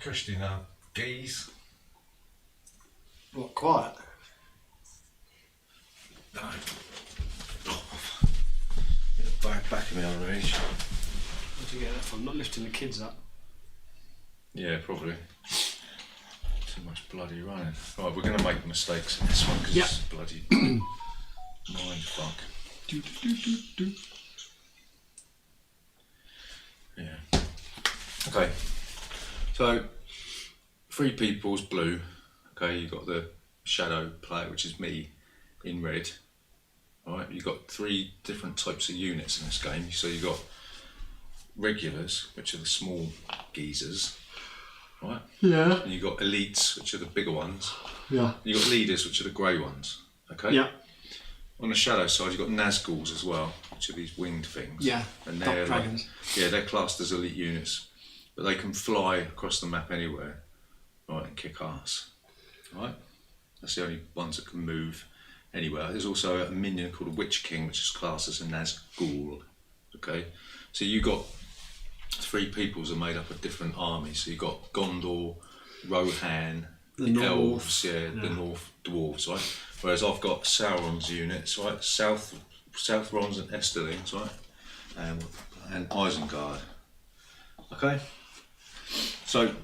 Christian geese. What, quiet? No. Back of me on the reach. Where'd you get that from? Not lifting the kids up. Yeah, probably. Too much bloody running. Right, we're going to make mistakes in this one because it's bloody mind fuck. Yeah. Okay. So, 3 people's blue. Okay, you've got the shadow player, which is me, in red. Alright, you've got 3 different types of units in this game. So you've got regulars, which are the small geezers. Right? Yeah. And you've got elites, which are the bigger ones. Yeah. And you've got leaders, which are the grey ones. Okay? Yeah. On the shadow side, you've got Nazguls as well, which are these winged things. Yeah. And Dark they're dragons. they're classed as elite units, but they can fly across the map anywhere, right, and kick ass. Right? That's the only ones that can move anywhere. There's also a minion called a Witch King, which is classed as a Nazgul. Okay? So you got 3 peoples are made up of different armies. So you've got Gondor, Rohan, the elves, the North dwarves, right? Whereas I've got Sauron's units, right? Southrons and Esterlings, right? And Isengard. Okay? So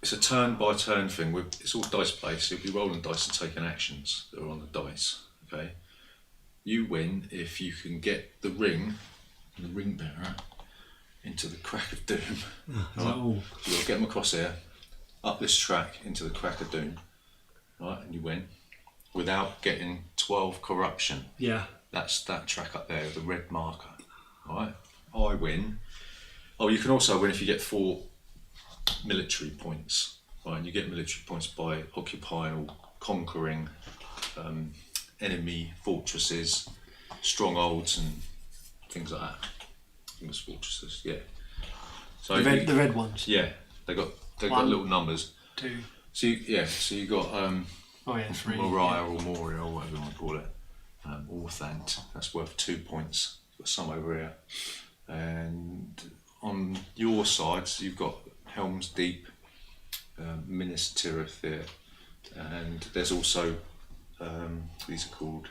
it's a turn by turn thing. It's all dice based. So you'll be rolling dice and taking actions that are on the dice. Okay? You win if you can get the ring bearer, into the crack of doom. Right? So you've got to get them across here, up this track into the crack of doom, right? And you win without getting 12 corruption. Yeah. That's that track up there, the red marker. Right? I win. Oh, you can also win if you get 4 military points. Right? And you get military points by occupying or conquering enemy fortresses, strongholds, and things like that. Fortresses, yeah. So the red ones. Yeah, they got little numbers. 2. So you got 3. Moriah or Moria or whatever you want to call it. Orthant, that's worth 2 points. You've got some over here, and on your sides you've got Helm's Deep, Minas Tirith here, and there's also these are called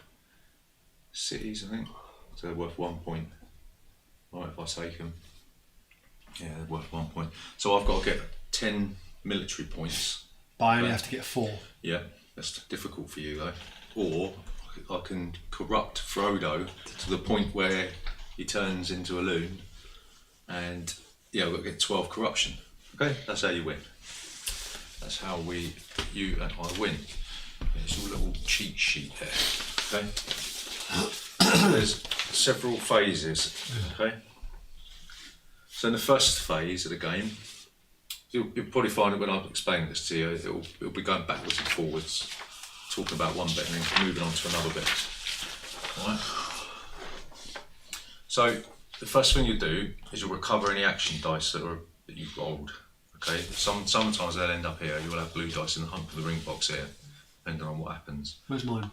cities, I think. So they're worth 1 point. Right, if I take them, yeah, they're worth 1 point. So I've got to get 10 military points. But I only have to get 4. Yeah, that's difficult for you though. Or I can corrupt Frodo to the point where he turns into a loon, and yeah, I've got to get 12 corruption. Okay, that's how you win. That's how you and I win. It's your little cheat sheet there. Okay. There's several phases. Okay. So in the first phase of the game, you'll probably find it when I explain this to you. It'll be going backwards and forwards, talking about one bit and then moving on to another bit. All right. So the first thing you do is you'll recover any action dice that you've rolled. Okay. Sometimes they'll end up here. You'll have blue dice in the hump of the ring box here, depending on what happens. Where's mine?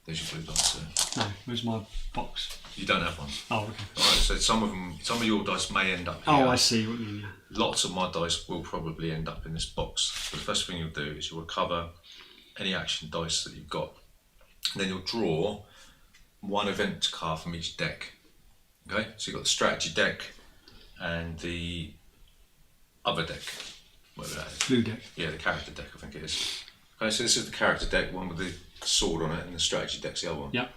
There's your blue dice there. No, where's my box? You don't have one. Oh, okay. Alright, so some of your dice may end up here. Oh, I see what you mean. Lots of my dice will probably end up in this box. But the first thing you'll do is you'll recover any action dice that you've got. And then you'll draw 1 event card from each deck. Okay, so you've got the strategy deck and the other deck, whatever that is. Blue deck. Yeah, the character deck, I think it is. Okay, so this is the character deck, one with the sword on it, and the strategy deck's the other one. Yeah.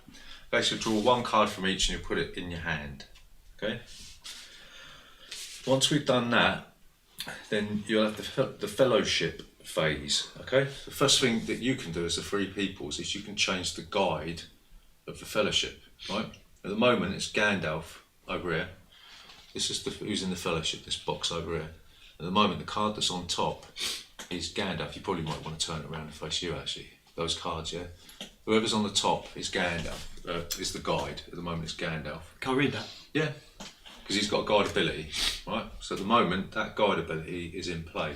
Okay, so draw 1 card from each and you put it in your hand. Okay. Once we've done that, then you'll have the fellowship phase. Okay. The first thing that you can do as the 3 peoples is you can change the guide of the fellowship. Right. At the moment, it's Gandalf over here. This is who's in the fellowship. This box over here. At the moment, the card that's on top is Gandalf. You probably might want to turn it around and face you actually. Those cards, yeah. Whoever's on the top is Gandalf. Is the guide. At the moment, it's Gandalf. Can I read that? Yeah, because he's got guide ability, right? So at the moment, that guide ability is in play.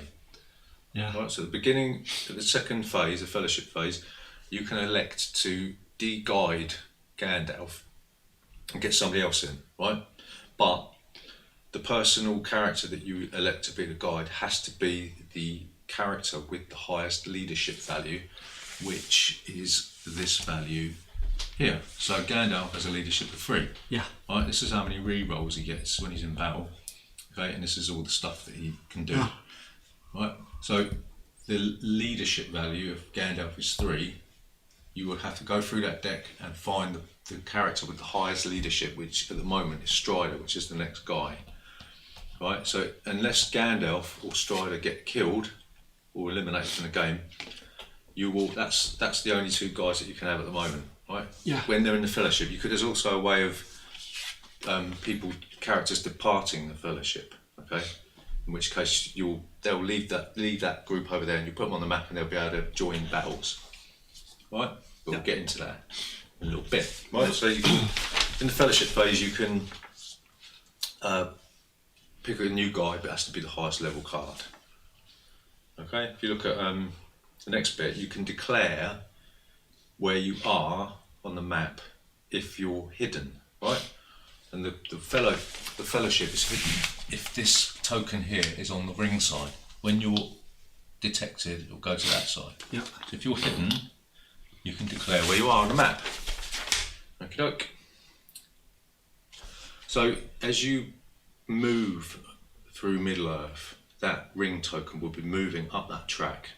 Yeah. Right. So at the beginning, of the second phase, the fellowship phase, you can elect to de-guide Gandalf and get somebody else in, right? But the personal character that you elect to be the guide has to be the character with the highest leadership value, which is this value here. So Gandalf has a leadership of 3. Yeah. Right, this is how many re-rolls he gets when he's in battle. Okay, and this is all the stuff that he can do. Yeah. Right, so the leadership value of Gandalf is 3. You would have to go through that deck and find the character with the highest leadership, which at the moment is Strider, which is the next guy. Right, so unless Gandalf or Strider get killed or eliminated from the game, you will. That's the only 2 guys that you can have at the moment. Right. Yeah. When they're in the Fellowship, there's also a way of characters departing the Fellowship. Okay. In which case they'll leave that group over there, and you put them on the map, and they'll be able to join battles. Right. But we'll get into that in a little bit. Right. So you can, in the Fellowship phase, you can pick a new guy, but it has to be the highest level card. Okay. If you look at the next bit, you can declare where you are on the map if you're hidden, right? And the Fellowship is hidden if this token here is on the ring side. When you're detected, it'll go to that side. Yeah. So if you're hidden, you can declare where you are on the map. Okie doke. So as you move through Middle-earth, that ring token will be moving up that track,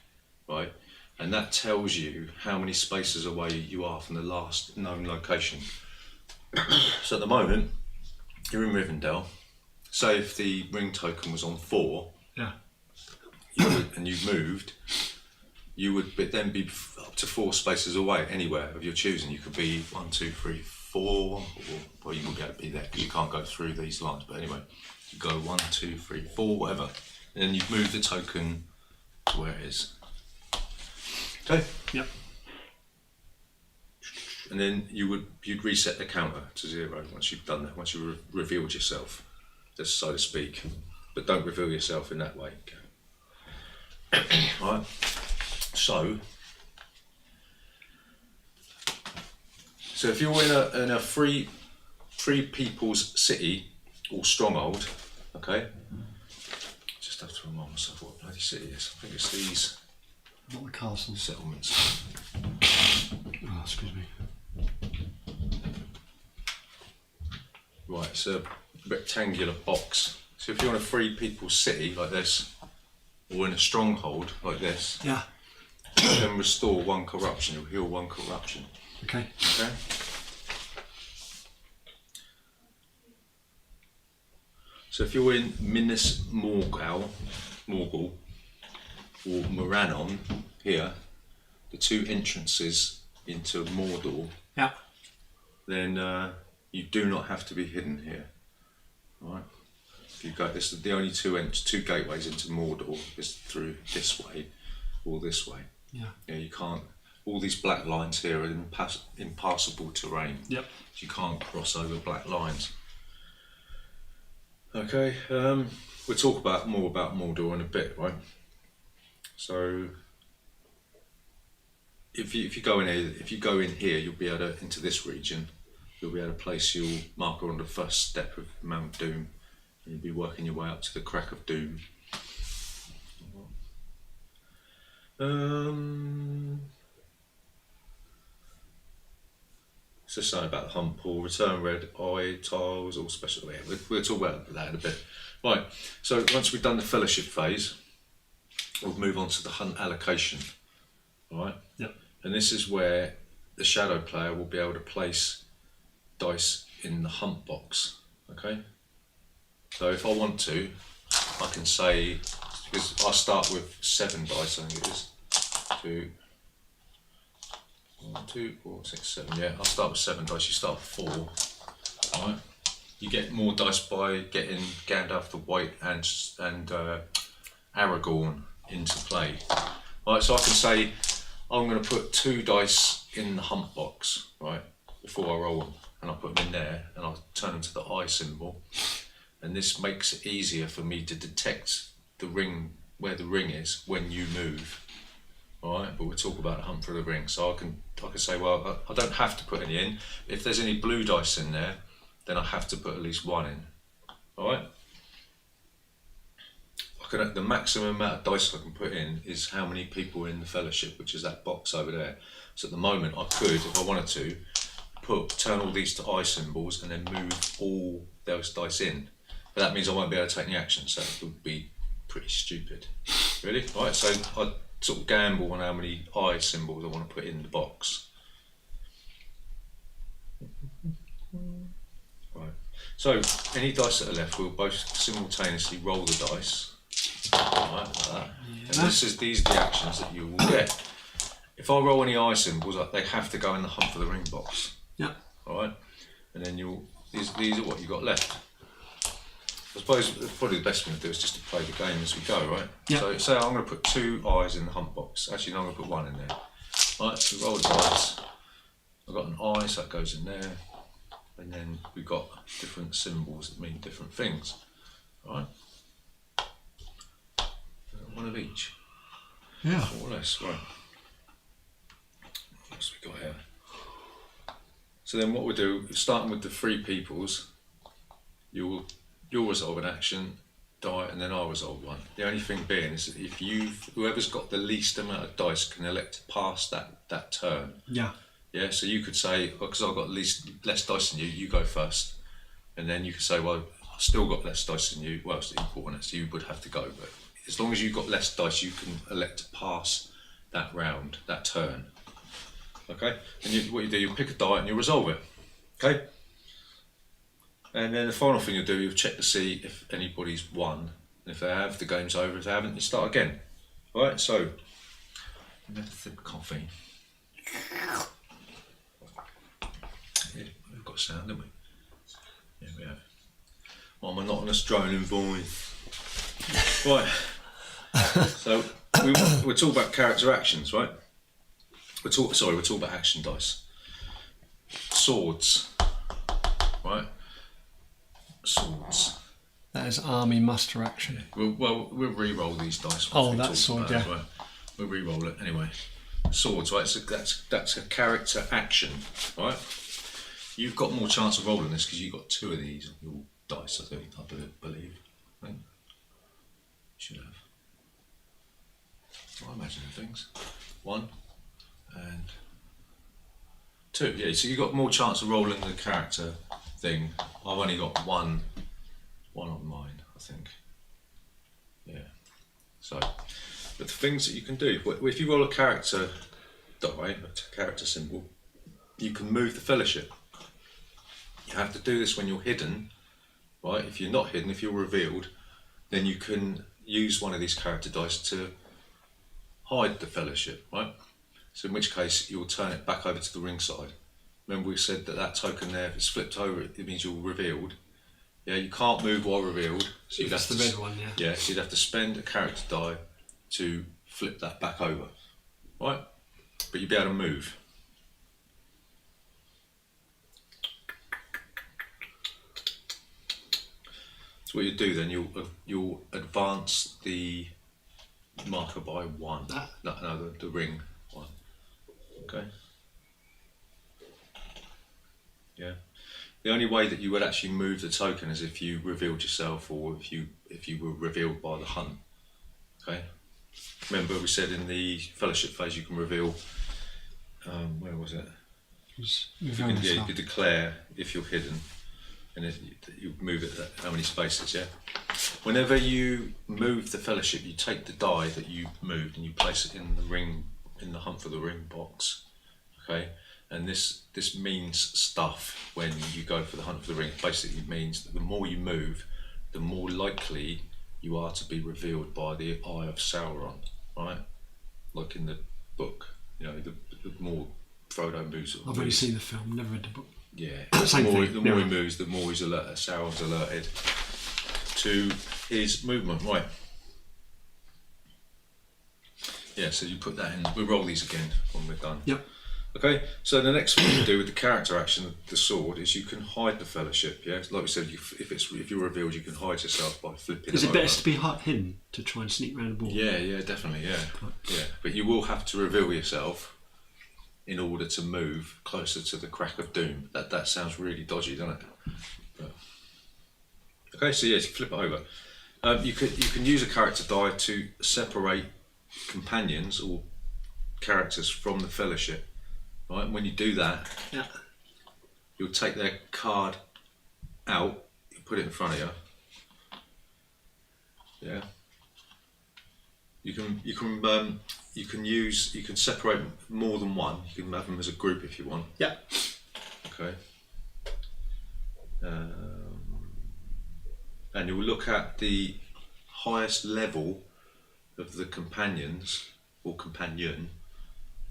right? And that tells you how many spaces away you are from the last known location. So at the moment, you're in Rivendell. Say if the ring token was on 4, Yeah. and you've moved, you would then be up to 4 spaces away anywhere of your choosing. You could be 1, 2, 3, 4, or you won't be able to be there because you can't go through these lines. But anyway, you go 1, 2, 3, 4, whatever, and then you've moved the token to where it is. Okay. Yep. And then you'd reset the counter to 0 once you've done that. Once you've revealed yourself, just so to speak, but don't reveal yourself in that way. Okay. Right. So if you're in a free people's city or stronghold, okay. Just have to remind myself what bloody city it is. I think it's these. Not the castle. Settlements. Oh, excuse me. Right, it's a rectangular box. So if you're in a free people's city like this, or in a stronghold like this, Yeah. you can restore 1 corruption. You'll heal 1 corruption. Okay. Okay. So if you're in Minas Morgul, or Morannon here, the 2 entrances into Mordor, Yeah. then you do not have to be hidden here. Right? If you go, this is the only 2 gateways into Mordor is through this way or this way. Yeah. Yeah, you can't. All these black lines here are impassable terrain. Yep. You can't cross over black lines. Okay, we'll talk more about Mordor in a bit, right? So if you go in here, you'll be able to into this region. You'll be able to place your marker on the first step of Mount Doom, and you'll be working your way up to the Crack of Doom. It's just something about the hunt pool, return red eye tiles, all special. Yeah, we'll talk about that in a bit. Right, so once we've done the Fellowship phase, we'll move on to the hunt allocation. Alright? Yep. And this is where the shadow player will be able to place dice in the hunt box. Okay? So if I want to, I can say, because I start with 7 dice, I think it is. 1, 2, 4, 6, 7. Yeah, I'll start with 7 dice. You start with 4. Alright? You get more dice by getting Gandalf the White and Aragorn into play. Right, so I can say I'm going to put 2 dice in the hunt box, right, before I roll them, and I'll put them in there, and I'll turn them to the eye symbol, and this makes it easier for me to detect the ring, where the ring is when you move. All right, but we'll talk about the hunt for the ring. So I can say, well, I don't have to put any in. If there's any blue dice in there, then I have to put at least 1 in. All right. the maximum amount of dice I can put in is how many people are in the fellowship, which is that box over there. So at the moment I could, if I wanted to, turn all these to eye symbols and then move all those dice in. But that means I won't be able to take any action, so it would be pretty stupid. Really? Right, so I sort of gamble on how many eye symbols I want to put in the box. Right. So any dice that are left, we'll both simultaneously roll the dice. Right, like that. And these are the actions that you will get. If I roll any eye symbols, they have to go in the hunt for the ring box. Yeah. Alright? And then these are what you've got left. I suppose probably the best thing to do is just to play the game as we go, right? Yeah. So say I'm going to put 2 eyes in the hunt box. Actually, no, I'm going to put 1 in there. Right, so roll the dice. I've got an eye, so that goes in there. And then we've got different symbols that mean different things. Alright? 1 of each. Yeah. More or less, right. What else we got here? So then what we'll do, starting with the 3 peoples, you'll resolve an action, die, and then I'll resolve one. The only thing being is that if whoever's got the least amount of dice can elect to pass that turn. Yeah. Yeah, so you could say, because I've got less dice than you, you go first. And then you could say, well, I've still got less dice than you. Well, it's important, so you would have to go. But as long as you've got less dice, you can elect to pass that round, that turn. Okay? And what you do, you pick a die and you resolve it. Okay? And then the final thing you'll do, you'll check to see if anybody's won. And if they have, the game's over. If they haven't, you start again. Alright, so, another sip of coffee. Yeah, we've got sound, haven't we? Yeah, we have. My monotonous droning voice. Right. So we're talking about character actions, right? We're talking about action dice. Swords. Right? Swords. That is army muster action. We'll re-roll these dice. Oh, that sword, yeah. Right? We'll re-roll it anyway. Swords, right? So that's a character action, right? You've got more chance of rolling this because you've got 2 of these on your dice. I believe. I think. Should have. I imagine things. 1 and 2. Yeah, so you've got more chance of rolling the character thing. I've only got one on mine, I think. Yeah. So, but the things that you can do, if you roll a character die, a character symbol, you can move the fellowship. You have to do this when you're hidden, right? If you're not hidden, if you're revealed, then you can use one of these character dice to hide the fellowship, right? So in which case you'll turn it back over to the ring side. Remember we said that token there, if it's flipped over, it means you're revealed. Yeah, you can't move while revealed. So It's the red one, yeah. Yeah, so you'd have to spend a character die to flip that back over, right? But you'd be able to move. So what you do then, you'll advance the marker by 1. No, the ring 1. Okay. Yeah. The only way that you would actually move the token is if you revealed yourself, or if you were revealed by the hunt. Okay. Remember we said in the fellowship phase you can reveal. Where was it? You can declare if you're hidden, and if you move it how many spaces. Yeah. Whenever you move the fellowship, you take the die that you moved and you place it in the ring, in the hunt for the ring box. Okay. And this means stuff when you go for the hunt for the ring. Basically, it means that the more you move, the more likely you are to be revealed by the Eye of Sauron, right? Like in the book, you know, the more Frodo moves. I've only seen the film, never read the book. Yeah, the more he moves, the more he's Sauron's alerted to his movement, right? Yeah, so you put that in. We'll roll these again when we're done. Yep. Okay, so the next thing you do with the character action, the sword, is you can hide the fellowship. Yeah, like we said, if you're revealed, you can hide yourself by flipping. Is it best to be hidden to try and sneak around the ball? Yeah, definitely, yeah. But you will have to reveal yourself in order to move closer to the crack of doom. That sounds really dodgy, doesn't it? But, okay, so yes, you flip it over. You can use a character die to separate companions or characters from the fellowship. Right, and when you do that, Yeah. you'll take their card out, you put it in front of you. Yeah. You can separate more than one. You can have them as a group if you want. Yeah. Okay. And you'll look at the highest level of the companions or companion,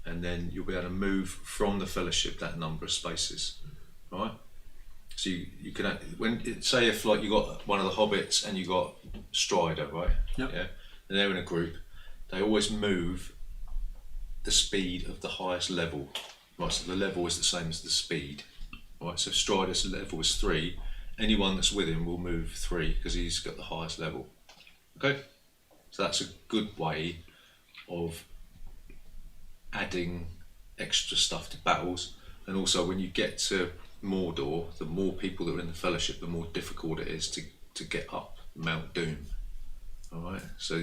and then you'll be able to move from the fellowship that number of spaces, right? So you can, say if like you got one of the hobbits and you got Strider, right? Yep. Yeah. And they're in a group, they always move the speed of the highest level, right? So the level is the same as the speed, right? So if Strider's level is 3, anyone that's with him will move 3 because he's got the highest level. Okay, so that's a good way of adding extra stuff to battles. And also when you get to Mordor, the more people that are in the fellowship, the more difficult it is to get up Mount Doom. Alright, so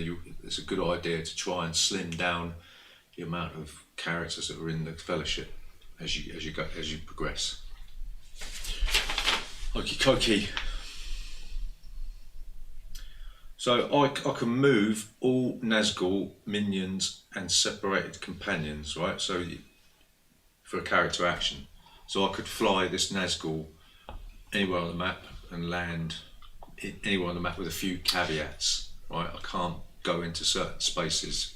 it's a good idea to try and slim down the amount of characters that are in the fellowship as you progress. Okie dokie. So I can move all Nazgul minions and separated companions, right? So for a character action, so I could fly this Nazgul anywhere on the map and land anywhere on the map with a few caveats, right? I can't go into certain spaces,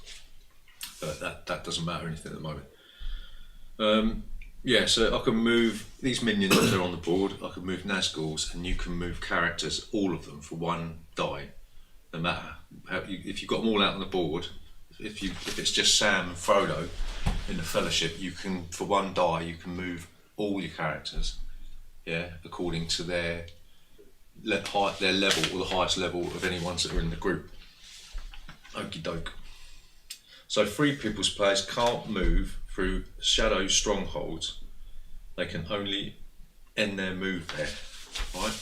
but that doesn't matter anything at the moment. Yeah, so I can move these minions that are on the board. I can move Nazguls, and you can move characters, all of them, for one die. No matter if you've got them all out on the board. If it's just Sam and Frodo in the Fellowship, you can, for one die, you can move all your characters, yeah, according to their level or the highest level of any ones that are in the group. Okie doke. So free people's players can't move through shadow strongholds. They can only end their move there, right?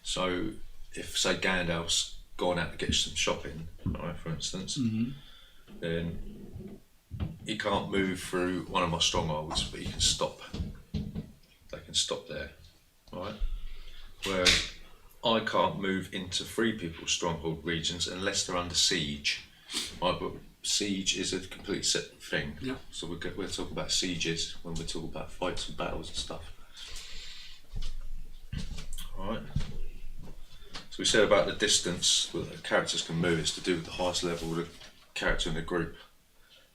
So if, say, Gandalf's gone out to get some shopping, right, for instance, then he can't move through one of my strongholds, but he can stop. They can stop there, right? Whereas I can't move into free people's stronghold regions unless they're under siege, right? But siege is a completely separate thing. Yeah. So we'll talk about sieges when we talk about fights and battles and stuff. All right. So we said about the distance that characters can move. It's to do with the highest level of the character in the group,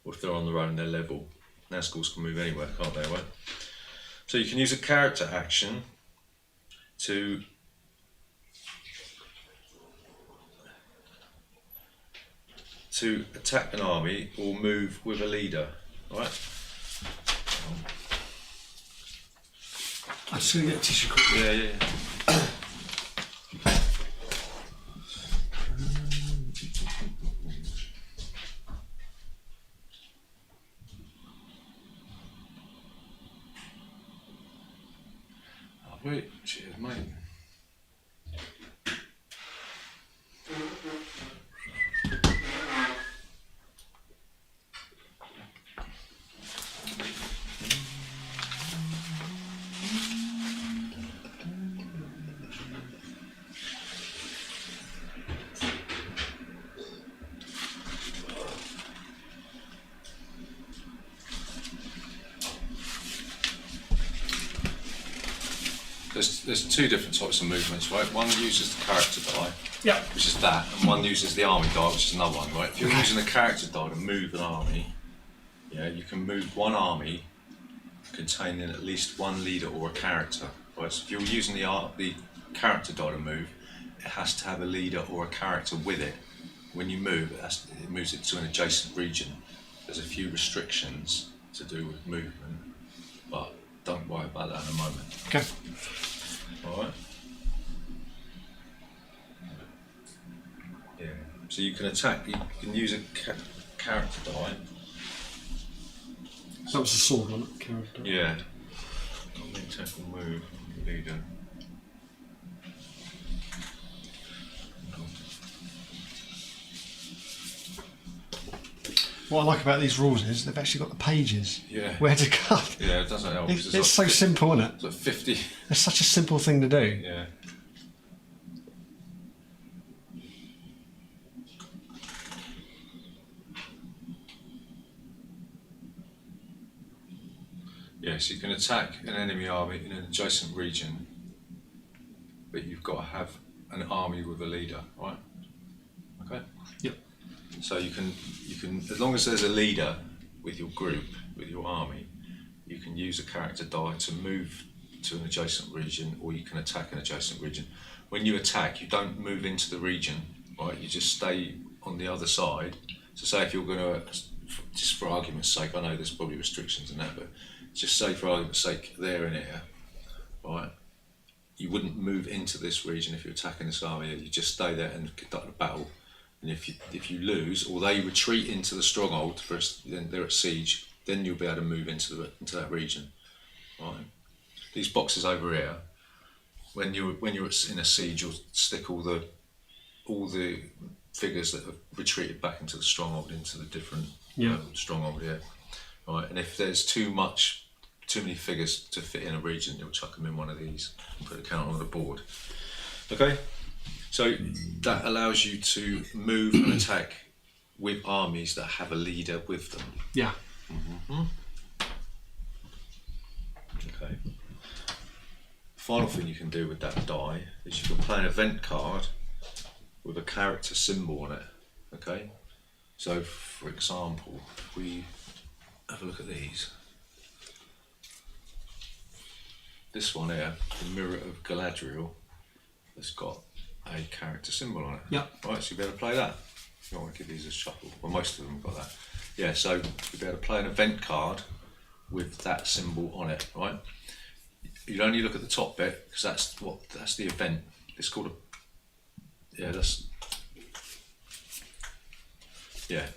or if they're on their own, their level. Nazguls can move anywhere, can't they? Right. So you can use a character action to attack an army or move with a leader, right? I'm just going to get a tissue quickly. Yeah. Oh, wait, cheers, mate. There's two different types of movements, right? One uses the character die, Yeah. which is that, and one uses the army die, which is another one, right? If you're using the character die to move an army, yeah, you can move one army containing at least one leader or a character, right? So if you're using the character die to move, it has to have a leader or a character with it. When you move, it moves it to an adjacent region. There's a few restrictions to do with movement, but don't worry about that in a moment. Okay. Alright. Yeah. So you can attack, you can use a character die. That was the sword one, character. Yeah. Attack and move, leader. What I like about these rules is they've actually got the pages. Yeah. Where to cut. Yeah, it doesn't help. It's so simple, isn't it? It's like 50. It's such a simple thing to do. Yeah. Yes, you can attack an enemy army in an adjacent region, but you've got to have an army with a leader, right? Okay. Yep. So you can, as long as there's a leader with your group, with your army, you can use a character die to move to an adjacent region, or you can attack an adjacent region. When you attack, you don't move into the region, right? You just stay on the other side. So say if you're going to, just for argument's sake, I know there's probably restrictions in that, but just say for argument's sake, they're in here, right? You wouldn't move into this region if you're attacking this army. You just stay there and conduct a battle. And if you lose, or they retreat into the stronghold, then they're at siege, then you'll be able to move into that region, right? These boxes over here, when you're in a siege, you'll stick all the figures that have retreated back into the stronghold, into the different stronghold here, right? And if there's too many figures to fit in a region, you'll chuck them in one of these and put a counter on the board. Okay, so that allows you to move and attack with armies that have a leader with them. Yeah. Mm-hmm. Okay. Final thing you can do with that die is you can play an event card with a character symbol on it. Okay, so for example, if we have a look at these, this one here, the Mirror of Galadriel, has got a character symbol on it. Yeah. Right, so you'll be able to play that. You don't want to give these a shuffle. Well, most of them have got that. Yeah, so you'll be able to play an event card with that symbol on it, right? You'd only look at the top bit because that's the event. It's called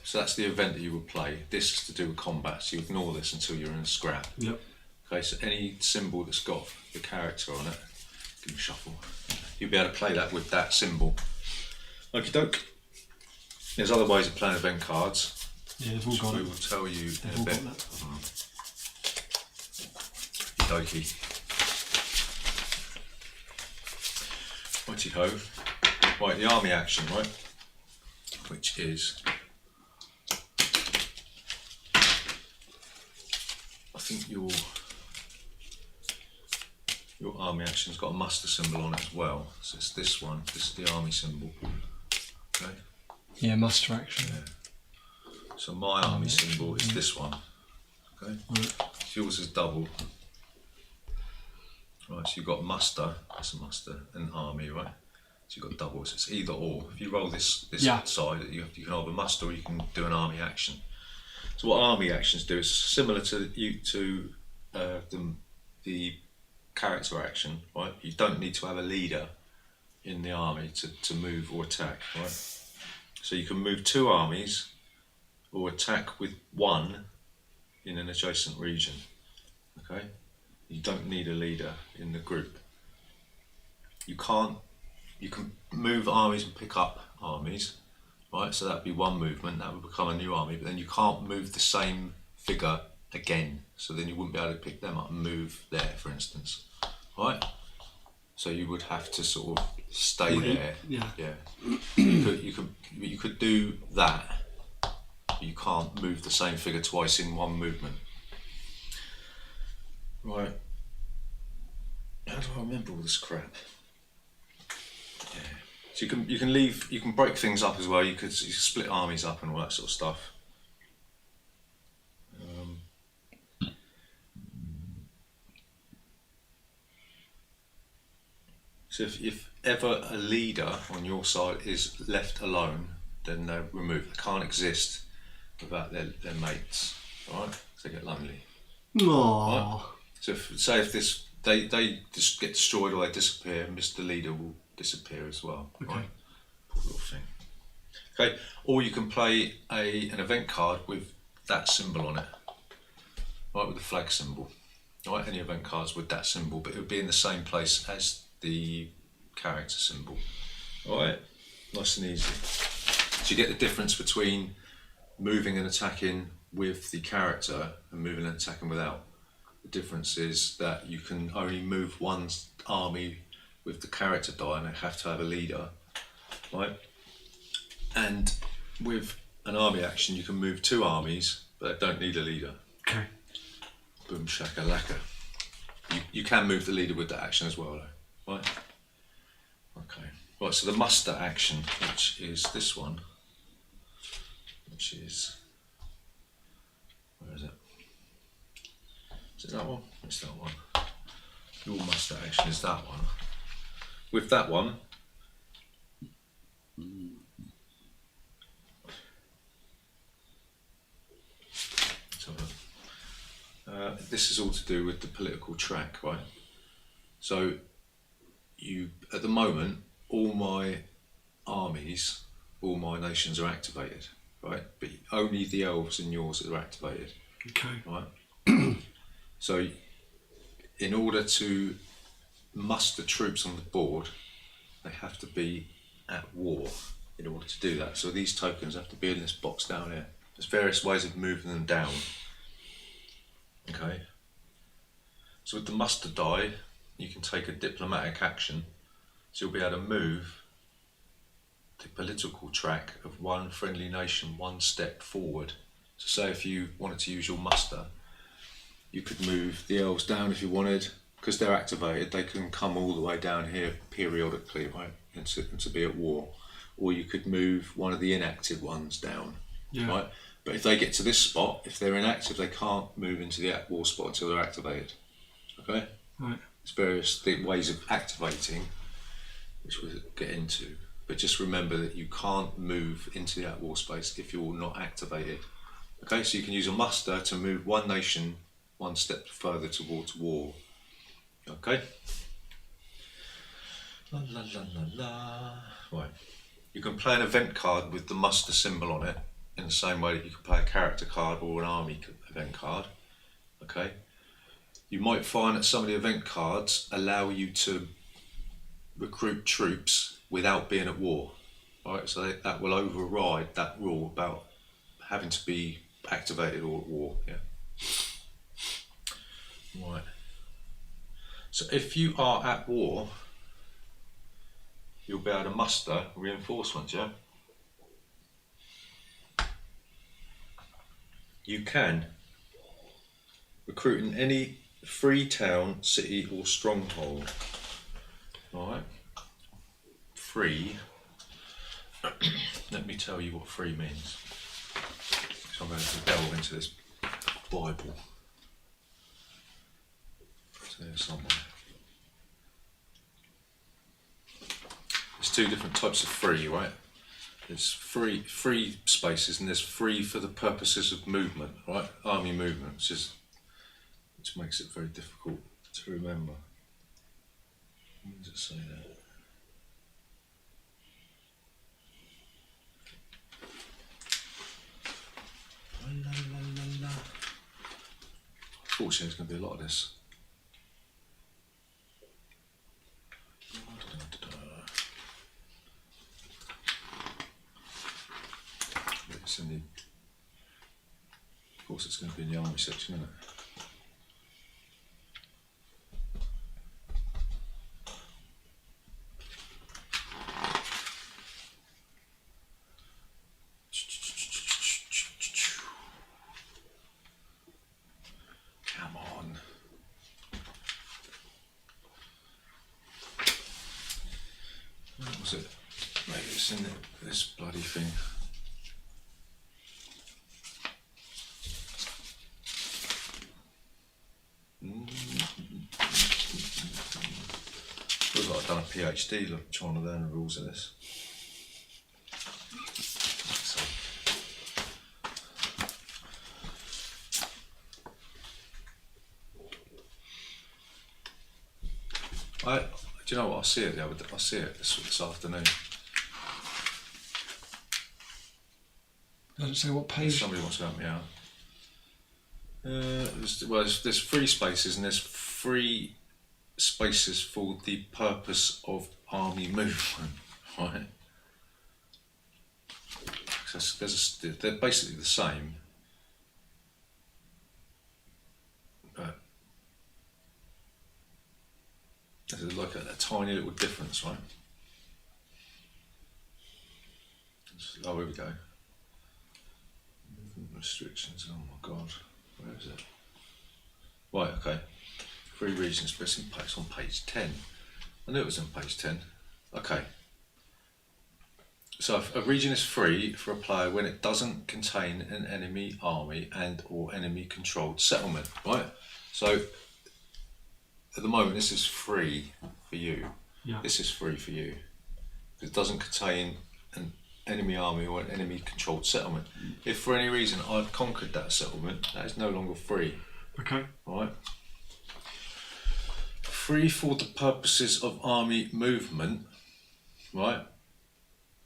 so that's the event that you would play. This is to do with combat, so you ignore this until you're in a scrap. Yep. Okay, so any symbol that's got the character on it, give me a shuffle. You'll be able to play that with that symbol. Okie doke. There's other ways of playing event cards. Yeah, they've all got we it. will tell you They've in a all bit. got that. Dokie. Righty ho. Right, the army action, right? Which is, I think your army action's got a muster symbol on it as well. So it's this one. This is the army symbol. Okay. Yeah, muster action. Yeah. So my army symbol is this one. Okay. Right. Yours is double. Right, so you've got muster, that's a muster, and army, right? So you've got doubles, it's either or. If you roll this side, you can either muster or you can do an army action. So what army actions do is similar to the character action, right? You don't need to have a leader in the army to move or attack, right? So you can move two armies or attack with one in an adjacent region, okay? You don't need a leader in the group. You can move armies and pick up armies, right? So that'd be one movement, that would become a new army, but then you can't move the same figure again. So then you wouldn't be able to pick them up and move there, for instance, right? So you would have to sort of stay there. Yeah. Yeah. You could do that, but you can't move the same figure twice in one movement. Right. How do I remember all this crap? Yeah. So you can break things up as well. You can split armies up and all that sort of stuff. So if ever a leader on your side is left alone, then they're removed. They can't exist without their mates, right? Because they get lonely. Aww. Right? So if they just get destroyed or they disappear, Mr. Leader will disappear as well. Okay. Right? Poor little thing. Okay, or you can play an event card with that symbol on it, right, with the flag symbol. Right, any event cards with that symbol, but it would be in the same place as the character symbol. All right, nice and easy. So you get the difference between moving and attacking with the character and moving and attacking without. The difference is that you can only move one army with the character die and they have to have a leader, right? And with an army action you can move 2 armies but they don't need a leader. Okay. Boom shakalaka. You can move the leader with that action as well though, right? Okay. Right, so the muster action, which is this one, which is, where is it? Is it that one? It's that one. Your muster action is that one. With that one, this is all to do with the political track, right? So you, at the moment, all my armies, all my nations are activated, right? But only the elves and yours are activated, Okay. right? So in order to muster troops on the board, they have to be at war in order to do that. So these tokens have to be in this box down here. There's various ways of moving them down. Okay. So with the muster die, you can take a diplomatic action. So you'll be able to move the political track of one friendly nation 1 step forward. So say if you wanted to use your muster, you could move the elves down if you wanted, because they're activated, they can come all the way down here periodically, right, and to be at war. Or you could move one of the inactive ones down, right? But if they get to this spot, if they're inactive, they can't move into the at war spot until they're activated. Okay? Right. There's various ways of activating, which we'll get into. But just remember that you can't move into the at war space if you're not activated. Okay, so you can use a muster to move one nation 1 step further towards war. Okay? La la la la la. Right. You can play an event card with the muster symbol on it in the same way that you can play a character card or an army event card. Okay? You might find that some of the event cards allow you to recruit troops without being at war. Right? So that will override that rule about having to be activated or at war. Yeah. Right. So if you are at war, you'll be able to muster reinforcements, yeah? You can recruit in any free town, city or stronghold. Alright? Free. Let me tell you what free means. So I'm going to delve into this Bible. It's there somewhere. There's 2 different types of free, right? There's free spaces and there's free for the purposes of movement, right? Army movement, which makes it very difficult to remember. What does it say there? La, la, la, la. Unfortunately, there's going to be a lot of this. It's in the, of course, it's going to be in the army section, isn't it? Come on. Where was it? Maybe it's in this bloody thing. Feels like I've done a PhD trying to learn the rules of this. Do you know what? I see it the other day. I see it this afternoon. Does it say what page? Somebody wants to help me out. There's free spaces and there's free spaces for the purpose of army movement, right? they're basically the same. But there's like a tiny little difference, right? Oh, here we go. Movement restrictions. Oh my god, where is it? Right, okay. 3 regions best impacts on page 10. I knew it was on page 10. Okay. So if a region is free for a player when it doesn't contain an enemy army and or enemy controlled settlement, right? So at the moment this is free for you. Yeah. This is free for you. It doesn't contain an enemy army or an enemy controlled settlement. If for any reason I've conquered that settlement, that is no longer free. Okay. Right. Free for the purposes of army movement, right,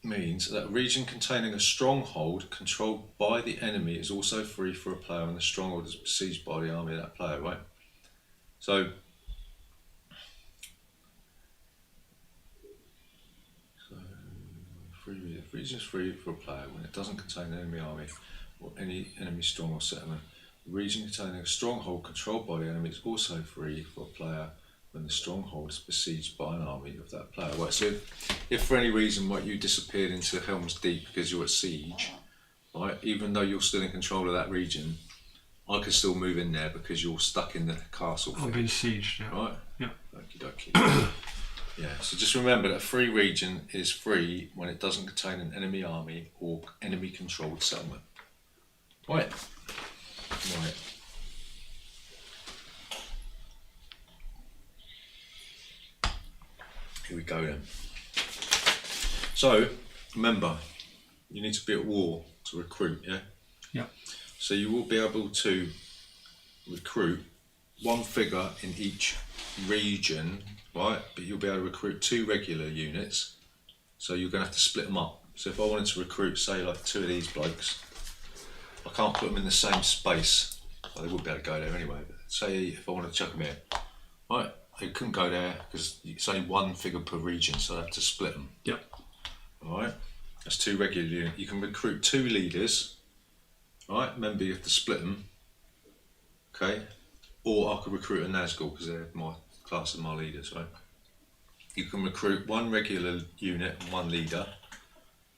means that a region containing a stronghold controlled by the enemy is also free for a player when the stronghold is besieged by the army of that player, right? So region is free for a player when it doesn't contain an enemy army or any enemy stronghold settlement. The region containing a stronghold controlled by the enemy is also free for a player when the stronghold is besieged by an army of that player. Right, so if for any reason you disappeared into Helm's Deep because you're at siege, right, even though you're still in control of that region, I can still move in there because you're stuck in the castle. I've been sieged, yeah. Right? Yeah. Okie dokie. Yeah, so just remember that a free region is free when it doesn't contain an enemy army or enemy controlled settlement. Right. Right. Here we go then. So, remember, you need to be at war to recruit, yeah? Yeah. So you will be able to recruit 1 figure in each region, right? But you'll be able to recruit 2 regular units, so you're going to have to split them up. So if I wanted to recruit, say, like 2 of these blokes, I can't put them in the same space. Well, they wouldn't be able to go there anyway, but say if I wanted to chuck them here, right? They couldn't go there because it's only 1 figure per region, so I have to split them. Yep. Alright, that's 2 regular units. You can recruit 2 leaders, alright? Remember, you have to split them, okay? Or I could recruit a Nazgul because they're my class of my leaders, right? You can recruit 1 regular unit and 1 leader,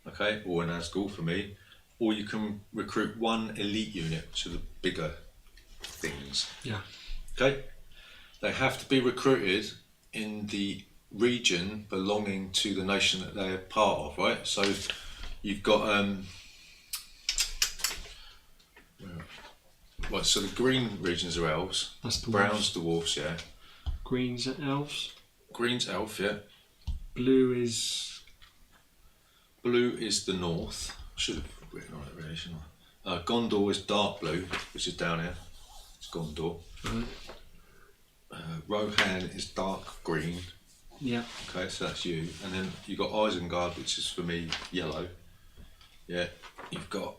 okay? Or a Nazgul for me. Or you can recruit 1 elite unit, which are the bigger things. Yeah. Okay? They have to be recruited in the region belonging to the nation that they're part of, right? So you've got right, so the green regions are elves, That's the brown's dwarfs, yeah. Green's are elves. Green's elf, yeah. Blue is the north. I should have written on it really, shouldn't I? Gondor is dark blue, which is down here. It's Gondor. right. Rohan is dark green. Yeah. Okay, so that's you. And then you've got Isengard, which is for me yellow. Yeah. You've got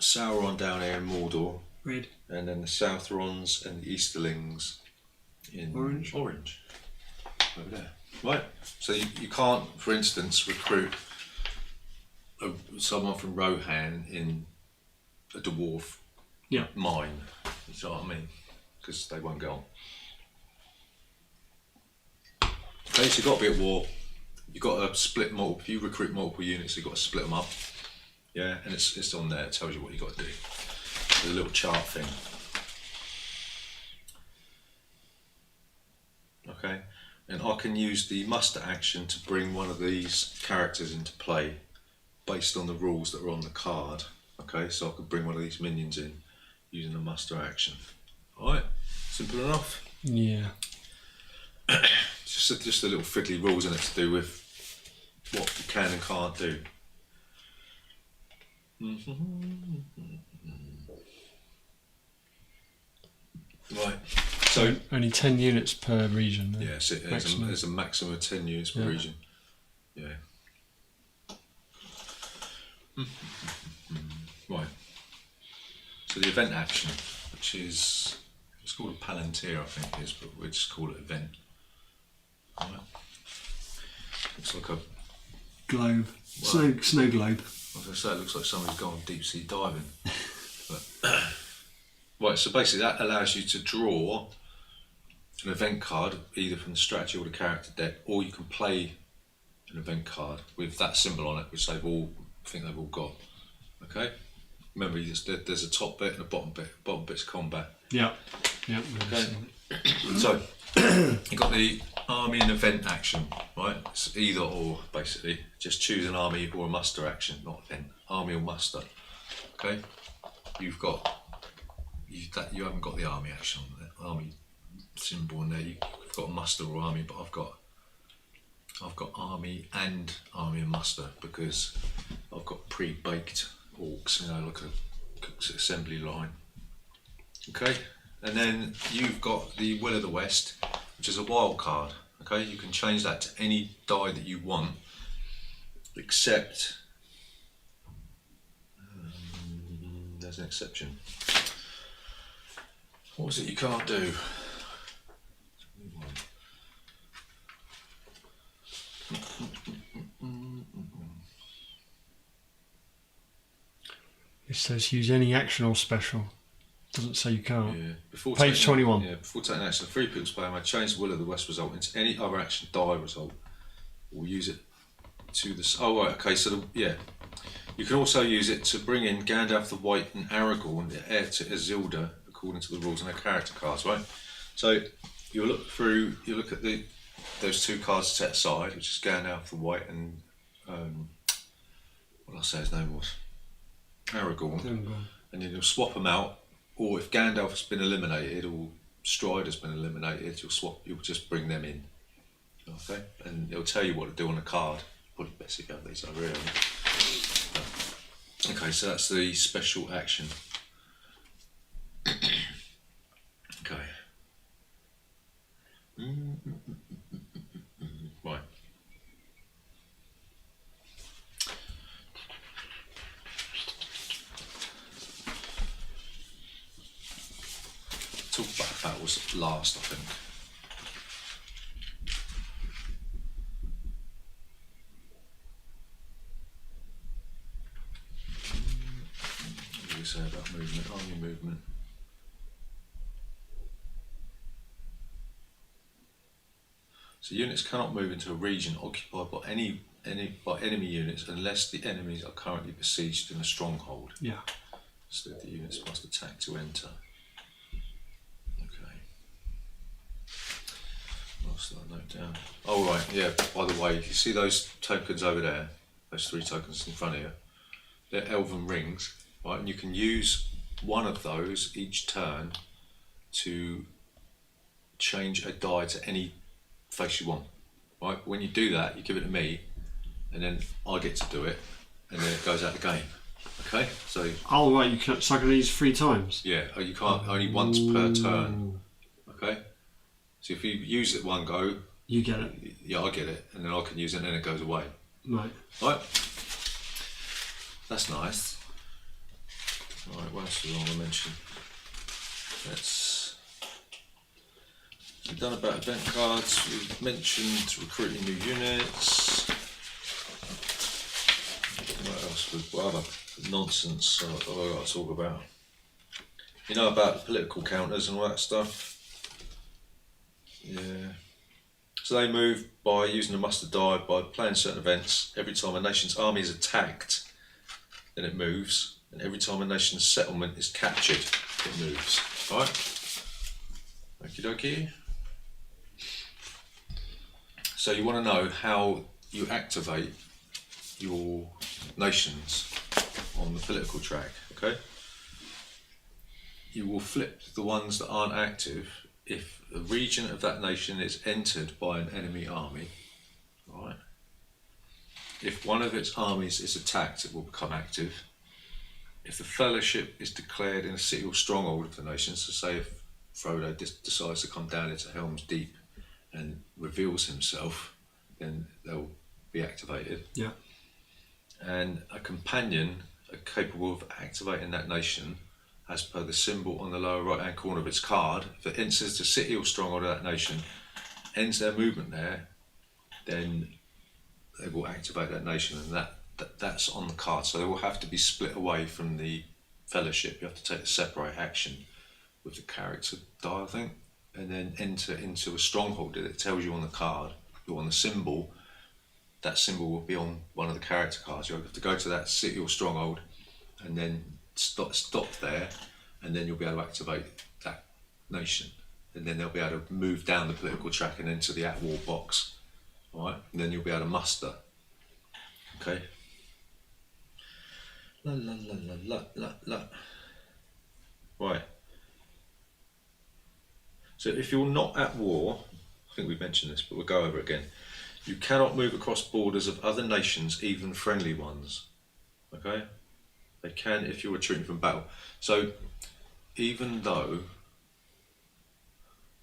Sauron down here in Mordor. Red. And then the Southrons and the Easterlings in Orange. Over there. Right. So you can't, for instance, recruit someone from Rohan in a dwarf mine. You know what I mean? Because they won't go on. Okay, so you've got to be at war. You've got to split multiple. If you recruit multiple units, you've got to split them up. Yeah, and it's on there. It tells you what you've got to do. There's a little chart thing. Okay, and I can use the muster action to bring one of these characters into play based on the rules that are on the card. Okay, so I could bring one of these minions in using the muster action. Alright, simple enough. Yeah. Just a little fiddly rules in it to do with what you can and can't do. Right, so only 10 units per region. Then. yeah, so there's a maximum of 10 units per region. Yeah. Right. So the event action, which is it's called a palantir, I think it is, but we just call it event. Right. Looks like a globe, snow globe. I was going to say, it looks like somebody's gone deep sea diving. But, right, so basically that allows you to draw an event card either from the strategy or the character deck, or you can play an event card with that symbol on it, which I think they've all got. Okay? Remember, there's a top bit and a bottom bit. Bottom bit's combat. Yeah. Yeah. Okay. So you've got the army and event action, right? It's either or basically. Just choose an army or a muster action, not event. Army or muster. Okay. You haven't got the army action on there. Army symbol in there. You've got a muster or army, but I've got army and muster because I've got pre-baked orcs, like a assembly line. Okay, and then you've got the Will of the West, which is a wild card. Okay, you can change that to any die that you want, except there's an exception. What was it you can't do? It says use any action or special. Doesn't say you can't. Yeah. Page 21. Yeah, before taking action, the free people's player may change the Will of the West result into any other action die result, or use it to the. Oh right, okay. So you can also use it to bring in Gandalf the White and Aragorn, the heir to Isildur, according to the rules and their character cards, right? So you look at those two cards set aside, which is Gandalf the White and what did I say his name was? Aragorn. And then you'll swap them out, or if Gandalf has been eliminated or Stride has been eliminated, you'll just bring them in. Okay? And it'll tell you what to do on the card. Probably best if you have these over here. Okay, so that's the special action. Okay. Right. Talk about that was last, I think. What do you say about movement? Army movement. So units cannot move into a region occupied by enemy units unless the enemies are currently besieged in a stronghold. Yeah. So the units must attack to enter. Okay. What's that note down? Oh right, yeah. By the way, you see those tokens over there? Those 3 tokens in front of you. They're elven rings, right? And you can use one of those each turn to change a die to any face you want, right? When you do that, you give it to me, and then I get to do it, and then it goes out the game. Okay, so. Oh right, you can. So I can use 3 times. Yeah, you can't only once per turn. Okay, so if you use it one go, you get it. Yeah, I get it, and then I can use it, and then it goes away. Right. Right. That's nice. Right, what else do I want to mention? We've done about event cards, we've mentioned recruiting new units. What else? What other nonsense have I got to talk about? You know about the political counters and all that stuff? Yeah. So they move by using a muster die by playing certain events. Every time a nation's army is attacked, then it moves. And every time a nation's settlement is captured, it moves. Alright? Okie dokie. So you want to know how you activate your nations on the political track, okay? You will flip the ones that aren't active if a region of that nation is entered by an enemy army, right? If one of its armies is attacked, it will become active. If the fellowship is declared in a city or stronghold of the nation, so say if Frodo decides to come down into Helm's Deep and reveals himself, then they'll be activated. Yeah. And a companion capable of activating that nation, as per the symbol on the lower right hand corner of its card, if it enters the city or stronghold of that nation, ends their movement there, then they will activate that nation, and that that's on the card. So they will have to be split away from the fellowship. You have to take the separate action with the character die, I think, and then enter into a stronghold. It tells you on the card, or on the symbol. That symbol will be on one of the character cards. You have to go to that city or stronghold, and then stop there, and then you'll be able to activate that nation, and then they'll be able to move down the political track and into the at war box. All right, and then you'll be able to muster. Okay. La la la la la la. Right. So if you're not at war, I think we mentioned this, but we'll go over it again. You cannot move across borders of other nations, even friendly ones. Okay? They can if you're retreating from battle. So even though,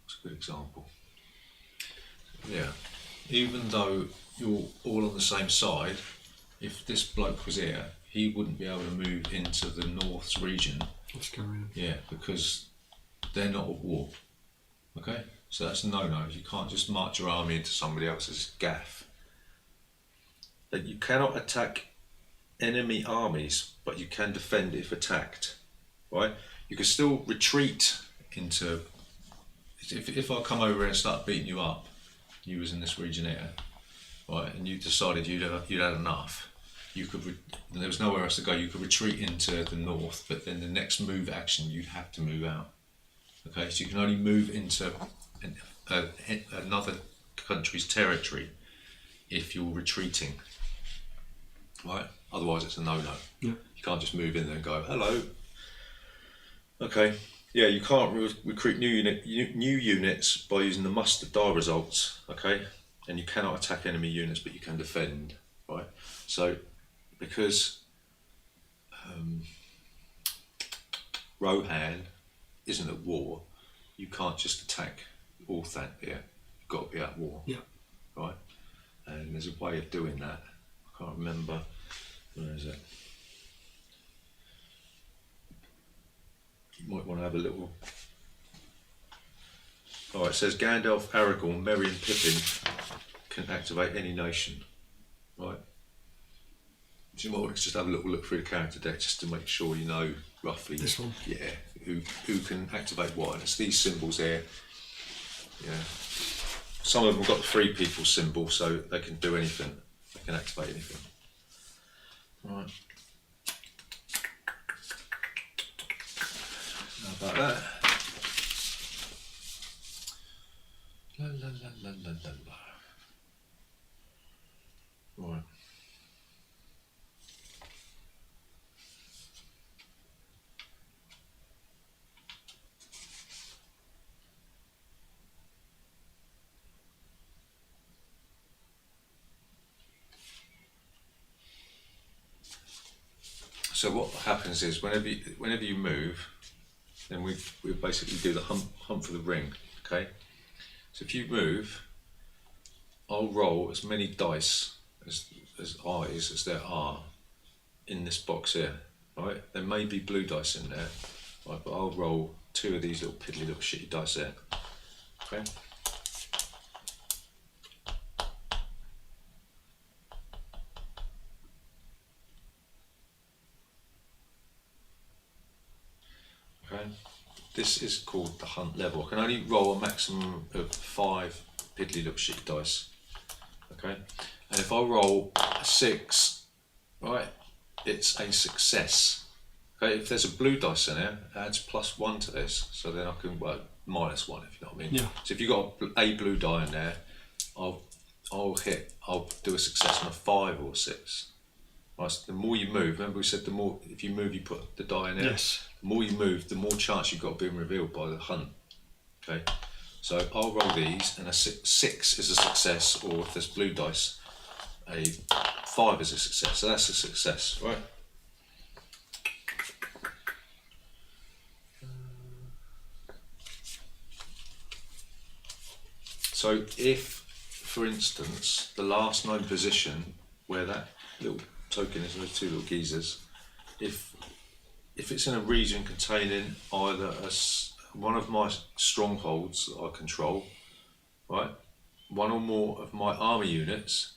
that's a good example. Yeah. Even though you're all on the same side, if this bloke was here, he wouldn't be able to move into the North's region. Let's go in. Yeah, because they're not at war. Okay? So that's a no-no. You can't just march your army into somebody else's gaff. That you cannot attack enemy armies, but you can defend if attacked. Right? You can still retreat into. If I come over and start beating you up, you was in this region here, right, and you decided you'd had enough. You could. There was nowhere else to go. You could retreat into the north, but then the next move action you'd have to move out. Okay, so you can only move into another country's territory if you're retreating, right? Otherwise it's a no-no. Yeah. You can't just move in there and go, hello. Okay, yeah, you can't recruit new units by using the muster die results, okay? And you cannot attack enemy units, but you can defend, right? So, because Rohan isn't at war, you can't just attack Orthanc here. You've got to be at war. Yeah. Right? And there's a way of doing that. I can't remember. Where is it? You might want to have a little. Alright, it says Gandalf, Aragorn, Merry and Pippin can activate any nation. Right? So you might want to just have a little look through the character deck just to make sure you know roughly. This one? Yeah. Who can activate what, and it's these symbols here. Yeah. Some of them have got the free people symbol, so they can do anything. They can activate anything. Right. How about that? La la la la la la la. Right. So what happens is whenever you move, then we basically do the hump for the ring. Okay. So if you move, I'll roll as many dice as eyes as there are in this box here. Right. There may be blue dice in there, right? But I'll roll 2 of these little piddly little shitty dice there. Okay. Okay. This is called the hunt level. I can only roll a maximum of 5 piddly little shit dice. Okay, and if I roll a 6, right, it's a success. Okay, if there's a blue dice in there, it adds +1 to this, so then I can -1 if you know what I mean. Yeah. So if you've got a blue die in there, I'll do a success on a 5 or 6. Right, so the more you move, remember we said the more, if you move you put the die in there. Yes. The more you move, the more chance you've got of being revealed by the hunt. Okay, so I'll roll these, and a 6 is a success, or if there's blue dice, a 5 is a success. So that's a success, right? So if, for instance, the last known position where that little token is, those 2 little geezers, if it's in a region containing either one of my strongholds that I control, right, one or more of my army units,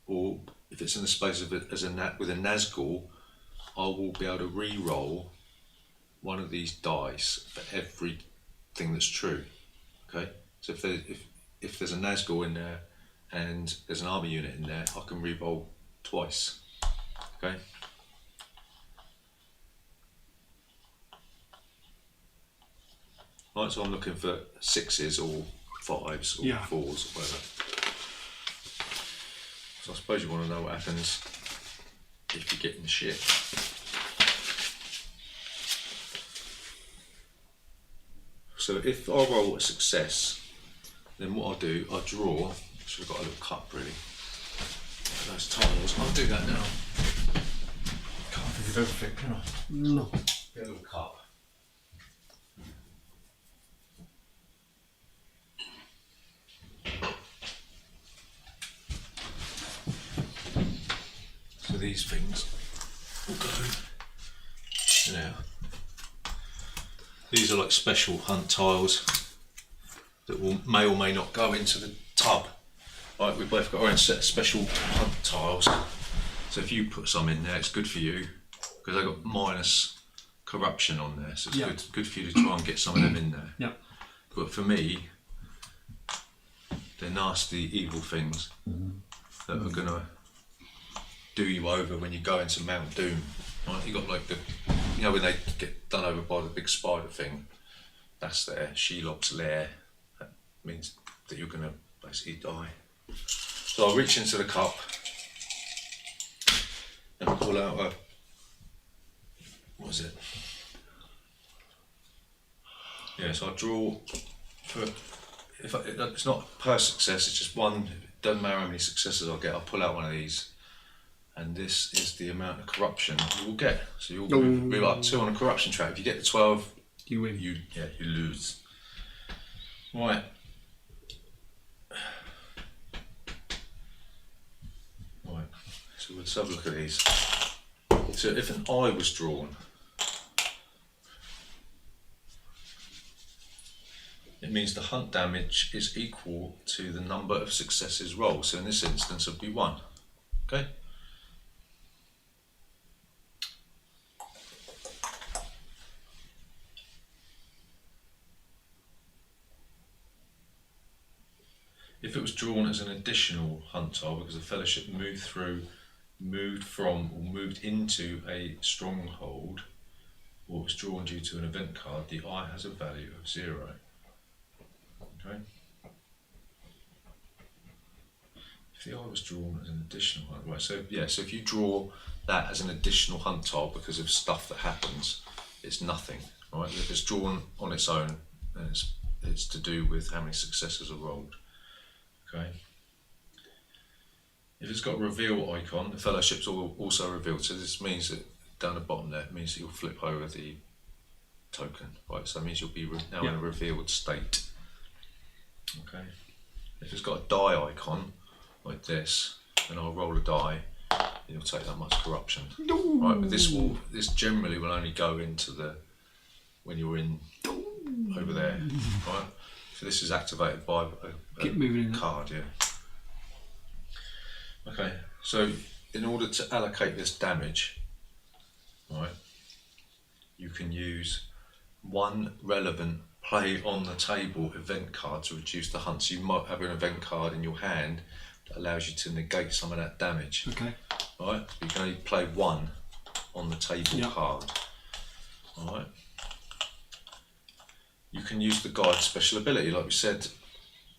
or if it's in the space of it as with a Nazgul, I will be able to re-roll one of these dice for everything that's true. Okay, so if there's a Nazgul in there and there's an army unit in there, I can re-roll twice. Okay. Right, so I'm looking for 6s or 5s or 4s or whatever. So I suppose you want to know what happens if you get in the shit. So if I roll a success, then what I'll do, I'll draw, should have got a little cup really, those tiles, I'll do that now. Can't think of everything, can I? No. Get a little cup. So these things will go now. These are like special hunt tiles that may or may not go into the tub. Right, we've both got our own set of special hunt tiles. So if you put some in there, it's good for you because they've got minus corruption on there. So it's good for you to try and get some of them in there. Yeah. But for me, they're nasty, evil things that are gonna do you over when you go into Mount Doom. Right, you got like when they get done over by the big spider thing, that's their Shelob's lair. That means that you're gonna basically die. So I'll reach into the cup and pull out a, what is it? Yeah, so I draw for, it's not per success, it's just one, it doesn't matter how many successes I get, I'll pull out one of these. And this is the amount of corruption you will get. So you'll move up 2 on a corruption track. If you get the 12, you win. You lose. Right. Right. So let's have a look at these. So if an eye was drawn, it means the hunt damage is equal to the number of successes rolled. So in this instance, it would be 1. Okay. If it was drawn as an additional hunt tile because the fellowship moved from or moved into a stronghold, or was drawn due to an event card, the eye has a value of 0. Okay. If the eye was drawn as an additional hunt, right? So if you draw that as an additional hunt tile because of stuff that happens, it's nothing. Right? If it's drawn on its own, then it's to do with how many successes are rolled. Okay. If it's got a reveal icon, the fellowship's also revealed. So this means that down the bottom there, it means that you'll flip over the token, right? So that means you'll be now in a revealed state. Okay. If it's got a die icon like this, then I'll roll a die. You'll take that much corruption, right? But this generally will only go into when you're in over there, right? So this is activated by a card, yeah. Okay, so in order to allocate this damage, right, you can use one relevant play on the table event card to reduce the hunt. So you might have an event card in your hand that allows you to negate some of that damage. Okay. Right, you can only play one on the table card. All right. You can use the guide special ability, like we said.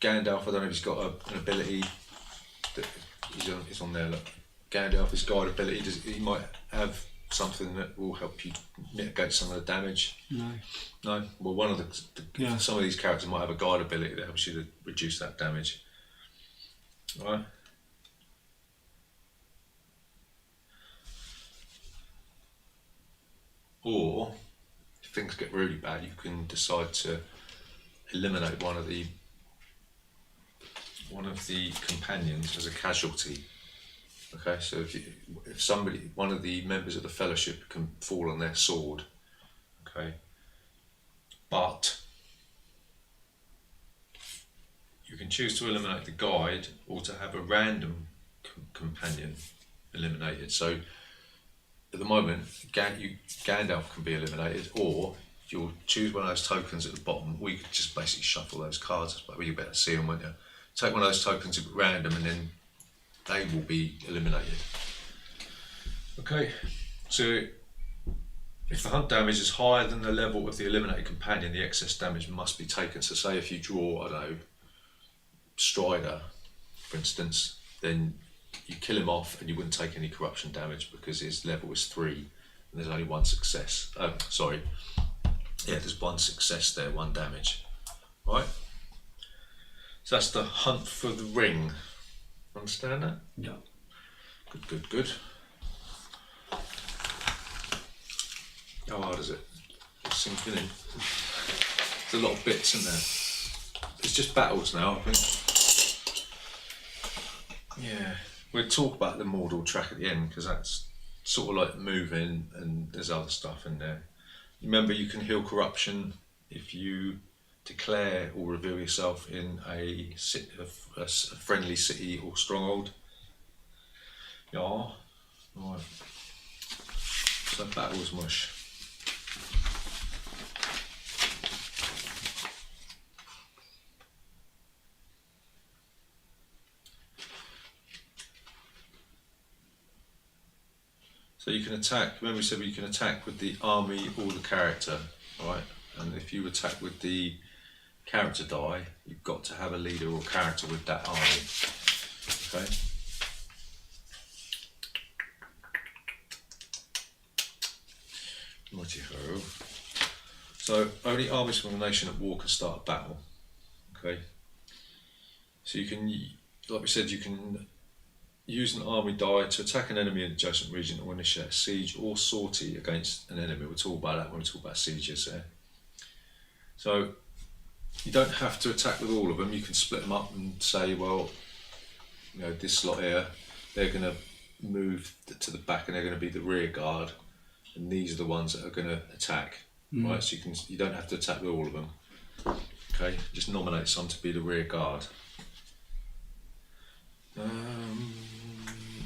Gandalf, I don't know if he's got an ability that is on there. Look, Gandalf, his guide ability, he might have something that will help you mitigate some of the damage. No. Well, one of some of these characters might have a guide ability that helps you to reduce that damage. All right. Or if things get really bad, you can decide to eliminate one of the companions as a casualty. Okay, so if one of the members of the fellowship can fall on their sword, okay, but you can choose to eliminate the guide or to have a random companion eliminated. So at the moment, Gandalf can be eliminated, or you'll choose one of those tokens at the bottom. We could just basically shuffle those cards, but you better see them, won't you? Take one of those tokens at random, and then they will be eliminated. Okay, so if the hunt damage is higher than the level of the eliminated companion, the excess damage must be taken. So say if you draw, I don't know, Strider, for instance, then you kill him off and you wouldn't take any corruption damage because his level is 3 and there's only one success. There's one success there, 1 damage. Right? So that's the hunt for the ring. Understand that? Yeah. Good. How hard is it? It's sinking in. There's a lot of bits in there. It's just battles now, I think. Yeah. We'll talk about the Mordor track at the end because that's sort of like moving and there's other stuff in there. Remember, you can heal corruption if you declare or reveal yourself in a friendly city or stronghold. Yeah. Right. So battles mush. So you can attack, remember we said you can attack with the army or the character, right? And if you attack with the character die, you've got to have a leader or character with that army, okay? Righty-ho. So only armies from a nation at war can start a battle, okay? So you can, like we said, you can use an army die to attack an enemy in an adjacent region or initiate a siege or sortie against an enemy. We'll talk about that when we talk about sieges there. So you don't have to attack with all of them. You can split them up and say, well, you know, this lot here, they're going to move to the back and they're going to be the rear guard, and these are the ones that are going to attack. Right? So you don't have to attack with all of them. Okay, just nominate some to be the rear guard.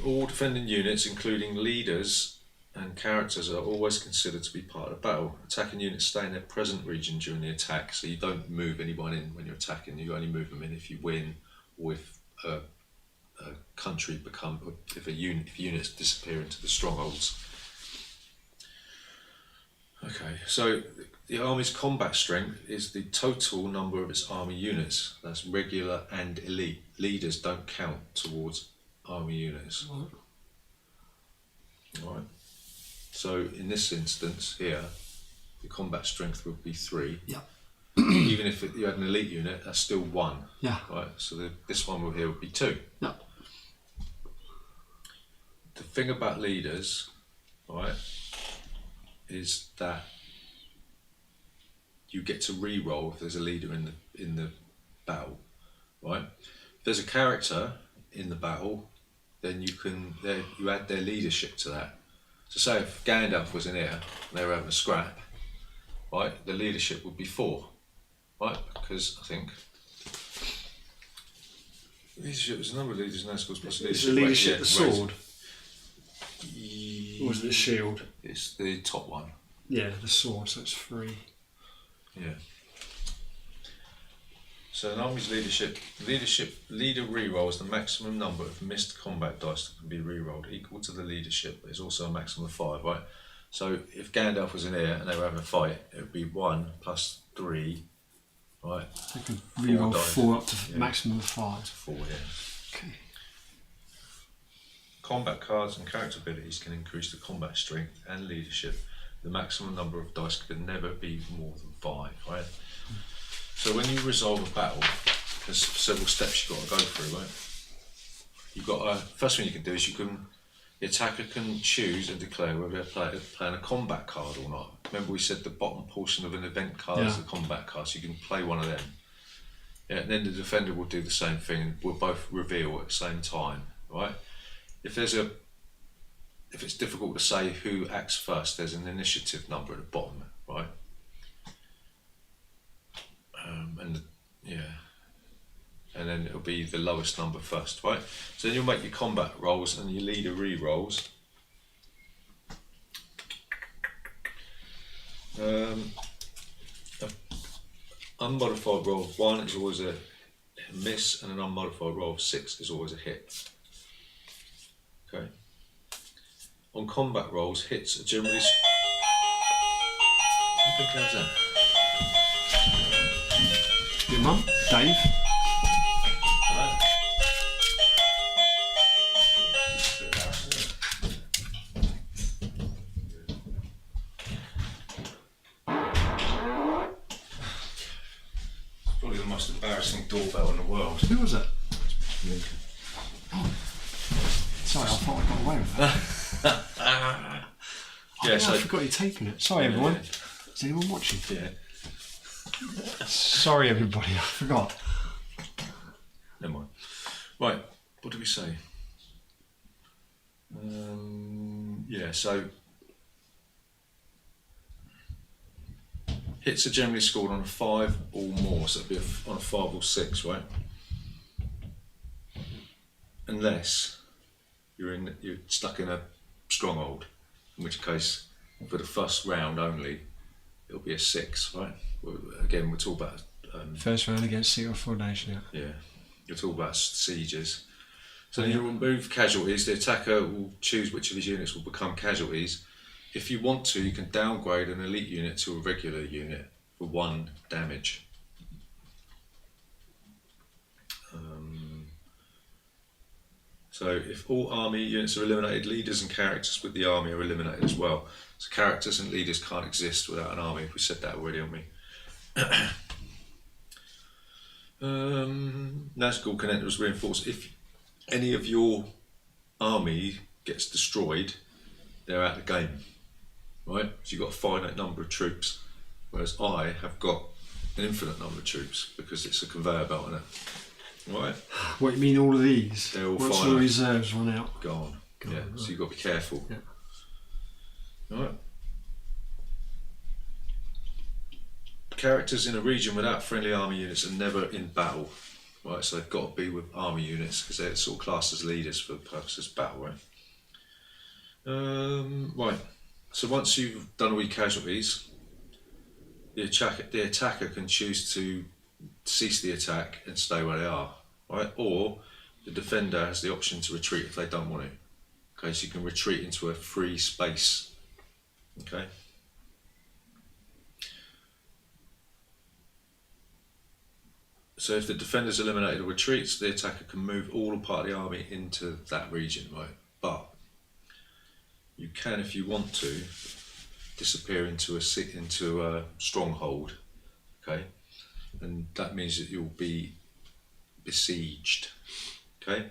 All defending units, including leaders and characters, are always considered to be part of the battle. Attacking units stay in their present region during the attack, so you don't move anyone in when you're attacking. You only move them in if you win, or if a country if units disappear into the strongholds. Okay, so the army's combat strength is the total number of its army units. That's regular and elite. Leaders don't count towards army units. Alright. So in this instance here, the combat strength would be 3. Yeah. Even if you had an elite unit, that's still 1. Yeah. Right. So this one here would be 2. Yeah. The thing about leaders, right, is that you get to re-roll if there's a leader in the battle, right? If there's a character in the battle, then you add their leadership to that. So say if Gandalf was in here and they were having a scrap, right, the leadership would be 4, right? Because I think leadership, there's a number of leaders in that schools plus leadership. Is the leadership the sword? Or was it the shield? It's the top one. Yeah, the sword, so it's 3. Yeah. So an army's leader re-rolls the maximum number of missed combat dice that can be re-rolled, equal to the leadership, but there's also a maximum of 5, right? So if Gandalf was in here and they were having a fight, it would be 1 plus 3, right? They can re-roll 4 up to maximum of 5. 4, yeah. Okay. Combat cards and character abilities can increase the combat strength and leadership. The maximum number of dice can never be more than 5, right? So when you resolve a battle, there's several steps you've got to go through, right? You've got first thing you can do is the attacker can choose and declare whether they're playing a combat card or not. Remember we said the bottom portion of an event card is the combat card, so you can play one of them. Yeah, and then the defender will do the same thing, and we'll both reveal at the same time, right? If it's difficult to say who acts first, there's an initiative number at the bottom, right? And then then it'll be the lowest number first, right? So then you'll make your combat rolls and your leader re-rolls. Unmodified roll of 1 is always a miss, and an unmodified roll of 6 is always a hit. Okay. On combat rolls, hits are generally. What the heck was that? Your mum, Dave. Hello? Probably the most embarrassing doorbell in the world. Who was it? Oh. Sorry, I thought I got away with that. Yeah, so I forgot you're taping it. Sorry, everyone. Is anyone watching? yeah. Sorry, everybody. I forgot. Never mind. Right, what did we say? Yeah, so hits are generally scored on a 5 or more, so it'd be on a 5 or 6, right? Unless you're stuck in a stronghold, in which case, for the first round only, it'll be a 6, right? Again, we're talking about First round against Sea or Foundation. yeah, you're talking about sieges. So then you remove casualties. The attacker will choose which of his units will become casualties. If you want to, you can downgrade an elite unit to a regular unit for 1 damage. So if all army units are eliminated, leaders and characters with the army are eliminated as well. So characters and leaders can't exist without an army. We said that already, haven't we? Nazgul can enter as reinforced. If any of your army gets destroyed, they're out of the game, right? So you've got a finite number of troops, whereas I have got an infinite number of troops because it's a conveyor belt, isn't it? Right? What, you mean all of these? They're all once finite. the reserves run out? Gone. Gone, Yeah, right. so you've got to be careful. Yeah. Right. Characters in a region without friendly army units are never in battle. Right, so they've got to be with army units because they're sort of classed as leaders for the purposes of battle, right? Right, so once you've done all your casualties, the attacker can choose to cease the attack and stay where they are, right? Or the defender has the option to retreat if they don't want it. Okay, so you can retreat into a free space. Okay. So if the defender's eliminated or retreats, the attacker can move all or part of the army into that region, right? But you can, if you want to, disappear into a stronghold, okay? And that means that you'll be besieged, okay?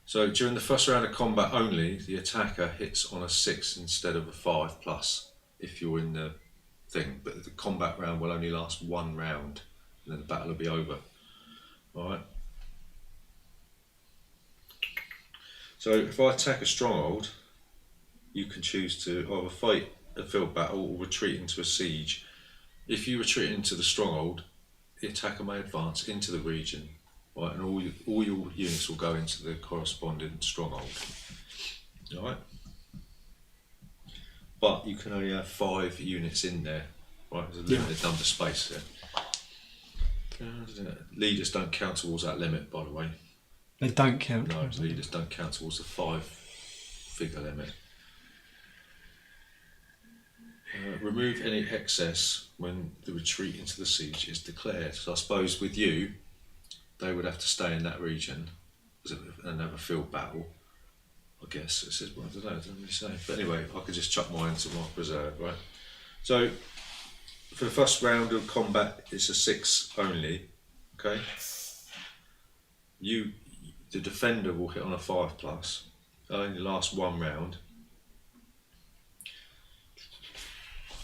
So during the first round of combat only, the attacker hits on a 6 instead of a 5+ if you're in the thing, but the combat round will only last 1 round and then the battle will be over. Alright. So if I attack a stronghold, you can choose to either fight a field battle or retreat into a siege. If you retreat into the stronghold, the attacker may advance into the region, right, and all your units will go into the corresponding stronghold. Alright. But you can only have 5 units in there, right? There's a limited number of space there. Leaders don't count towards that limit, by the way. They don't count? No, leaders don't count towards the 5-figure limit. Remove any excess when the retreat into the siege is declared. So I suppose with you, they would have to stay in that region and have a field battle. I guess it says, well, I don't know, it doesn't really say. But anyway, I could just chuck mine into my reserve, right? So for the first round of combat, it's a 6 only, okay? The defender will hit on a 5+. It'll only last 1 round.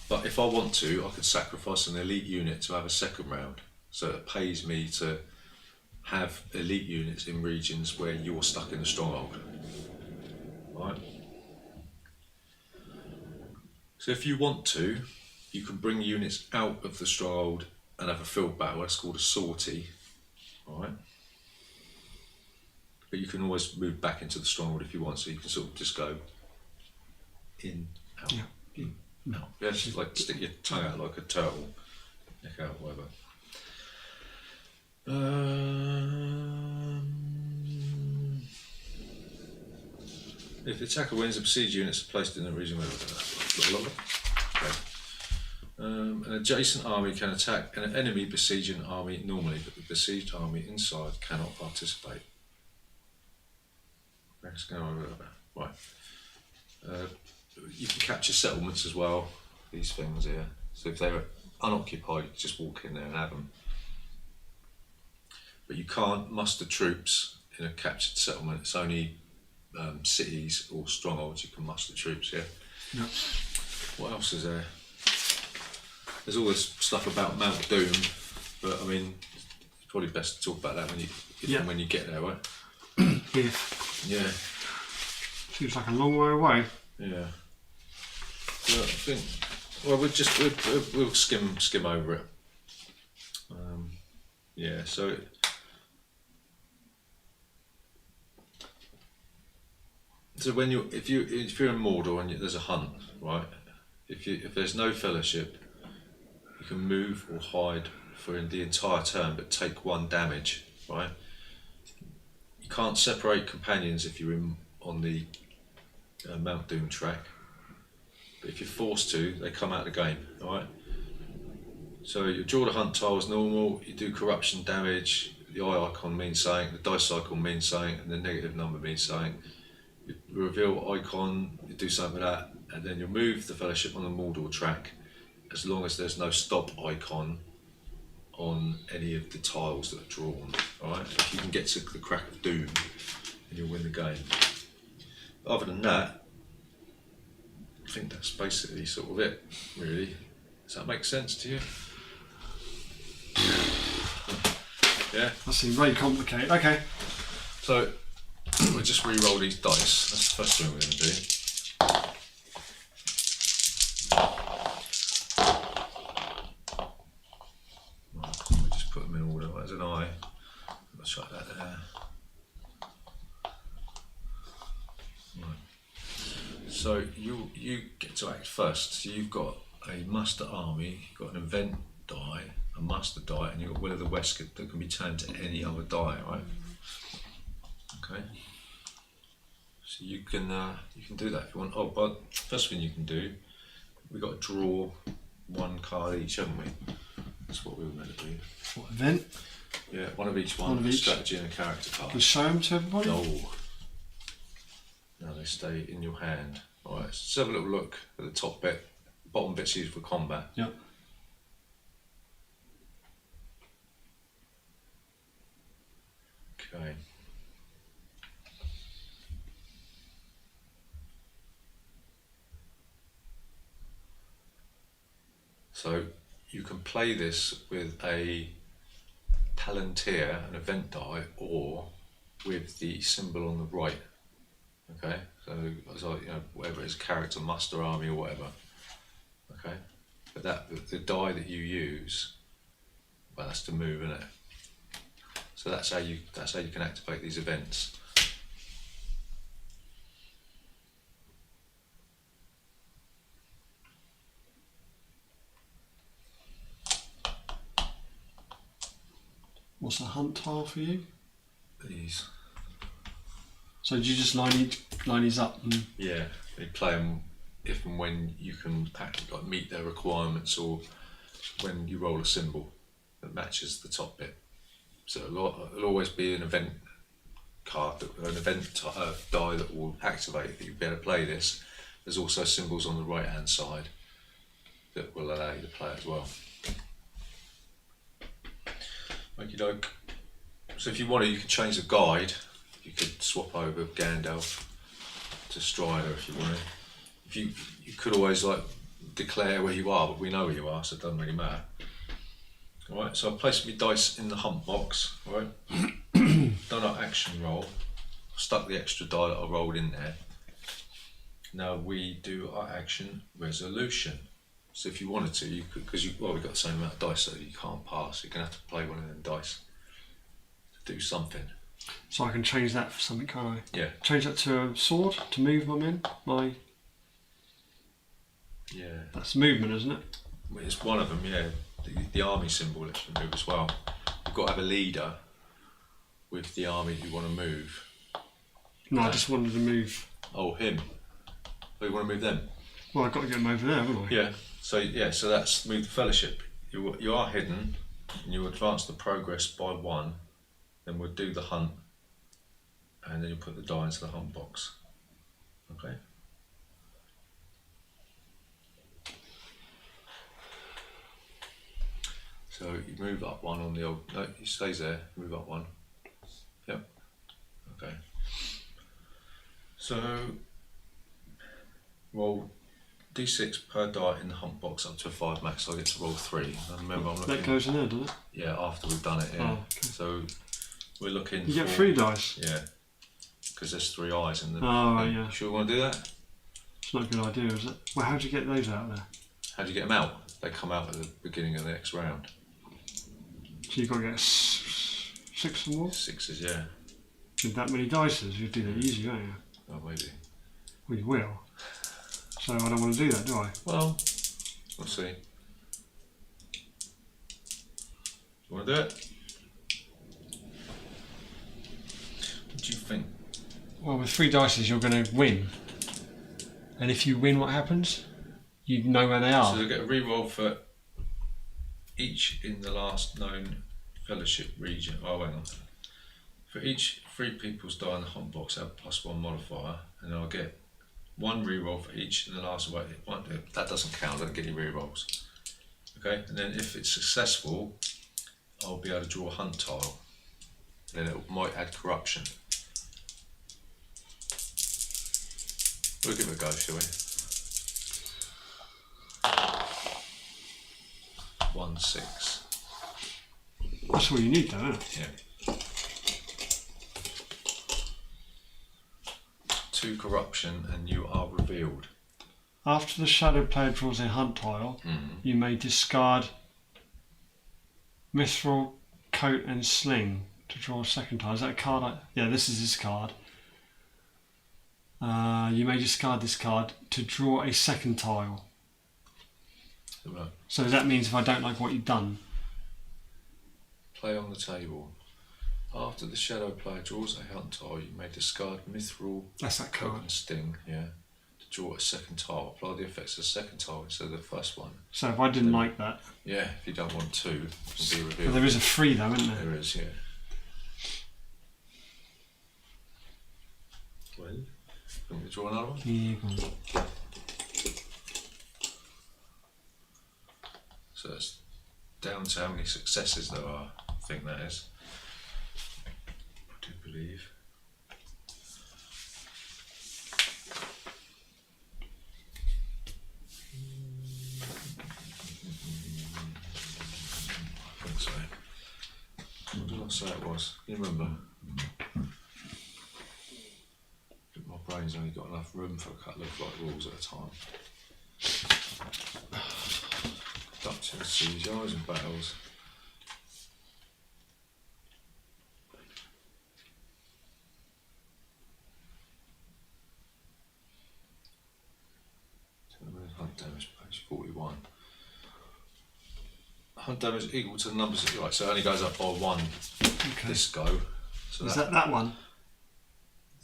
But if I want to, I could sacrifice an elite unit to have a 2nd round. So it pays me to have elite units in regions where you're stuck in a stronghold. Right? So if you want to, you can bring units out of the stronghold and have a field battle. That's called a sortie. Alright? but you can always move back into the stronghold if you want, so you can sort of just go in, out, Yeah. in, out. Yeah, just like stick your tongue out like a turtle, neck out, whatever. If the attacker wins, the besieged units are placed in a region where okay. An adjacent army can attack an enemy besieging army normally, but the besieged army inside cannot participate. Let's go over that. Right. You can capture settlements as well, these things here. So if they're unoccupied, you just walk in there and have them. But you can't muster troops in a captured settlement. It's only cities or strongholds you can muster troops, yeah? Yeah. What else is there? There's all this stuff about Mount Doom, but I mean, it's probably best to talk about that when you get there, right? Here. Yeah. Seems like a long way away. Yeah. Well, I think. Well, we'll skim over it. Yeah. So. So if you're in Mordor and there's a hunt, right? If there's no fellowship, you can move or hide for the entire turn, but take 1 damage, right? You can't separate companions if you're on the Mount Doom track, but if you're forced to, they come out of the game, alright? So you draw the hunt tile as normal, you do corruption damage, the eye icon means something, the dice cycle means something, and the negative number means something. You reveal icon, you do something with that, and then you move the fellowship on the Mordor track, as long as there's no stop icon on any of the tiles that are drawn, alright? If you can get to the crack of doom, then you'll win the game. Other than that, I think that's basically sort of it, really. Does that make sense to you? Yeah? That seems very complicated. Okay. So, we'll just re-roll these dice. That's the first thing we're going to do. Right, we'll just put them in order. There's an eye. Let's try that there. Right. So you get to act first. So you've got a muster army, you've got an event die, a muster die, and you've got Will of the West that can be turned to any other die, right? Okay. So you can do that if you want. Oh, but first thing you can do, we've got to draw 1 card each, haven't we? That's what we were meant to do. What event? Yeah, one of each. One of each. Strategy and a character card. Just show them to everybody? No. No, they stay in your hand. Alright, let's have a little look at the top bit. Bottom bit's used for combat. Yep. Okay. So you can play this with a Palantir, an event die, or with the symbol on the right. Okay, so whatever it is, character, muster, army, or whatever. Okay, but the die that you use, well, that's to move, isn't it? So that's how you can activate these events. What's the hunt tile for you? These. So do you just line these up? And Yeah, they play them if and when you can like meet their requirements, or when you roll a symbol that matches the top bit. So it'll always be an event card, an event die that will activate that you'll be able to play this. There's also symbols on the right hand side that will allow you to play as well. Okie doke. So if you want to, you can change the guide. You could swap over Gandalf to Strider if you want to. If you could always like declare where you are, but we know where you are, so it doesn't really matter. Alright, so I've placed my dice in the hunt box, alright? Done our action roll. I've stuck the extra die that I rolled in there. Now we do our action resolution. So if you wanted to, you could, because we've got the same amount of dice, so you can't pass. You're going to have to play one of them dice to do something. So I can change that for something, can't I? Yeah. Change that to a sword to move my men. Yeah. That's movement, isn't it? Well, it's one of them, yeah. The army symbol lets you move as well. You've got to have a leader with the army you want to move. No, I just wanted to move. Oh, him. Oh, you want to move them? Well, I've got to get them over there, haven't I? Yeah. So that's move the fellowship. You are hidden, and you advance the progress by 1. Then we'll do the hunt, and then you put the die into the hunt box. Okay. So you move up 1 on the old. No, it stays there. Move up 1. Yep. Okay. So roll d6 per die in the hunt box up to a 5 max. So I get to roll 3. And remember, I'm looking. That goes in there, doesn't it? Yeah, after we've done it. Yeah. Oh, okay. So we're looking. You get 3 dice. Yeah. Because there's 3 eyes in the. Oh, right, yeah. Sure, we want to do that? It's not a good idea, is it? Well, how do you get those out there? How do you get them out? They come out at the beginning of the next round. So you've got to get 6 or more? 6s, yeah. With that many dices, you do that easy, don't you? Oh, maybe. Well, you will. So I don't want to do that, do I? Well, we'll see. You want to do it? What do you think? Well, with 3 dices, you're going to win. And if you win, what happens? You know where they are. So you get a reroll for each in the last known fellowship region. Oh, hang on. For each 3 people's die in the hunt box, I have a +1 modifier, and I'll get 1 reroll for each in the last way. That doesn't count, I don't get any rerolls. Okay, and then if it's successful, I'll be able to draw a hunt tile. Then it might add corruption. We'll give it a go, shall we? 1, 6. That's all you need, though, isn't it? Yeah. 2 corruption, and you are revealed. After the shadow player draws a hunt tile, you may discard Mithril, Coat and Sling to draw a second tile. Is that a card? Yeah, this is his card. You may discard this card to draw a second tile. Right. So that means if I don't like what you've done. Play on the table. After the shadow player draws a hunt tile, you may discard Mithril, That's that Coat card. and Sting, yeah, to draw a second tile. Apply the effects of the second tile instead of the first one. So if I didn't like that. Yeah, if you don't want 2, it'll be But revealed. there is a 3 though, isn't there? There is, yeah. Well, want me to draw another one? Yeah, go on. So that's down to how many successes there are, I think that is. I do believe. I think so. What did I say it was? Can you remember? My brain's only got enough room for a couple of rules at a time. Ducks in the seas, yards and battles. Hunt damage, page 41. Hunt damage equal to the numbers that you like, so it only goes up by 1 Okay. this go. So Is that one?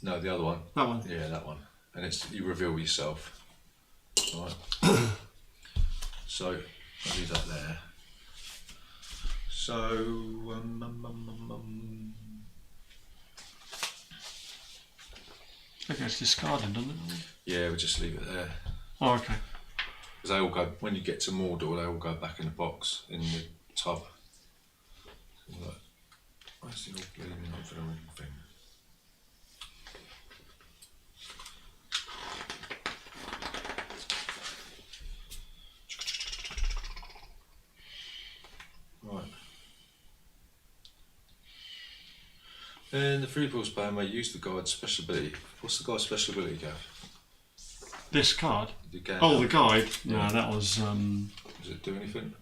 No, the other one. That one? Yeah, that one. And it's you reveal yourself. Alright. So I'll leave that there. So Okay, it's discarded, doesn't it? yeah, we'll just leave it there. Oh, okay. Because they all go, when you get to Mordor, they all go back in the box, in the tub. Look, where's the old bleeding up for the ring thing? Right. And the free pools player may use the guide's special ability. What's the guide's special ability, Gav? This card? The guide. Oh, the guide? Yeah. No, that was... Does it do anything?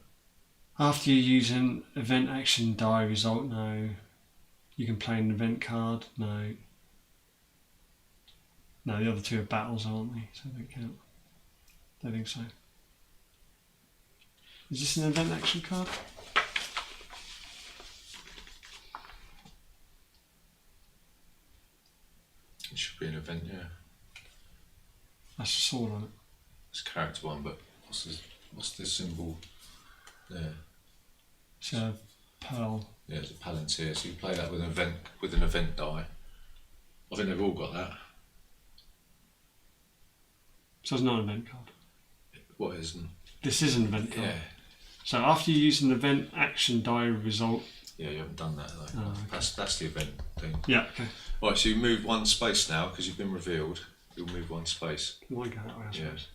After you use an event action die result, no. You can play an event card. No. No, the other two are battles, aren't they? So they don't count. Don't think so. Is this an event action card? It should be an event, yeah. That's a sword on it. It's a character one, but what's the symbol there? It's a pearl. Yeah, it's a Palantir. So you play that with an event die. I think they've all got that. So it's not an event card. What isn't? This is an event card. Yeah. So after you use an event action die result. Yeah, you haven't done that though. Oh, okay. That's the event thing. Yeah, okay. Right, so you move one space now because you've been revealed. You'll move one space. Why go that way, I suppose?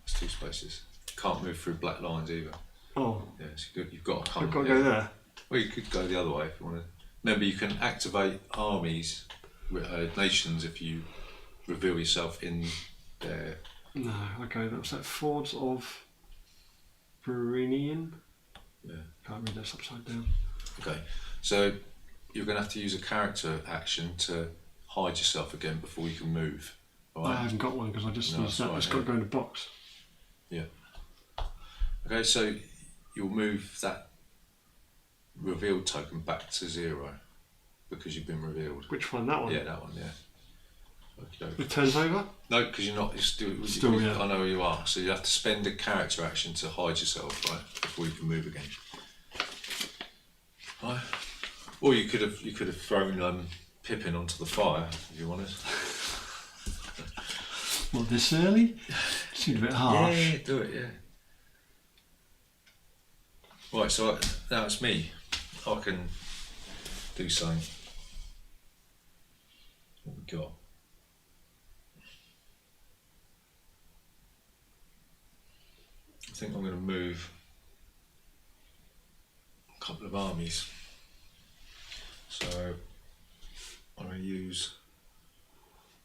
It's 2 spaces. Can't move through black lines either. Oh. Yeah, so you've got to come. I've got to go there. Well, you could go the other way if you want to. Remember, you can activate armies, nations, if you reveal yourself in their. No, okay, that's that Fords of Berenian. Yeah. Can't read this upside down. Okay, so you're going to have to use a character action to hide yourself again before you can move. Right? I haven't got one because I just used that. Right, It's got to go in a box. Yeah. Okay, so you'll move that revealed token back to 0 because you've been revealed. Which one? That one? Yeah, that one. Yeah. Okay. It turns over? No, because you're not. You're Still, yeah. I know who you are. So you have to spend a character action to hide yourself, right, before you can move again. Right. Or you could have thrown Pippin onto the fire if you wanted. What, this early? Seems a bit harsh. Yeah, do it. Yeah. Right. So now it's me. I can do something. What we got? I think I'm going to move a couple of armies. So I'm going to use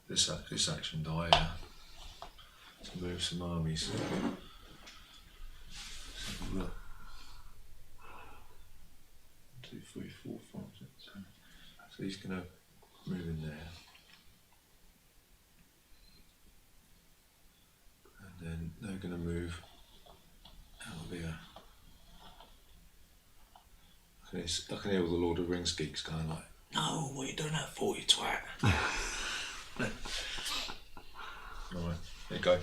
this action die here to move some armies. Let's have a look. 1, 2, 3, 4, 5, 6, 7. So he's going to move in there. And then they're going to move out of here. I can hear all the Lord of the Rings geeks going like, "No, what are you doing that for, you twat?" Alright, there you go.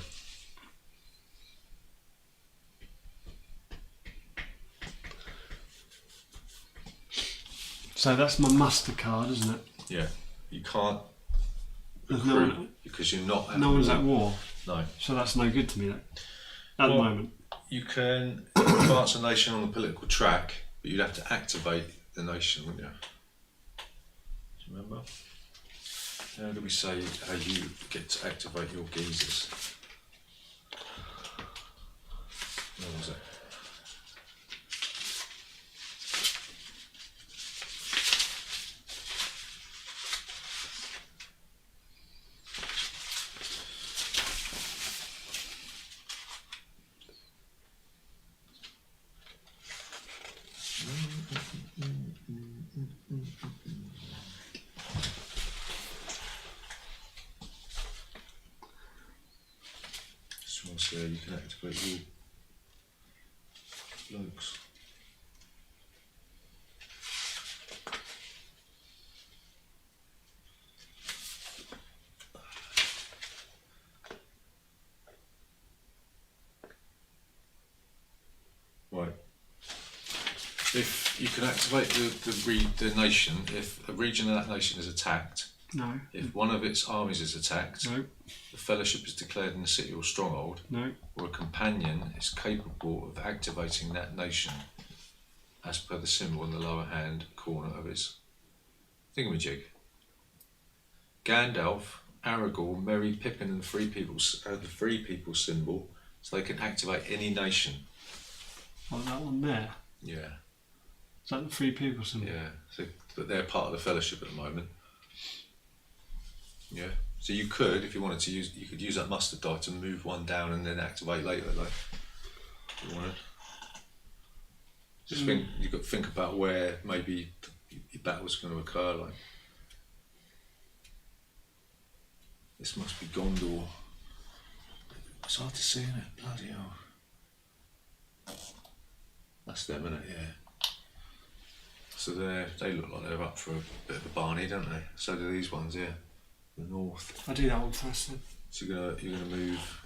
So that's my muster card, isn't it? Yeah, you can't There's recruit because you're not. No one's at war. No. So that's no good to me at the moment. You can advance a nation on the political track, but you'd have to activate the nation, wouldn't you? Do you remember? How do we say how you get to activate your geezers? What was it? So you can activate your blokes. Right. If you can activate the nation, if a region of that nation is attacked, No. if one of its armies is attacked, No. the fellowship is declared in the city or stronghold, No. or a companion is capable of activating that nation as per the symbol in the lower hand corner of its thingamajig. Gandalf, Aragorn, Merry, Pippin and the Free People symbol, so they can activate any nation. Like that one there. Yeah, Is that the Free People symbol? yeah. So but they're part of the fellowship at the moment. Yeah. So you could, if you wanted to use, you could use that mustard die to move one down and then activate later, like if you wanted. Just think, you've got to think about where maybe battle's going to occur. Like, this must be Gondor. It's hard to see, isn't it? Bloody hell. That's them, isn't it? Yeah. So they look like they're up for a bit of a barney, don't they? So do these ones here, the north. I do that one first then. So you're gonna move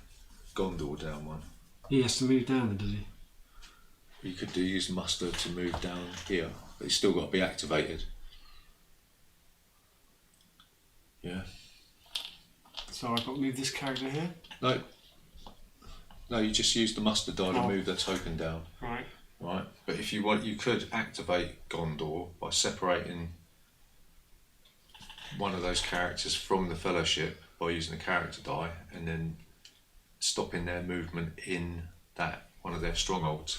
Gondor down one. He has to move down then, does he? You could use muster to move down here, but it's still got to be activated. Yeah. So I've got to move this character here? No, you just use the muster die to Oh. move the token down. Right. Right, but if you want, you could activate Gondor by separating one of those characters from the Fellowship by using a character die, and then stopping their movement in that one of their strongholds.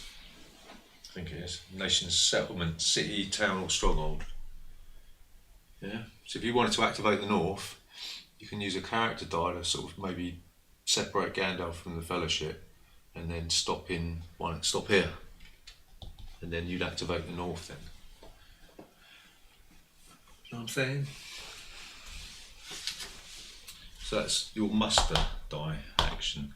I think it is nation's settlement, city, town, or stronghold. Yeah. So if you wanted to activate the north, you can use a character die to sort of maybe separate Gandalf from the Fellowship, and then stop here. And then you'd activate the north then. You know what I'm saying? So that's your muster die action.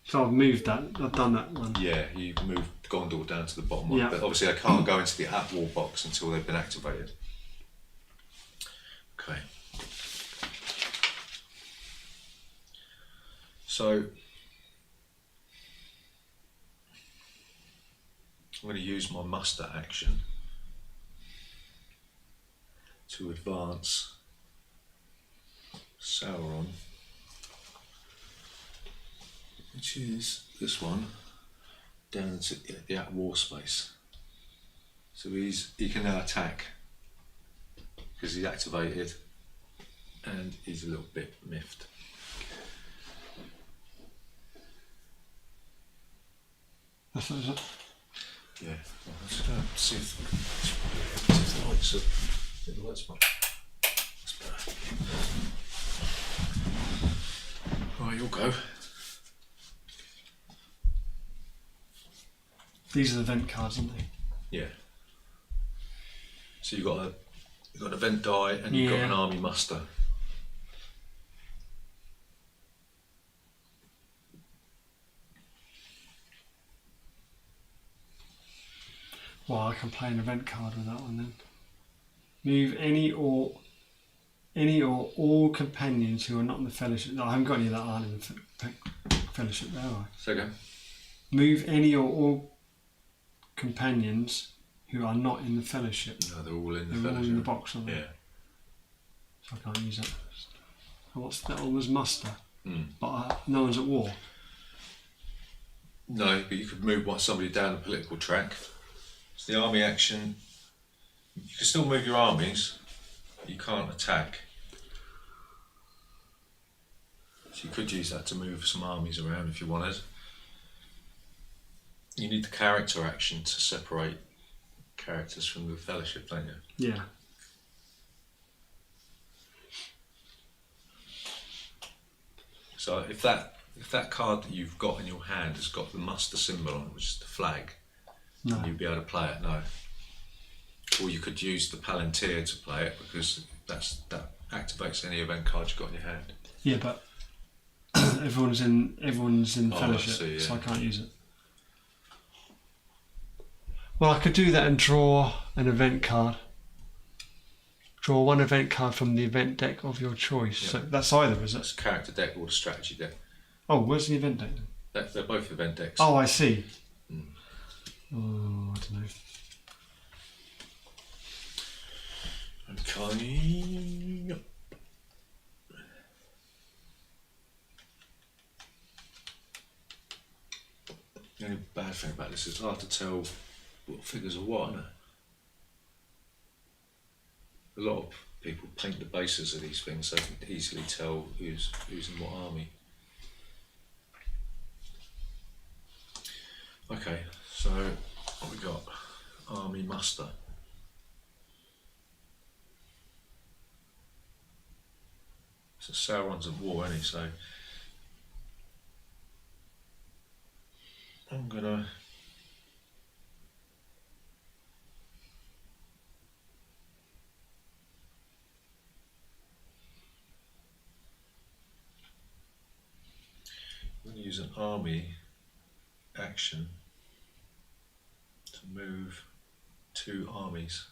So I've moved that, I've done that one. Yeah, you moved Gondor down to the bottom one, Yeah. but obviously they can't go into the at-war box until they've been activated. Okay. So I'm going to use my muster action to advance Sauron, which is this one, down to the at-war space. So he can now attack because he's activated and he's a little bit miffed. That's what it is. Yeah, well, let's go and see if the lights are. The lights are. That's better. Right, you'll go. These are the event cards, aren't they? Yeah. So you've got an event die and you've got Yeah. an army muster. Well, I can play an event card with that one then. Move any or all companions who are not in the Fellowship. No, I haven't got any that aren't in the Fellowship there, have I? So go. Move any or all companions who are not in the Fellowship. No, they're all in the They're all Fellowship. in the box, aren't they? Yeah. So I can't use that. And what's that one was muster, Mm. but no one's at war. No, but you could move somebody down the political track. It's the army action. You can still move your armies. You can't attack. So you could use that to move some armies around if you wanted. You need the character action to separate characters from the Fellowship, don't you? Yeah. So if that card that you've got in your hand has got the muster symbol on it, which is the flag, No. you'd be able to play it. No. Or you could use the Palantir to play it because that activates any event card you've got in your hand. Yeah, but everyone's in Oh, I Fellowship, see, yeah. so I can't use it. Well, I could do that and draw an event card. Draw one event card from the event deck of your choice. Yeah. So that's either, is That's it? a character deck or the strategy deck. Oh, where's the event deck then? They're both event decks. Oh, I see. Mm. Oh, I don't know. Okay. The only bad thing about this is it's hard to tell what figures are what, isn't it? A lot of people paint the bases of these things so they can easily tell who's in what army. Okay, so what we got? Army muster. So Sauron's at war, isn't he? So I'm gonna use an army action to move 2 armies.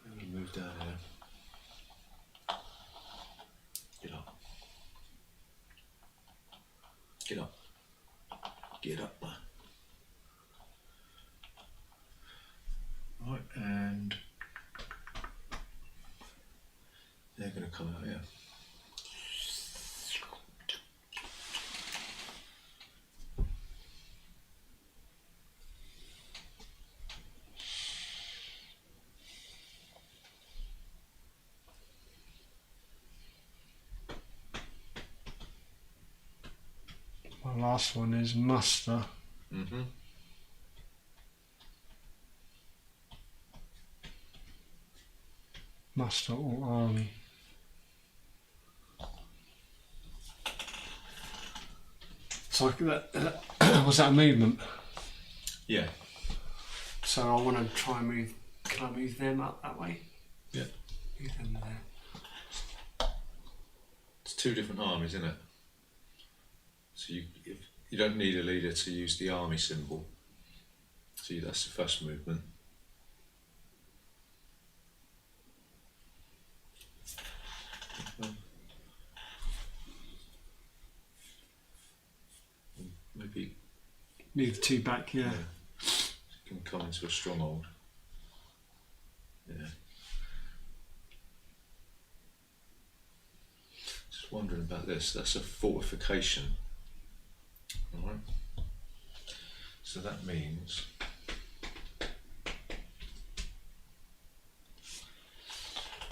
I'm going to move down here. Get up. Get up. Get up. Right, and they're going to come out here. My last one is muster. Mm-hmm. Muster all army. So was that a movement? Yeah. So I want to try and move. Can I move them up that way? Yeah. Move them there. It's 2 different armies, isn't it? So you don't need a leader to use the army symbol. So that's the first movement. Maybe Move the 2 back, yeah. You can come into a stronghold. Yeah. Just wondering about this. That's a fortification. Alright. So that means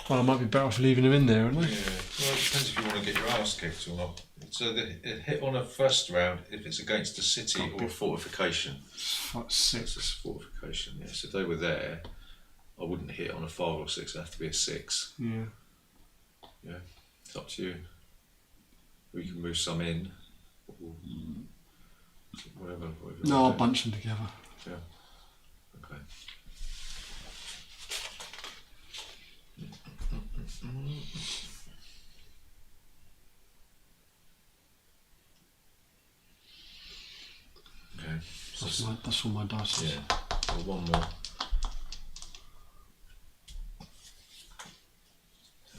Well, I might be better off leaving them in there, aren't I? yeah. Well, it depends if you want to get your ass kicked or not. So it hit on a first round if it's against a city or a fortification. 6. It's a fortification, yeah. So if they were there, I wouldn't hit on a 5 or 6, it'd have to be a 6. Yeah. Yeah. It's up to you. Or you can move some in. Or whatever No, you I'll want to do. bunch them together. Yeah. Okay. Okay. So That's all my dice. yeah. So one more. How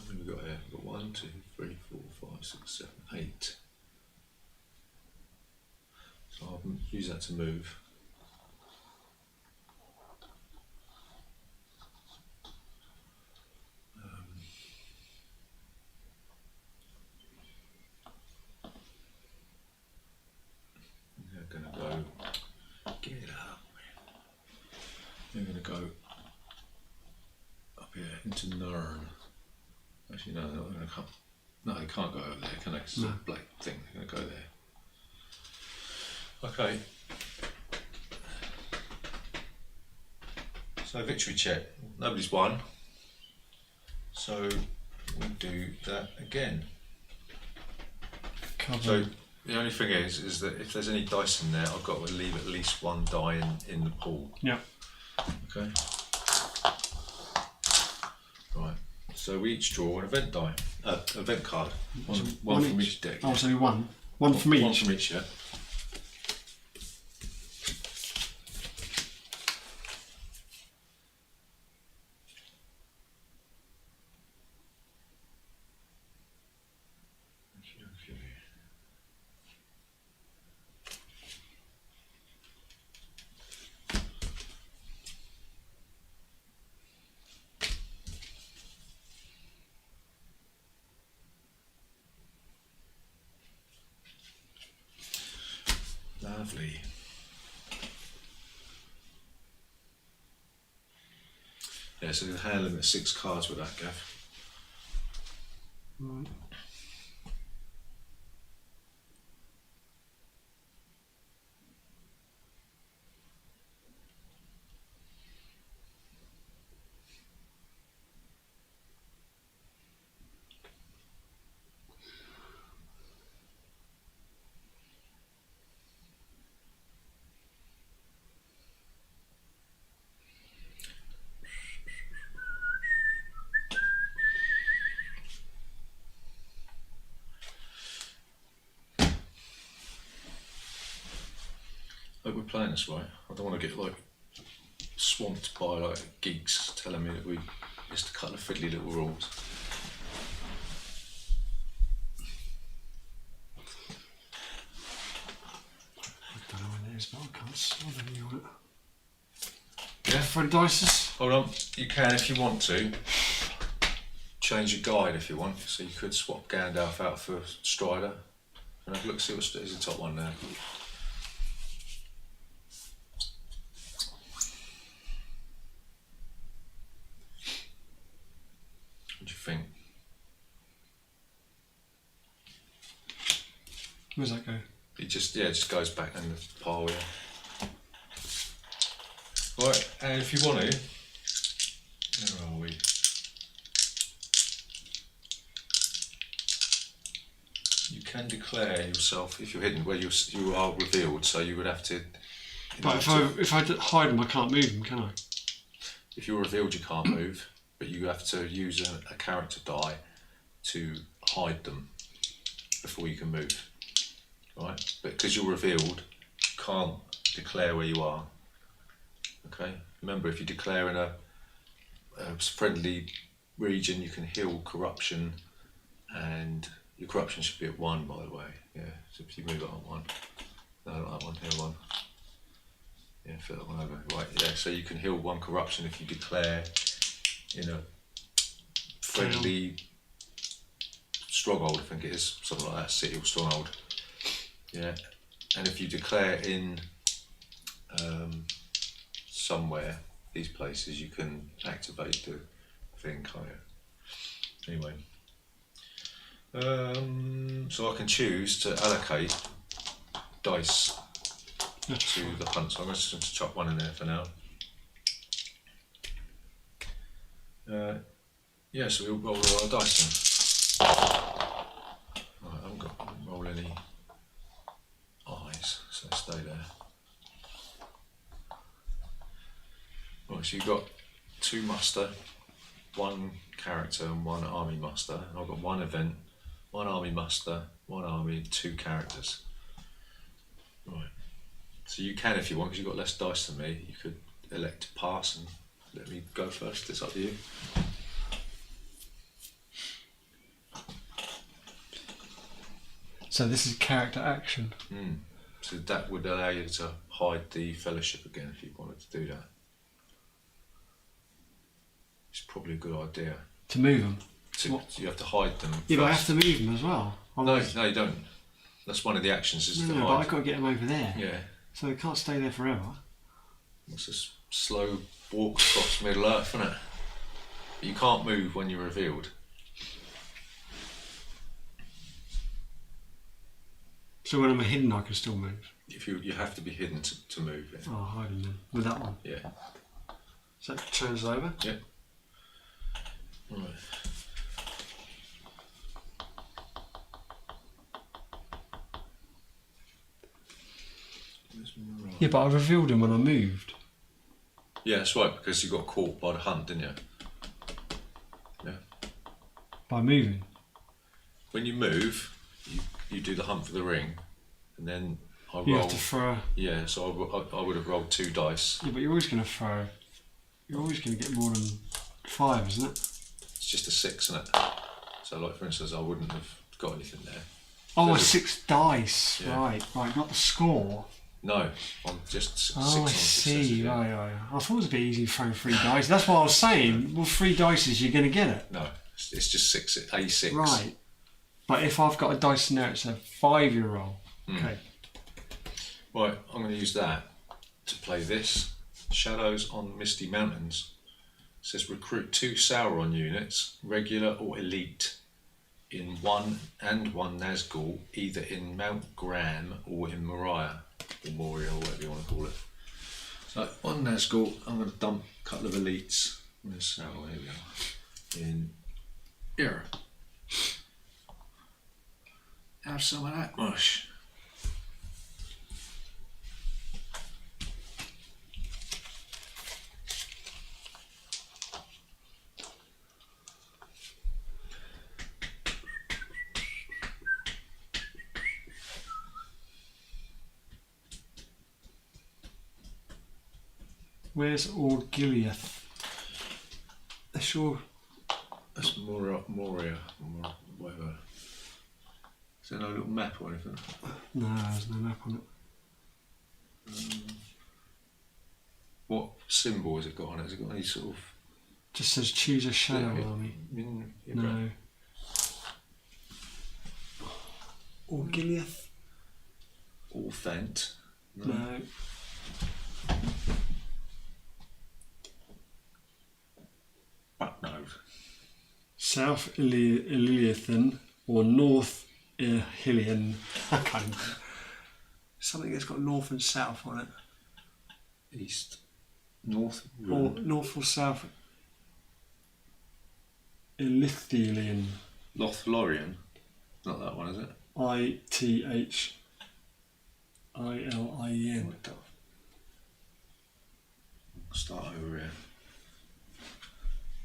many we got here? We've got 1, 2, 3, 4, 5, 6, 7, 8. So I'll use that to move. They're going to go. Get up. They're going to go up here into Nern. Actually, no, they're not going to come. No, they can't go over there, can they? It's a black thing. They're going to go there. Okay. So victory check. Nobody's won. So we do that again. Cover. So the only thing is that if there's any dice in there, I've got to leave at least 1 die in the pool. Yeah. Okay. Right. So we each draw an event die, event card. One from each deck. Oh, so one. One from each. One from each, yeah. Lovely. Yeah, so you can hand limit 6 cards with that, Gav. Right. that we're playing this right. I don't want to get like swamped by like geeks telling me that we just a couple of fiddly little rules. I don't know what it is, but I can't swallow any on it. Yeah. For dices. Hold on, you can if you want to. Change your guide if you want, so you could swap Gandalf out for Strider. And have a look, see what's the top one there. What do you think? Where's that go? It just goes back in the pile, yeah. Right, and if you want to, where are we? You can declare yourself if you're hidden where you are revealed. So you would have to. But if I hide them, I can't move them, can I? If you're revealed, you can't move, but you have to use a character die to hide them before you can move. Right? But because you're revealed, you can't declare where you are. Okay. Remember, if you declare in a friendly region, you can heal corruption, and your corruption should be at 1, by the way. Yeah. So if you move it on 1, no, not that one. Here 1. Yeah, flip that one over. Right. Yeah. So you can heal 1 corruption if you declare in a friendly stronghold. I think it is something like that. City or stronghold. Yeah. And if you declare in somewhere, these places, you can activate the thing, can't you? Anyway, so I can choose to allocate dice to the hunt. So I'm just going to chop 1 in there for now. Yeah, so we'll roll all our dice then. Right, I haven't roll any eyes, so stay there. Right, so you've got 2 muster, 1 character and 1 army muster. And I've got 1 event, 1 army muster, 1 army, 2 characters. Right. So you can, if you want, because you've got less dice than me, you could elect to pass and let me go first. It's up to you. So this is character action. So that would allow you to hide the fellowship again if you wanted to do that. It's probably a good idea. To move them? You have to hide them. Yeah, but I have to move them as well. No, you don't. That's one of the actions is to hide. But I've got to get them over there. Yeah. So they can't stay there forever. It's a slow walk across Middle Earth, isn't it? But you can't move when you're revealed. So when I'm hidden, I can still move? If you have to be hidden to move. Yeah. Oh, hiding then. With that one? Yeah. So that turns over? Yeah. Right. Yeah, but I revealed him when I moved. Yeah, that's right, because you got caught by the hunt, didn't you? Yeah. By moving? When you move, you do the hunt for the ring, and then I roll. You have to throw. Yeah, so I would have rolled 2 dice. Yeah, but you're always going to throw. You're always going to get more than 5, isn't it? It's just a 6, isn't it? So, like for instance, I wouldn't have got anything there. Oh, There's 6 dice. Yeah. Right, not the score. No, I'm just 6 Oh, on I successes, see. yeah. Right. I thought it was a bit easy throwing 3 dice. That's what I was saying. Well, 3 dice you're going to get it. No, it's just 6, A6. Right. But if I've got a dice in there, it's a 5-year roll. Okay. Right, I'm going to use that to play this. Shadows on Misty Mountains. It says recruit 2 Sauron units, regular or elite, in 1 and 1 Nazgul, either in Mount Graham or in Moria, or whatever you want to call it. So 1 Nazgul, I'm going to dump a couple of elites. Where's Sauron? Here we are. In here. Have some of that mush. Where's Orgiliath? That's sure. That's Moria, whatever. Is there no little map or anything? No, there's no map on it. What symbol has it got on it? Has it got any sort of... Just says choose a shadow army. No. Orgiliath? Orthent? No. Bucknose. South Iliathan or North Hillian. I can't remember. Something that's got north and south on it. East. North. Or north or south. Ilithilian. Lothlorien. Not that one, is it? Ithilien. Start over here.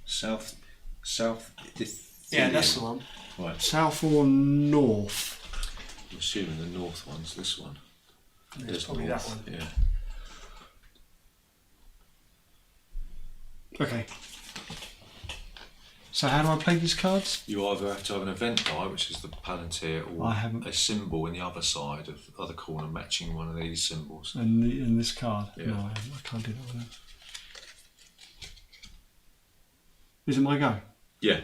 South. Yeah, that's the one. Right. South or north? I'm assuming the north one's this one. It's probably north. that one. Yeah. Okay. So how do I play these cards? You either have to have an event die, which is the Palantir, or I haven't. a symbol in the other side of the other corner matching one of these symbols. In this card? Yeah. No, I can't do that with that. Is it my go? Yeah.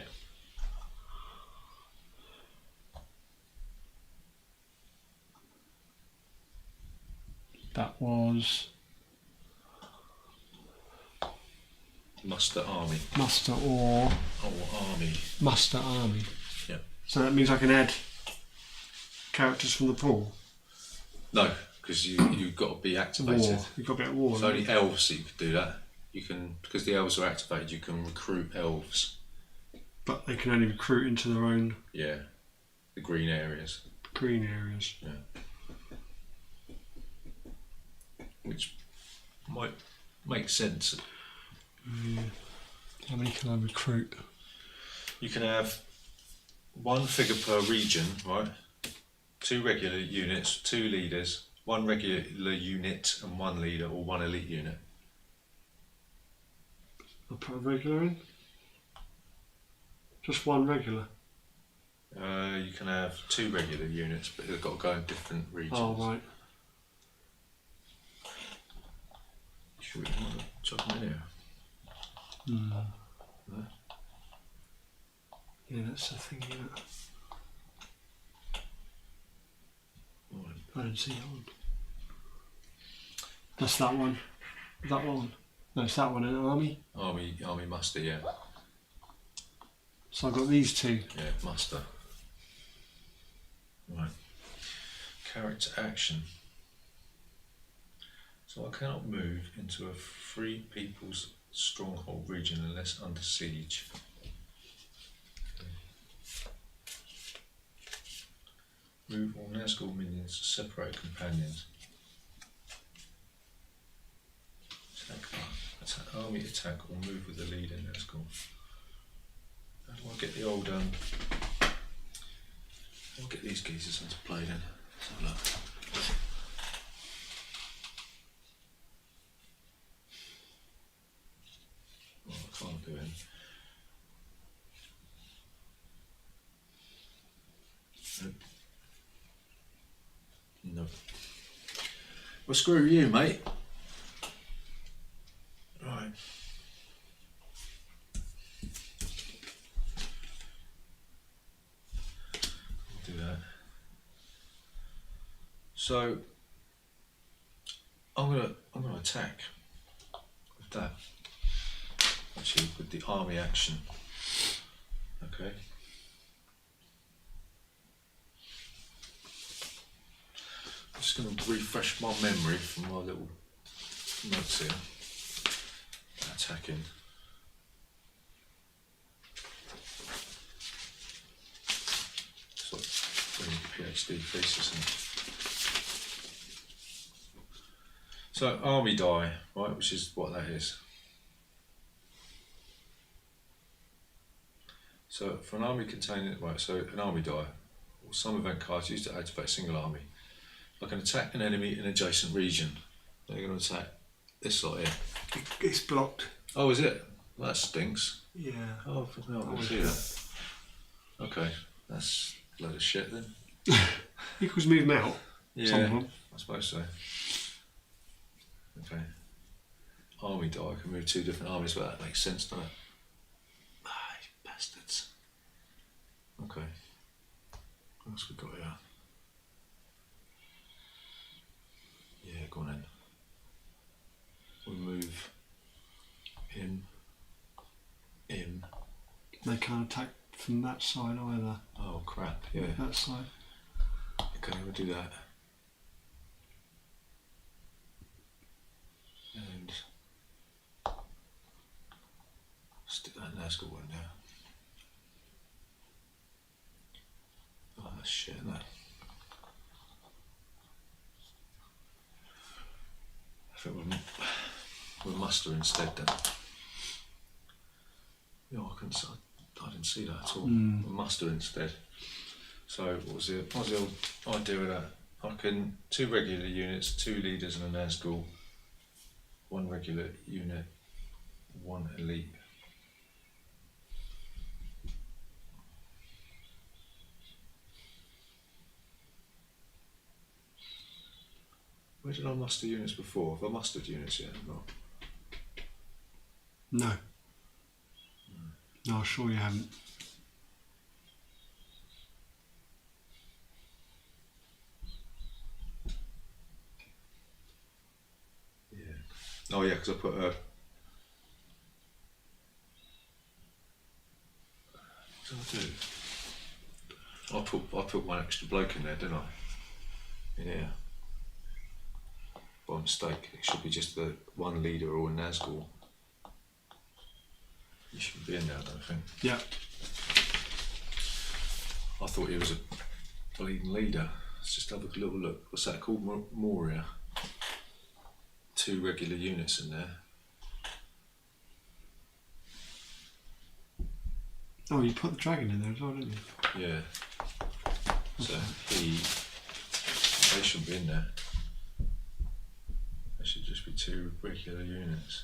That was Muster army. muster or Army. muster army. Yeah. So that means I can add characters from the pool. No, because you've got to be activated. War. You've got a bit of war. It's only elves that you could do that. You can, because the elves are activated, you can recruit elves. But they can only recruit into their own Yeah. The green areas. green areas. Yeah. Which might make sense. Yeah. How many can I recruit? You can have one figure per region, right? 2 regular units, 2 leaders, 1 regular unit and 1 leader, or 1 elite unit. I'll put a regular in? Just one regular? You can have 2 regular units, but they've got to go in different regions. Oh, right. Should we want to chuck them in here? No. No? Yeah, that's the thing, isn't it? Right. I didn't see that one. That's that one. That one. No, it's that one, an army. Army muster, yeah. So I've got these 2. Yeah, muster. Right. Character action. So I cannot move into a free people's stronghold region unless under siege. Move all Nazgul minions to separate companions. Attack, army attack or move with the leader Nazgul. How do I get the old I'll get these geezers into play then. Let's have a look. Oh, I can't do it. Nope. No. Well, screw you, mate. Right. I'll do that. So I'm gonna attack with that. Actually, with the army action. Okay. I'm just going to refresh my memory from my little notes here. Attacking. It's like doing a PhD thesis. So army die, right, which is what that is. So for an army containing, right, so an army die, or some event cards used to activate a single army. I can attack an enemy in an adjacent region. They're going to attack This lot here. It's blocked. Oh, is it? Well, that stinks. Yeah. Oh, no, I can see that. Okay, that's a load of shit then. You could move them out. Yeah, Some of them. I suppose so. Okay. Army die. I can move 2 different armies, but that makes sense, doesn't it? Ah, you bastards. Okay. What else we got here? Yeah, go on then. We move him. They can't attack from that side either. Oh crap, yeah. That side. Okay, we'll do that. And stick that Nazgul one down. Oh, that's shit, isn't it? I think we'll muster instead then. Yeah, I didn't see that at all. We'll muster instead. So what was the old idea with that? I can 2 regular units, 2 leaders and a Nazgul. 1 regular unit, 1 elite. Where did I muster units before? Have I mustered units yet? Not. No. No, sure you haven't. Yeah. Oh yeah, because I put a. What did I do? I put 1 extra bloke in there, didn't I? In here. By mistake. It should be just the 1 leader or a Nazgul. You shouldn't be in there, I don't think. Yeah. I thought he was a bleeding leader. Let's just have a little look. What's that called? Moria. 2 regular units in there. Oh, you put the dragon in there as well, didn't you? Yeah. So they shouldn't be in there. There should just be 2 regular units.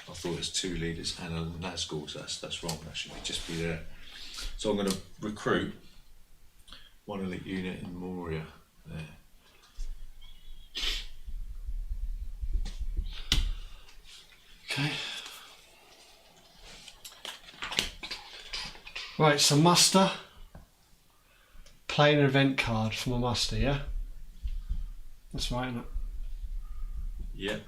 I thought it was 2 leaders and a Nazgul, so that's wrong. That should just be there. So I'm going to recruit 1 elite unit in Moria there. Okay. Right, so muster. Play an event card from a muster, yeah? That's right, isn't it? Yep.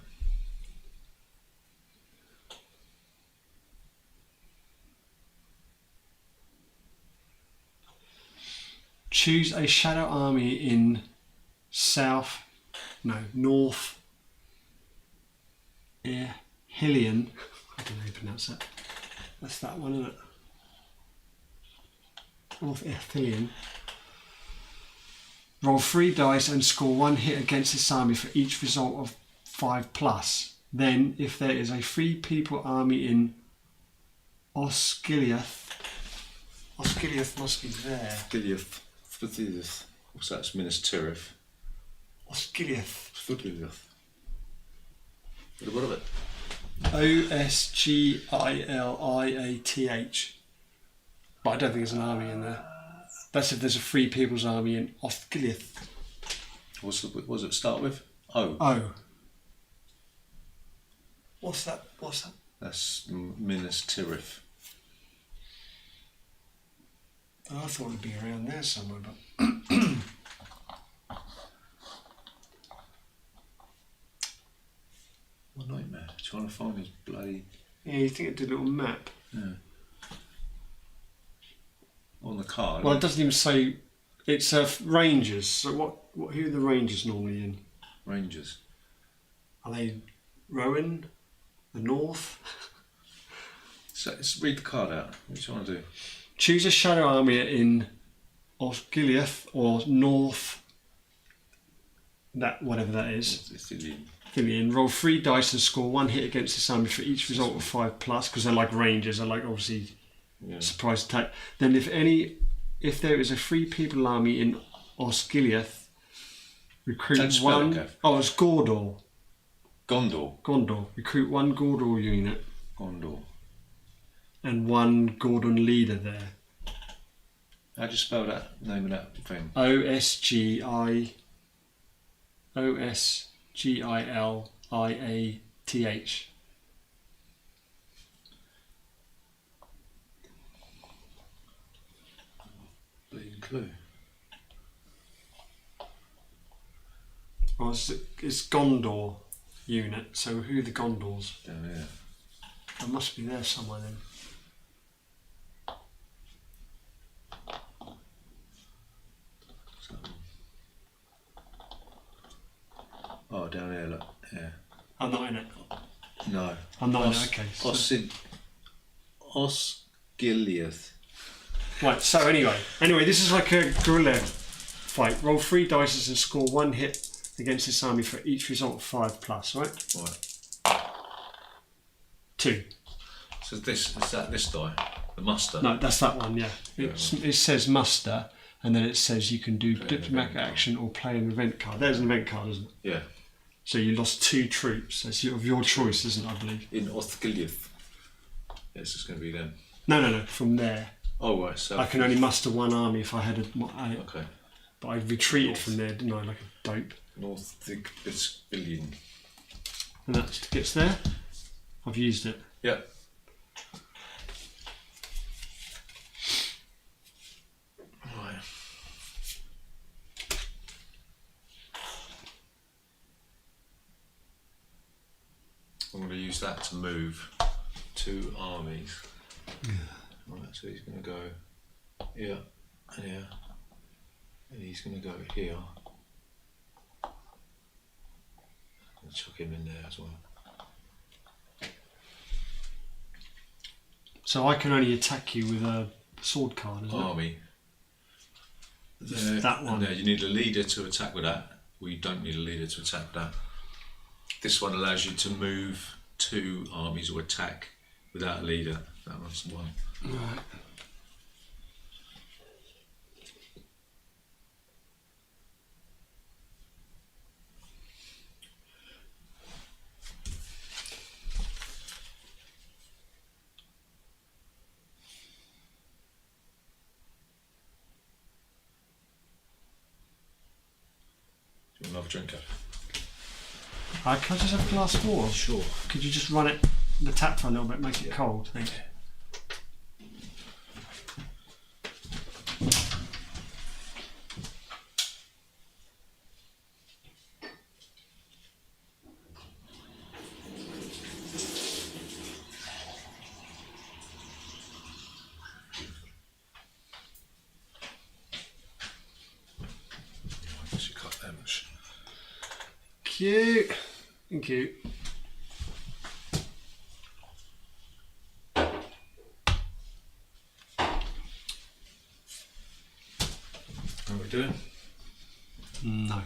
Choose a shadow army in North Hillian. I don't know how you pronounce that. That's that one, isn't it? North Hillian. Roll 3 dice and score 1 hit against this army for each result of 5+. Then, if there is a 3 people army in Osgiliath must be there. Osgiliath. What's that? It's Minas Tirith. Osgiliath. What of it? Osgiliath. But I don't think there's an army in there. That's if there's a 3 people's army in Osgiliath. What does it start with? O. Oh. What's that? That's Minas Tirith. Oh, I thought it'd be around there somewhere, but What a nightmare. Trying to find his bloody. yeah, you think it did a little map? Yeah. On the card. Well, it doesn't even say. It's Rangers. So what? Who are the Rangers normally in? Rangers. Are they Rowan? The North? So let's read the card out. What do you want to do? Choose a shadow army in Osgiliath or North. That whatever that is. It's the Hillian. Roll 3 dice and score 1 hit against this army for each result of 5+, because they're like Rangers. They're like obviously surprise attack. Then if there is a 3 people army in Osgiliath, recruit Don't spell 1. it, Gav. Oh, it's Gordor. Gondor. Gondor. Recruit 1 Gondor unit Gondor. and 1 Gordon leader there. How do you spell that name of that thing? OSGILIATH. Bleeding clue. Well, it's Gondor unit, so who are the Gondors? Down here. It must be there somewhere then. So, oh, down here, look. Yeah. I'm not in it. No. I'm not in it, okay. Osgiliath. Right, so anyway, this is like a guerrilla fight. Roll 3 dice and score 1 hit against this army for each result of 5+, right? Right. 2. So this die? The muster? No, that's that one, yeah. It says muster, and then it says you can do diplomatic action or play an event card. There's an event card, isn't it? Yeah. So you lost 2 troops. That's of your choice, isn't it, I believe? In Osgiliath. Yeah, it's just going to be them. No, from there. Oh, right, so... I can only muster 1 army if I had okay. But I retreated from there, didn't I, like a dope? North Billion. And that gets there. I've used it. Yeah. Right. I'm going to use that to move 2 armies. Right, so he's going to go here and here, and he's going to go here. And chuck him in there as well. So I can only attack you with a sword card, isn't Army. That one. No, you need a leader to attack with that. Well, you don't need a leader to attack with that. This one allows you to move 2 armies or attack without a leader. That one's 1. Right. Do you want another drink? Can I just have a glass of water? Sure. Could you just run the tap for a little bit, make it cold? Thank you. Cute. Thank you. What are we doing? No. No.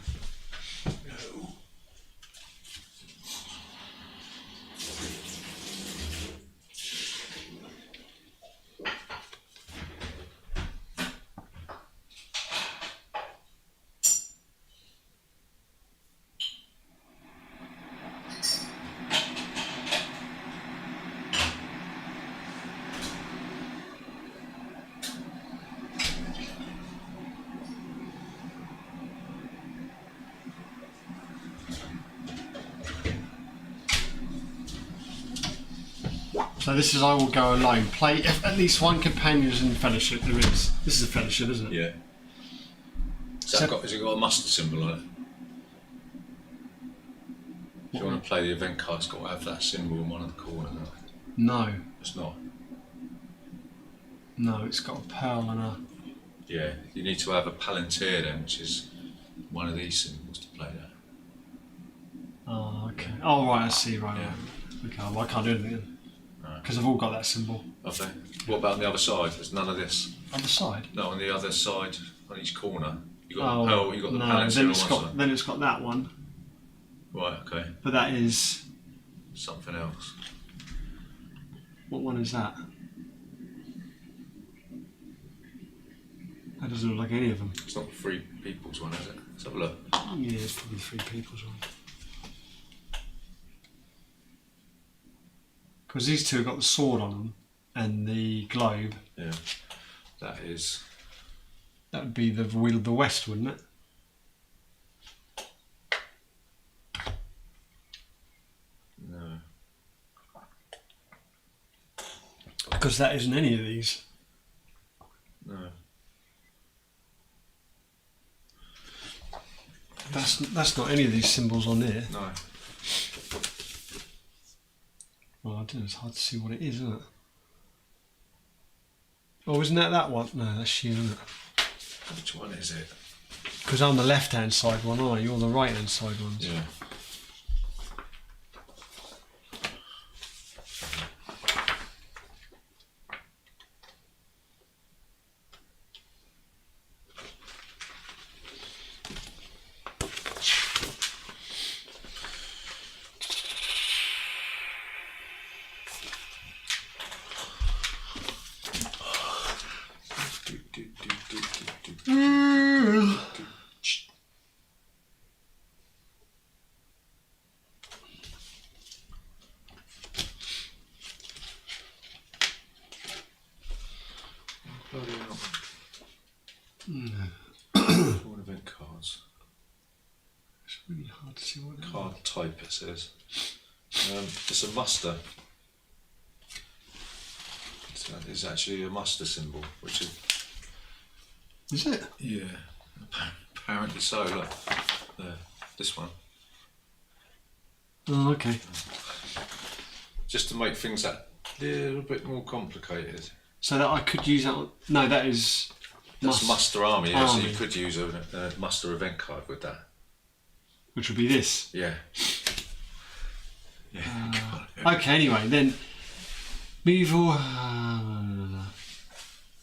So this is I will go alone. Play if at least 1 companion is in fellowship. There is. This is a fellowship, isn't it? Yeah. Has it got a mustard symbol on it? If you want to play the event card, it's got to have that symbol in one of the corners. No. It's not. No, it's got a pearl and a... Yeah, you need to have a palantir then, which is one of these symbols to play that. Oh, okay. Oh, right, I see, right. Yeah. Okay, well, I can't do anything then. Because I've all got that symbol. Okay. What about on the other side? There's none of this. Other side? No, on the other side, on each corner. You got Oh, the pearl, you got the no, palantir then on it's one got side. then it's got that one. Right, okay. But that is... Something else. What one is that? That doesn't look like any of them. It's not the Free People's one, is it? Let's have a look. Yeah, it's probably 3 people's one. Because these two have got the sword on them and the globe. Yeah. That is. That would be the wheel of the west, wouldn't it? No. Because that isn't any of these. No. That's not any of these symbols on here. No. Well, I don't know, it's hard to see what it is, isn't it? Oh, isn't that one? No, that's you, isn't it? Which one is it? Because I'm the left-hand side one, aren't I? You're the right-hand side ones. Yeah. Bloody hell. Four event cards. It's really hard to see what it is. Card type, it says. It's a muster. So that is actually a muster symbol, which is. Is it? Yeah. Apparently so. Look, there. This one. Oh, okay. Just to make things that little bit more complicated. So that I could use that one. No, that is... That's muster army, yeah, so Army. you could use a muster event card with that. Which would be this. Yeah. Yeah. Okay, anyway, then... Move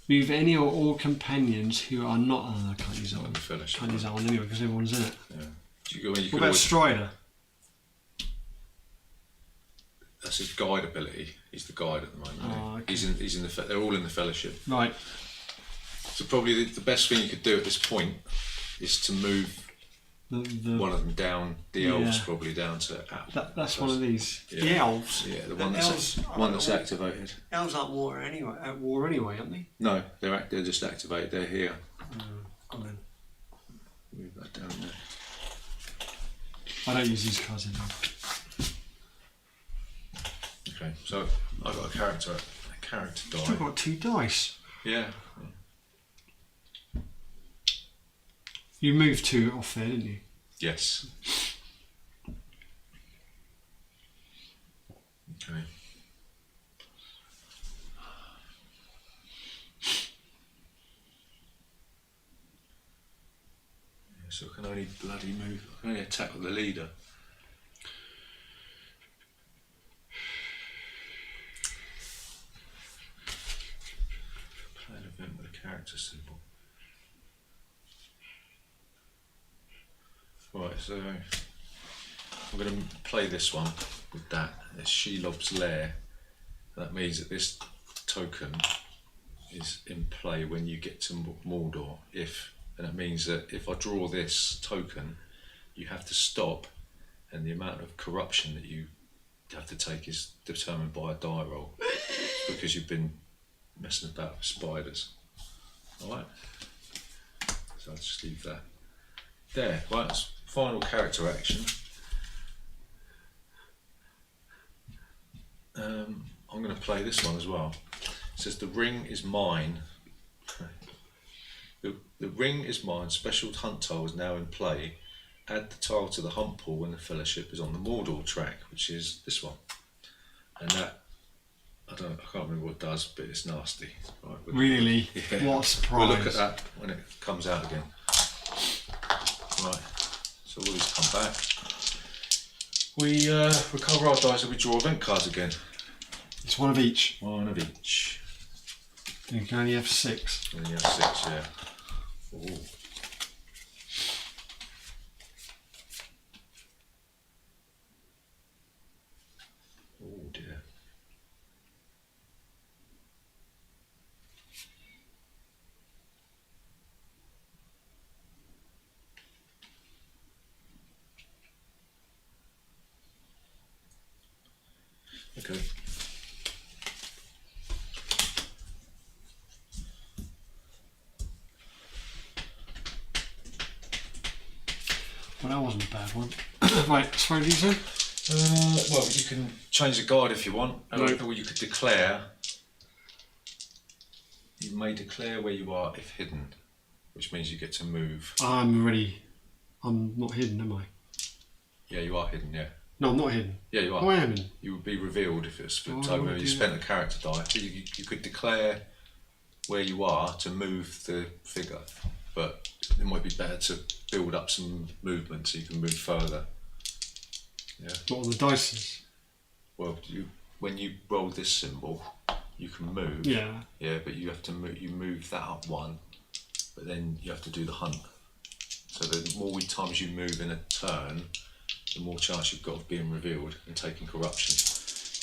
move any or all companions who are not... Oh, I can't use that Not one. in the fellowship. Can't use that one anyway, because everyone's in it. Yeah. You What could about always, Strider? that's his guide ability. He's the guide at the moment. Oh, okay. He's in the. They're all in the fellowship. Right. So probably the best thing you could do at this point is to move The one of them down. The elves Yeah. probably down to. that's one of these. Yeah. The elves. Yeah, the The one elves that's are- activated. Elves aren't at war anyway, aren't they? No, they're just activated. They're here. Come on. Move that down there. I don't use these cards anymore. Okay, so I've got a character Still die. got 2 dice. Yeah. You moved 2 off there, didn't you? Yes. Okay. Yeah, so I can only bloody move. I can only attack with the leader. Play an event with a character symbol. Right, so I'm going to play this one with that. It's Shelob's Lair. That means that this token is in play when you get to Mordor. And that means that if I draw this token, you have to stop, and the amount of corruption that you have to take is determined by a die roll. It's because you've been messing about with spiders. Alright? So I'll just leave that there. Right, that's final character action. I'm going to play this one as well. It says the ring is mine. The ring is mine. Special hunt tile is now in play. Add the tile to the hunt pool when the fellowship is on the Mordor track, which is this one. And that, I can't remember what it does, but it's nasty. Right, Really? Yeah. What a surprise. We'll look at that when it comes out again. Right, so all these come back. We recover our dice and we draw event cards again. It's one of each. One of each. You can only have 6. And you have 6, yeah. Ooh. Oh dear. Okay. Well, that wasn't a bad one. Right, sorry, what did you say? Well, you can change the guide if you want, or you could declare. You may declare where you are if hidden, which means you get to move. I'm not hidden, am I? Yeah, you are hidden, yeah. No, I'm not hidden. Yeah, you are. Oh, I am hidden. You would be revealed if it's flipped Oh, over. You spent a character die. So you could declare where you are to move the figure, but it might be better to build up some movement so you can move further. Yeah. What on the dice? Well, when you roll this symbol, you can move. Yeah. Yeah, but you have to move. You move that up one, but then you have to do the hunt. So the more times you move in a turn, the more chance you've got of being revealed and taking corruption.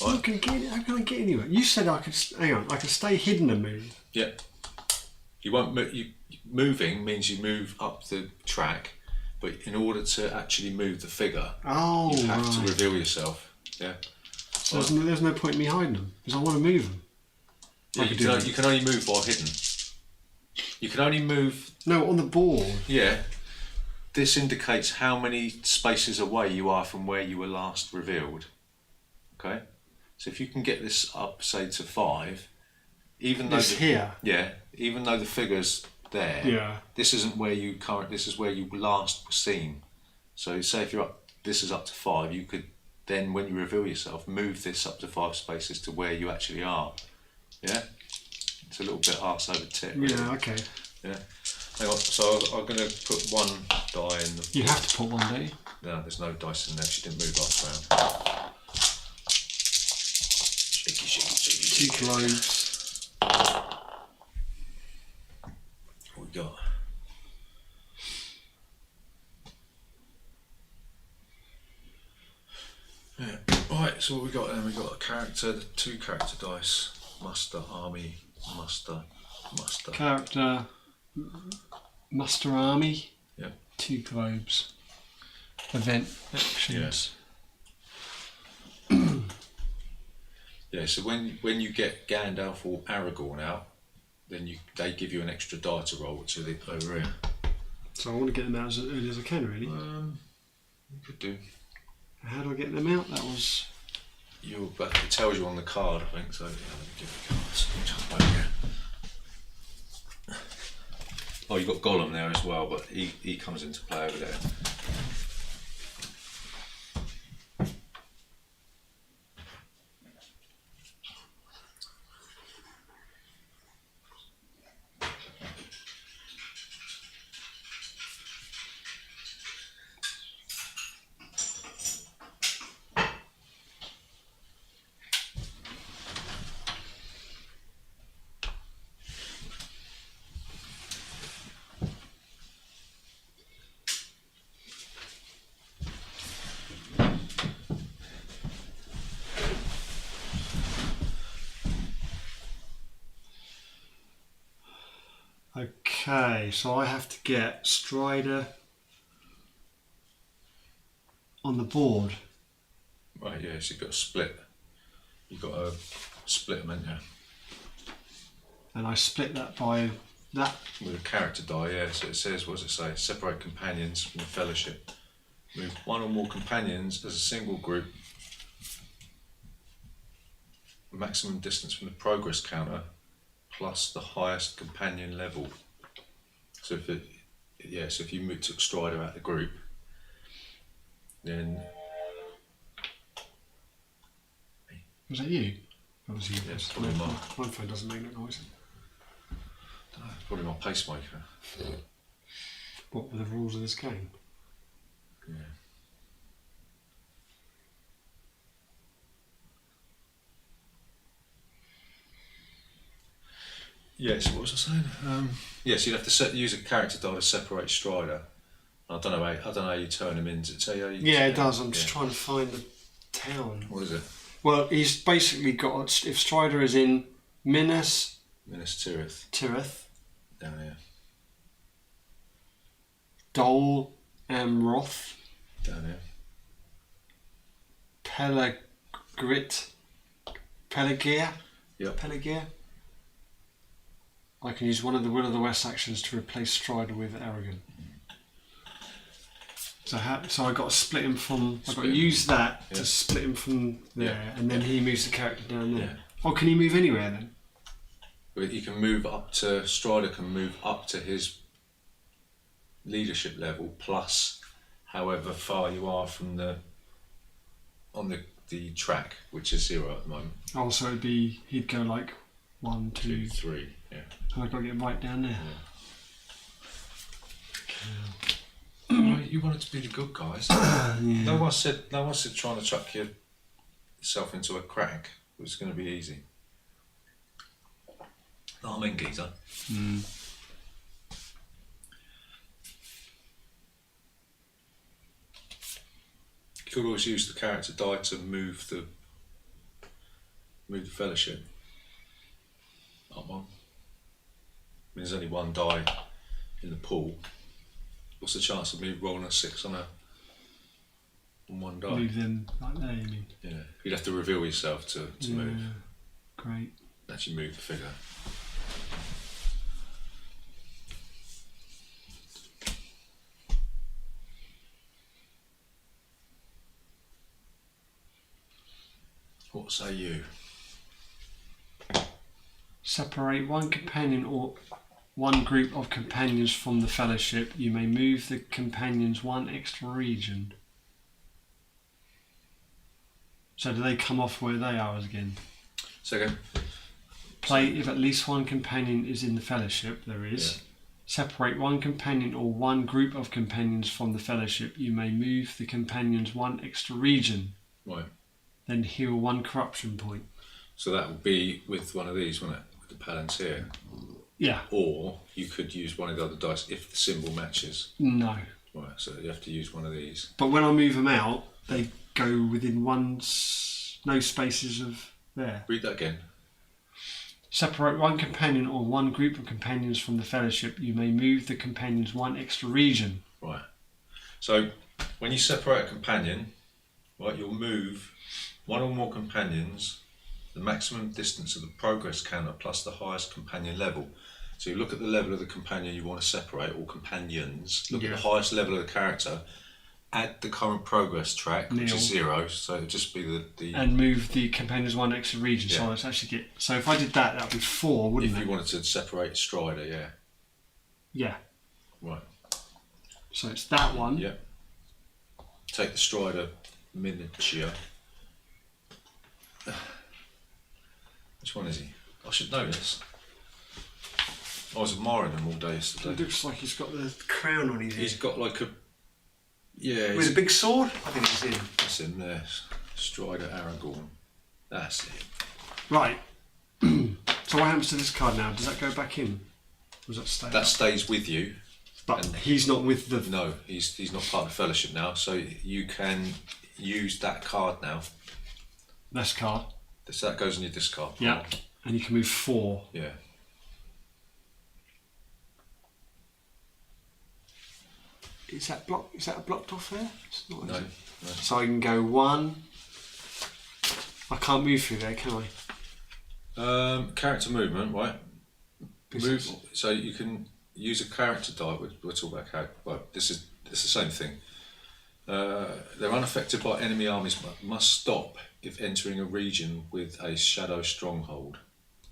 Right? How can I get anywhere? You said I could. Hang on, I could stay hidden and move. Yeah. You won't. Moving means you move up the track, but in order to actually move the figure, you have to reveal yourself. Yeah. So there's no point in me hiding them because I want to move them. Yeah, you can only move while hidden. You can only move. No, on the board. Yeah. This indicates how many spaces away you are from where you were last revealed. Okay? So if you can get this up, say, to 5, even though here. Yeah, even though the figure's there, yeah, this isn't where you this is where you last were seen. So say if you're up, this is up to 5, you could then, when you reveal yourself, move this up to 5 spaces to where you actually are. Yeah? It's a little bit arse over tit. Really. Yeah, okay. Yeah. Hang on, so I'm going to put 1 die in the... You have to put 1, don't you? No, there's no dice in there, she didn't move last round. Shaky, shaky, shaky. 2 globes. What we got? Yeah. Right, so what we got then? We got a character, 2 character dice. Muster, army, muster. Character, muster army. Yeah. 2 globes. Event actions. Yeah, so when you get Gandalf or Aragorn out, then they give you an extra die to roll, which are over here. So I want to get them out as early as I can, really. You could do. How do I get them out? That was... It tells you on the card, I think, so yeah, let me give you cards. Jump over here. Oh, you've got Gollum there as well, but he comes into play over there. Okay, so I have to get Strider on the board. Right, yeah, so you've got to split. You've got to split them, haven't you? And I split that by that. With a character die, yeah, so it says, what does it say? Separate companions from the fellowship. Move 1 or more companions as a single group. Maximum distance from the progress counter plus the highest companion level. So if you took Strider out of the group, then... Was that you? Obviously, Yeah, it's my probably phone doesn't make that noise. It's probably my pacemaker. What were the rules of this game? Yeah. Yes, what was I saying? Yes, you'd have to use a character die to separate Strider. I don't know how you turn him in. Does it tell you how you... Yeah, it does. I'm just trying to find the town. What is it? Well, he's basically got... If Strider is in Minas Tirith. Down here. Dol Amroth. Down here. Pelagia. Yep. Pelagia. I can use one of the Will of the West actions to replace Strider with Aragorn. So I got to split him from. I got to Split him. use that Yeah. to split him from there, Yeah. and then he moves the character down there. Yeah. Oh, can he move anywhere then? But you can move up to Strider can move up to his leadership level plus however far you are from on the track, which is 0 at the moment. Oh, so he'd go like 1, 2, 3. Yeah. and I've got to get right down there. You wanted to be the good guys. Yeah. No one said trying to chuck yourself into a crack was going to be easy. No, I mean, geezer. Mm. You could always use the character die to move the fellowship up one. I mean, there's only one die in the pool. What's the chance of me rolling a 6 on one die? Move them like there, you mean? Yeah, you'd have to reveal yourself to move. Great. Actually move the figure. What say you? Separate one companion or one group of companions from the fellowship. You may move the companions one extra region. So do they come off where they are again? Second. Play if at least one companion is in the fellowship. There is. Yeah. Separate one companion or one group of companions from the fellowship. You may move the companions one extra region. Right. Then heal one corruption point. So that would be with one of these, wouldn't it? With the Palantir. Yeah. Or you could use one of the other dice if the symbol matches. No. Right, so you have to use one of these. But when I move them out, they go within no spaces of there. Read that again. Separate one companion or one group of companions from the fellowship. You may move the companions one extra region. Right. So when you separate a companion, right, you'll move one or more companions the maximum distance of the progress counter plus the highest companion level. So you look at the level of the companion you want to separate, or companions, look at the highest level of the character, add the current progress track, which is 0, so it'll just be the and move the companions one extra region. Yeah. So it's actually so if I did that, that'd be 4, wouldn't if it? you wanted to separate Strider, yeah. Yeah. Right. So it's that one. Yeah. Take the Strider miniature. Which one is he? I should know this. I was admiring him all day yesterday. It looks like he's got the crown on his head. He's got like a... Yeah, With a big sword? I think it's him. that's him there. Strider Aragorn. That's it. Right. So what happens to this card now? Does that go back in? Or does that stay? That stays with you. But he's not with the... No, he's not part of the Fellowship now, so you can use that card now. This card. So that goes in your discard pile. Yeah. And you can move 4. Yeah. Is that blocked off there? It's not, No, is it? no. So I can go 1. I can't move through there, can I? Character movement, right? Business. Move. So you can use a character die. We're talking about character. Well, it's the same thing. They're unaffected by enemy armies, but must stop if entering a region with a shadow stronghold.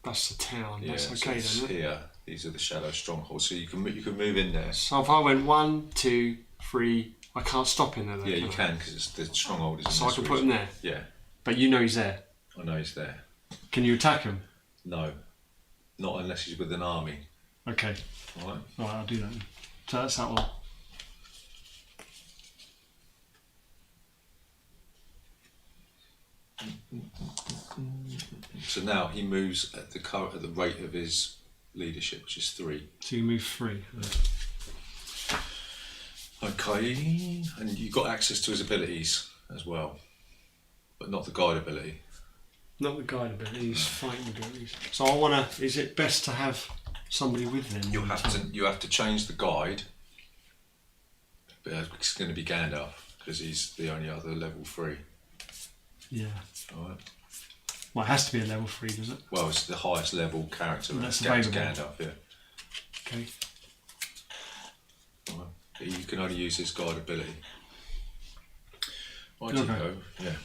That's the town. Yeah, That's so okay it's then. Isn't it? here. These are the shadow strongholds. So you can move in there. So if I went 1, 2, 3, I can't stop in there. Though, Yeah, you I? can because the stronghold is in So I this can put him region. there. Yeah, But you know he's there. I know he's there. Can you attack him? No, not unless he's with an army. Okay. All right. Right, I'll do that then. So that's that one. So now he moves at the rate of his leadership, which is 3. So you move 3. Okay, and you've got access to his abilities as well, but not the guide ability. Not the guide abilities, fighting abilities. So I want to. Is it best to have somebody with them? You have to change the guide. But it's going to be Gandalf because he's the only other level 3. Yeah. All right. Well, it has to be a level 3, does it? Well, it's the highest level character. And that's Gandalf, available. yeah. Okay. All right. But you can only use his guide ability. I did Okay. go, yeah.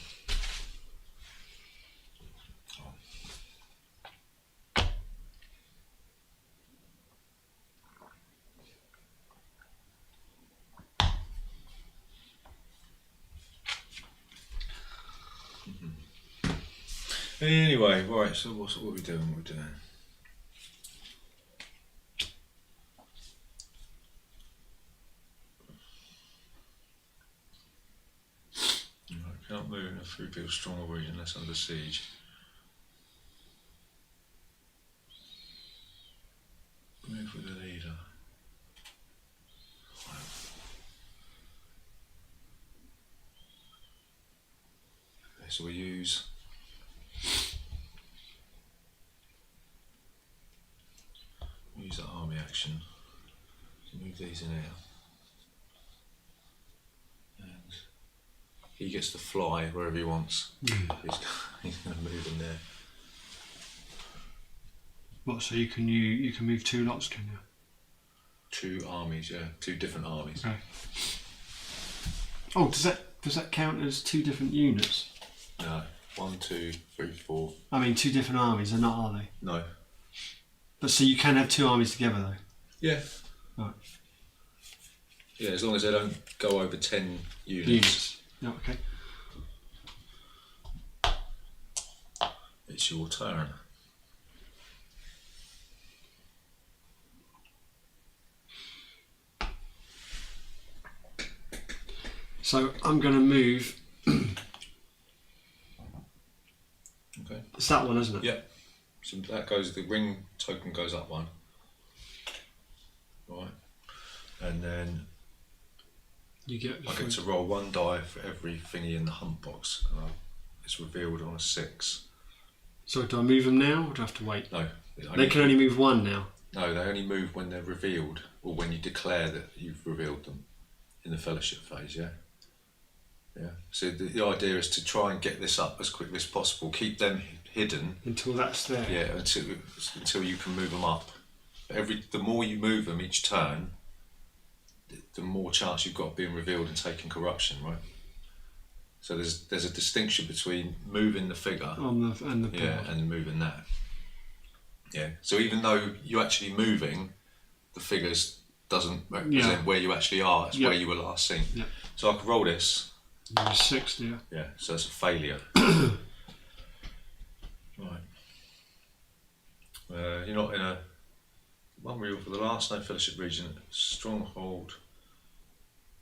Anyway, right, so what are we doing? Right, cannot move in a free field strong region unless under siege. Move with the leader. Okay, so we use that army action to move these in here. And he gets to fly wherever he wants. He's going to move in there. What? So you can move 2 lots, can you? 2 armies, yeah, 2 different armies. Okay. Oh, does that count as 2 different units? No, 1, 2, 3, 4. I mean, 2 different armies. They're not, are they? No. But so you can have 2 armies together, though. Yeah. Right. Yeah, as long as they don't go over 10 units. Yeah. Okay. It's your turn. So I'm going to move. Okay. It's that one, isn't it? Yep. So that goes. The ring token goes up 1. Right. And then You get. I get to roll 1 die for every thingy in the hunt box, and it's revealed on a 6. So do I move them now, or do I have to wait? No. They can only move 1 now. No, they only move when they're revealed, or when you declare that you've revealed them in the fellowship phase. Yeah. Yeah. So the idea is to try and get this up as quickly as possible. Keep them hidden Until that's there. Yeah, until you can move them up. The more you move them each turn, the more chance you've got of being revealed and taking corruption, right? So there's a distinction between moving the figure And the and moving that. Yeah. So even though you're actually moving, the figures doesn't represent where you actually are. It's where you were last seen. Yeah. So I could roll this. 6, yeah. Yeah. So it's a failure. Right. You're not in a 1 real for the last no fellowship region. Stronghold.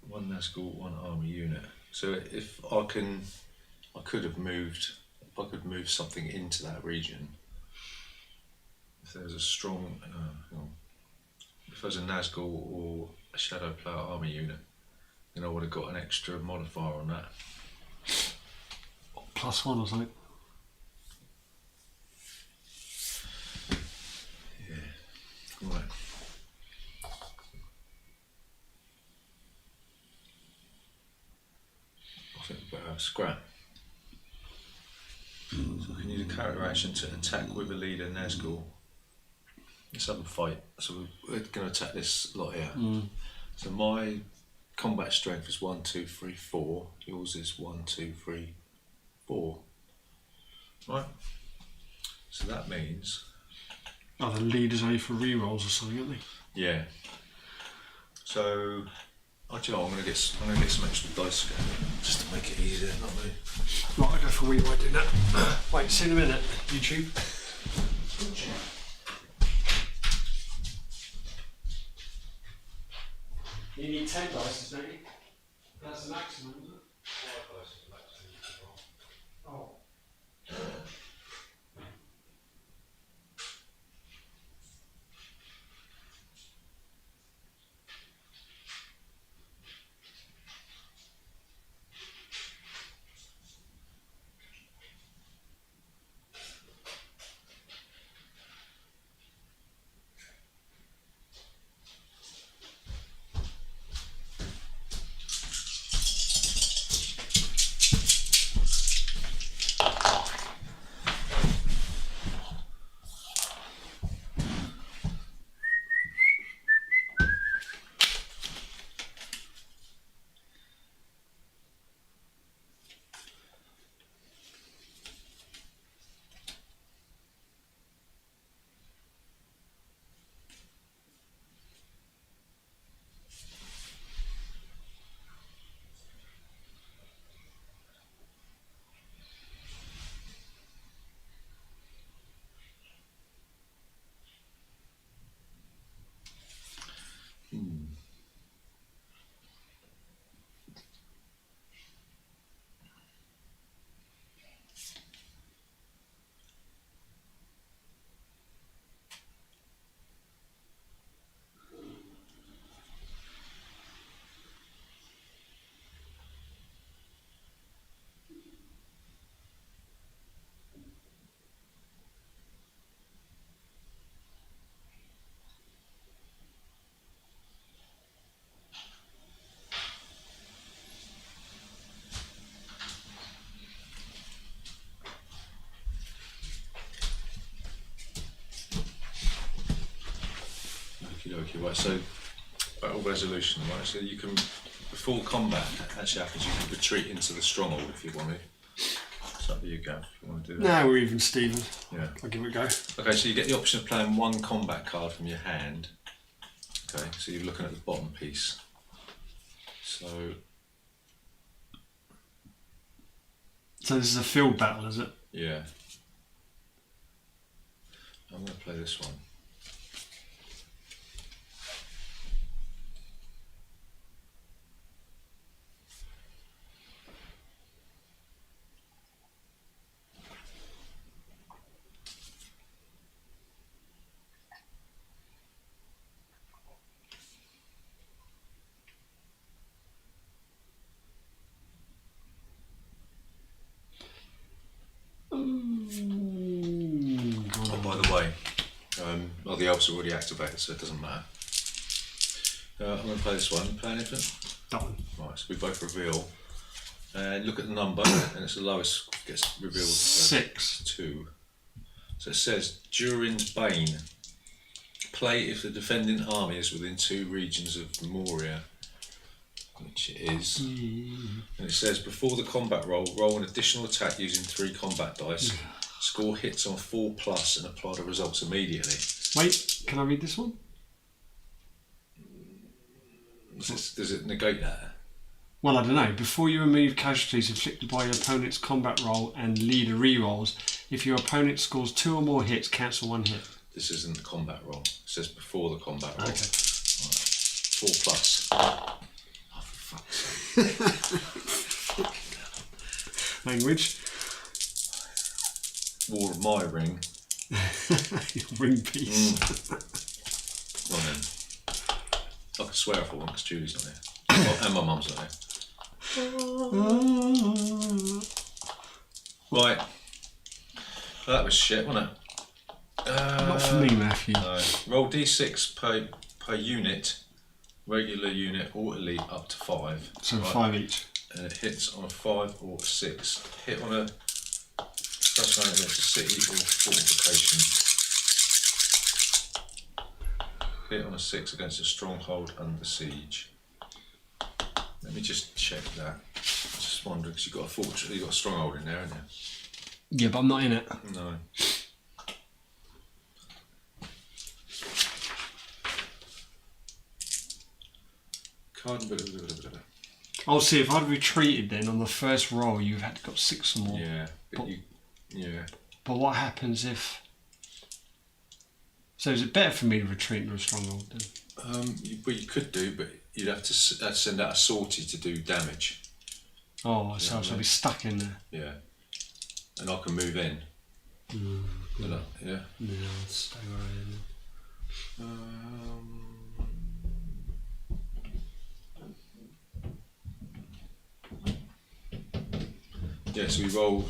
1 Nazgul, 1 army unit. So if I could move something into that region. If there's a strong, if there's a Nazgul or a Shadow Player army unit, then I would have got an extra modifier on that. +1 or something. Yeah. Right. I think we better have scrap. So I can use a character action to attack with a leader Nazgul. Let's have a fight. So we're going to attack this lot here. So my combat strength is 1, 2, 3, 4. Yours is 1, 2, 3, 4. Right. So that means. Oh, the leaders only for rerolls or something, aren't they? Yeah. So, I'm going to get some extra dice just to make it easier, not me. Right, I'll go for reroll doing that. Wait, see in a minute. YouTube. You need 10 dice, don't you? That's the maximum, isn't it? 5 dice is the maximum. Oh. Okay, right, so battle resolution, right? So you can, before combat actually happens, you can retreat into the stronghold if you want to. It's up to you, Gav, if you want to do that. No, we're even, Stephen. Yeah. I'll give it a go. Okay, so you get the option of playing one combat card from your hand. Okay, so you're looking at the bottom piece. So this is a field battle, is it? yeah. I'm going to play this one. Oh, by the way, well, the elves are already activated, so it doesn't matter. I'm going to play this one. Play anything? That one. Right, so we both reveal. And look at the number, and it's the lowest gets revealed. 6. 2. So it says, during Bane, play if the defending army is within 2 regions of Moria, which it is. And it says, before the combat roll an additional attack using 3 combat dice. Score hits on 4+ and apply the results immediately. Wait, can I read this one? Does it negate that? Well, I don't know. Before you remove casualties inflicted by your opponent's combat roll and leader re-rolls, if your opponent scores 2 or more hits, cancel 1 hit. This isn't the combat roll. It says before the combat roll. Okay. Right. 4+. Oh, for fuck's sake. Language. War of my ring. Ring piece. Go on then. I can swear if I want because Julie's not here. Oh, and my mum's not here. Right. That was shit, wasn't it? Not for me, Matthew. No. Roll d6 per unit. Regular unit or elite up to 5. So right. 5 each. And it hits on a 5 or a 6. Hit on a plus one against a city or fortification. Hit on a 6 against a stronghold under siege. Let me just check that. Just wondering because you've got a fortress, you've got a stronghold in there, haven't you? Yeah, but I'm not in it. No. Card. I'll see if I'd retreated then on the first roll, you've had to got 6 or more. Yeah. Yeah. But what happens if? So is it better for me to retreat into a stronghold then? You could do, but you'd have to send out a sortie to do damage. Oh, so I'll be stuck in there. Yeah. And I can move in. Yeah. Yeah, I'll stay where I am. Yeah, so we roll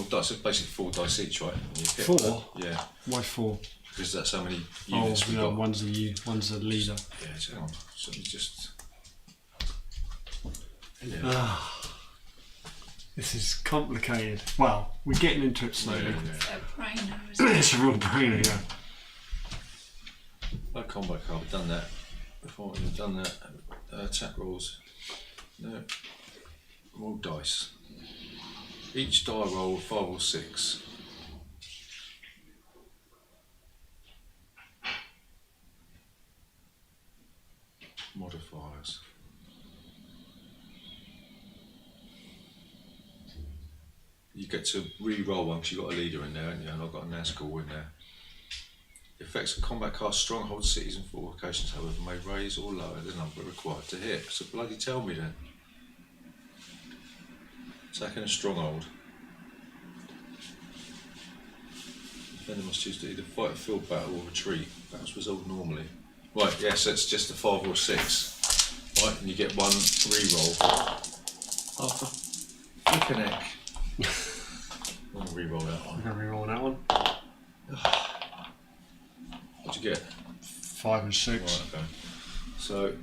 dice, it's basically 4 dice each, right? And you hit 4? Yeah. Why 4? Because that's how many units we've got. One's a leader. Yeah, so hang on. So we just... Yeah. This is complicated. Well, we're getting into it slowly. Yeah. It's a brainer, isn't it? It's a real brainer, yeah. No combat card, we've done that. Before we've done that. Attack rolls. No. Roll dice. Each die roll 5 or 6. Modifiers. You get to re-roll one because you've got a leader in there, haven't you? And I've got a Nazgul in there. The effects of combat card stronghold cities and fortifications, however, may raise or lower the number required to hit. So bloody tell me then. Attacking a stronghold. Defender must choose to either fight a field battle or retreat. Battles resolved normally. Right, yes, it's just a 5 or 6. Right, and you get 1 re-roll. Oh, for flipping heck. I'm going to re-roll that one. I'm going to re-roll that one. What'd you get? 5 and 6. Right, okay. So...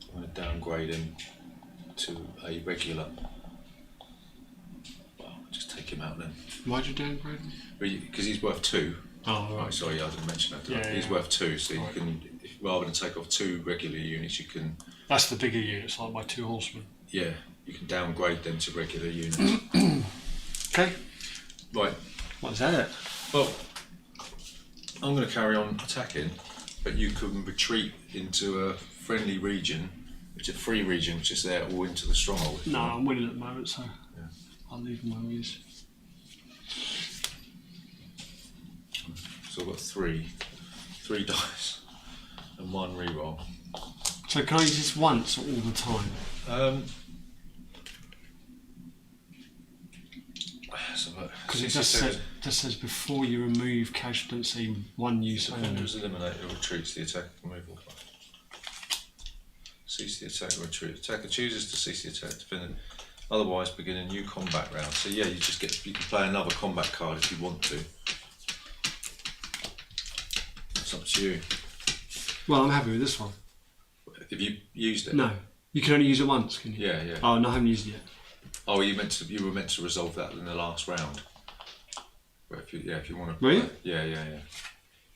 I'm going to downgrade him to a regular. Why'd you downgrade him? Because he's worth 2. Oh, Right, right. sorry, I didn't mention that. Yeah, He's yeah. worth 2, so you Right. can, rather than take off 2 regular units, you can, That's the bigger units, like my 2 horsemen. yeah, you can downgrade them to regular units. Okay. Right. What is that? Well, I'm going to carry on attacking, but you can retreat into a friendly region, which is a free region, which is there, or into the stronghold. No, I'm winning at the moment, so Yeah. I'll leave my wheels. So I've got 3 dice, and 1 reroll. So can I use this once or all the time? Because it just says before you remove casualty, 1 use only. Defenders eliminate or retreats the attack removal card. Cease the attack or retreat. Attacker chooses to cease the attack. Defender otherwise begin a new combat round. So yeah, you can play another combat card if you want to. It's up to you. Well, I'm happy with this one. Have you used it? No, you can only use it once, can you? Yeah, yeah. Oh no, I haven't used it yet. Oh, you were meant to resolve that in the last round. But if you want to. Were you? Yeah.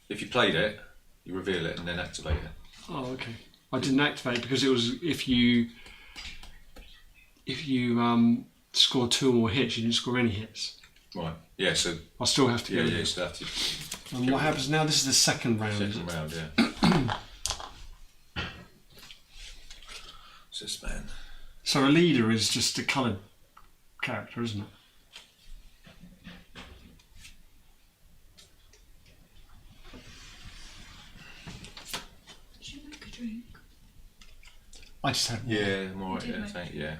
If you played it, you reveal it and then activate it. Oh, okay. I didn't activate because it was if you score 2 or more hits, you didn't score any hits. Right. Yeah. So. I still have to. Yeah. So that. And what happens now? This is the second round. Second round, yeah. What's this, man? So a leader is just a coloured character, isn't it? Did you make a drink? I just had water. Yeah, more. You did Yeah, make- thank. Yeah.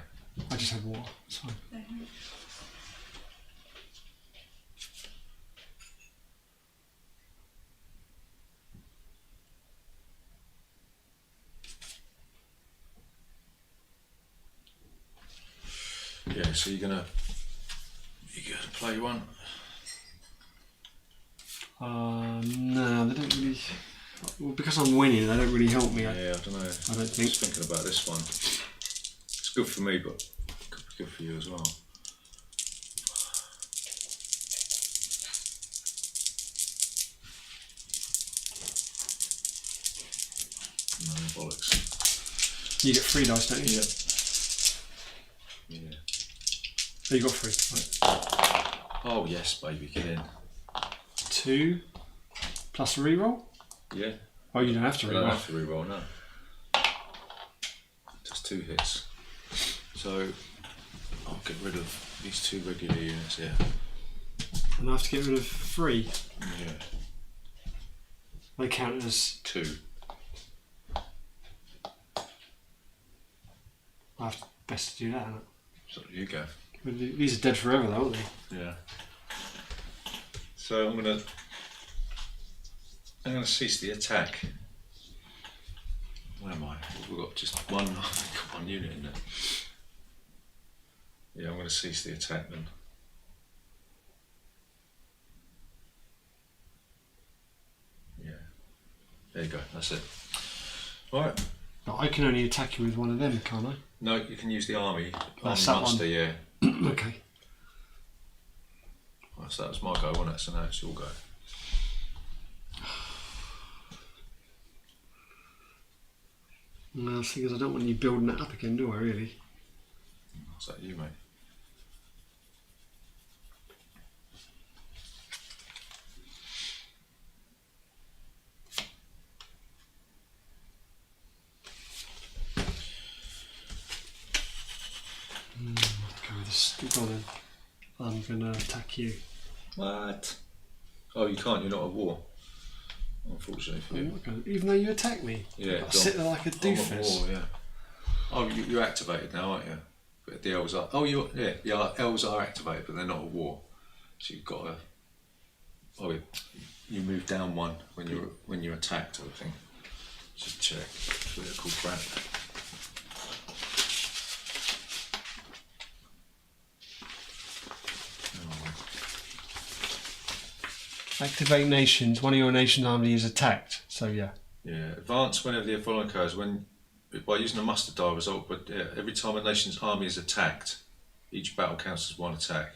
I just had water. It's fine. There. Yeah. So you're gonna play one. No, they don't really. Well, because I'm winning, they don't really help me. Yeah, I don't know. I don't think. Just thinking about this one. It's good for me, but could be good for you as well. No bollocks. You get 3 dice, don't you? Yeah. Oh, you got 3. Right. Oh yes, baby, get in. 2 plus a reroll. Yeah. Oh, you don't have to I don't reroll. have to reroll, no. Just 2 hits. So I'll get rid of these 2 regular units here. And I have to get rid of 3. Yeah. They count as. 2. I have to best to do that. Isn't it? So you go. But these are dead forever, though, aren't they? Yeah. So I'm gonna cease the attack. Where am I? We've got just one unit in there. Yeah, I'm gonna cease the attack then. Yeah. There you go, that's it. Right. But I can only attack you with one of them, can't I? No, you can use the army. That's Army that one. muster, yeah. Okay. Well, so that was my go, wasn't it? So now it's your go. Well, the thing is, I don't want you building that up again, do I, really? What's that, you, mate? Go with this. Go on then. I'm going to attack you. What? Oh, you can't, you're not at war. Unfortunately for I'm you. not gonna, even though you attack me. Yeah, I sit there like a I'm at doofus. war, yeah. Oh, you're activated now, aren't you? But the elves are. Oh, the elves are activated, but they're not at war. So you've got to. Oh, you move down 1 when you're attacked. I think. Just check. Political crap. Activate nations. One of your nation's army is attacked. So yeah. Yeah, advance whenever the following occurs. By using a muster die result, but every time a nation's army is attacked, each battle counts as 1 attack.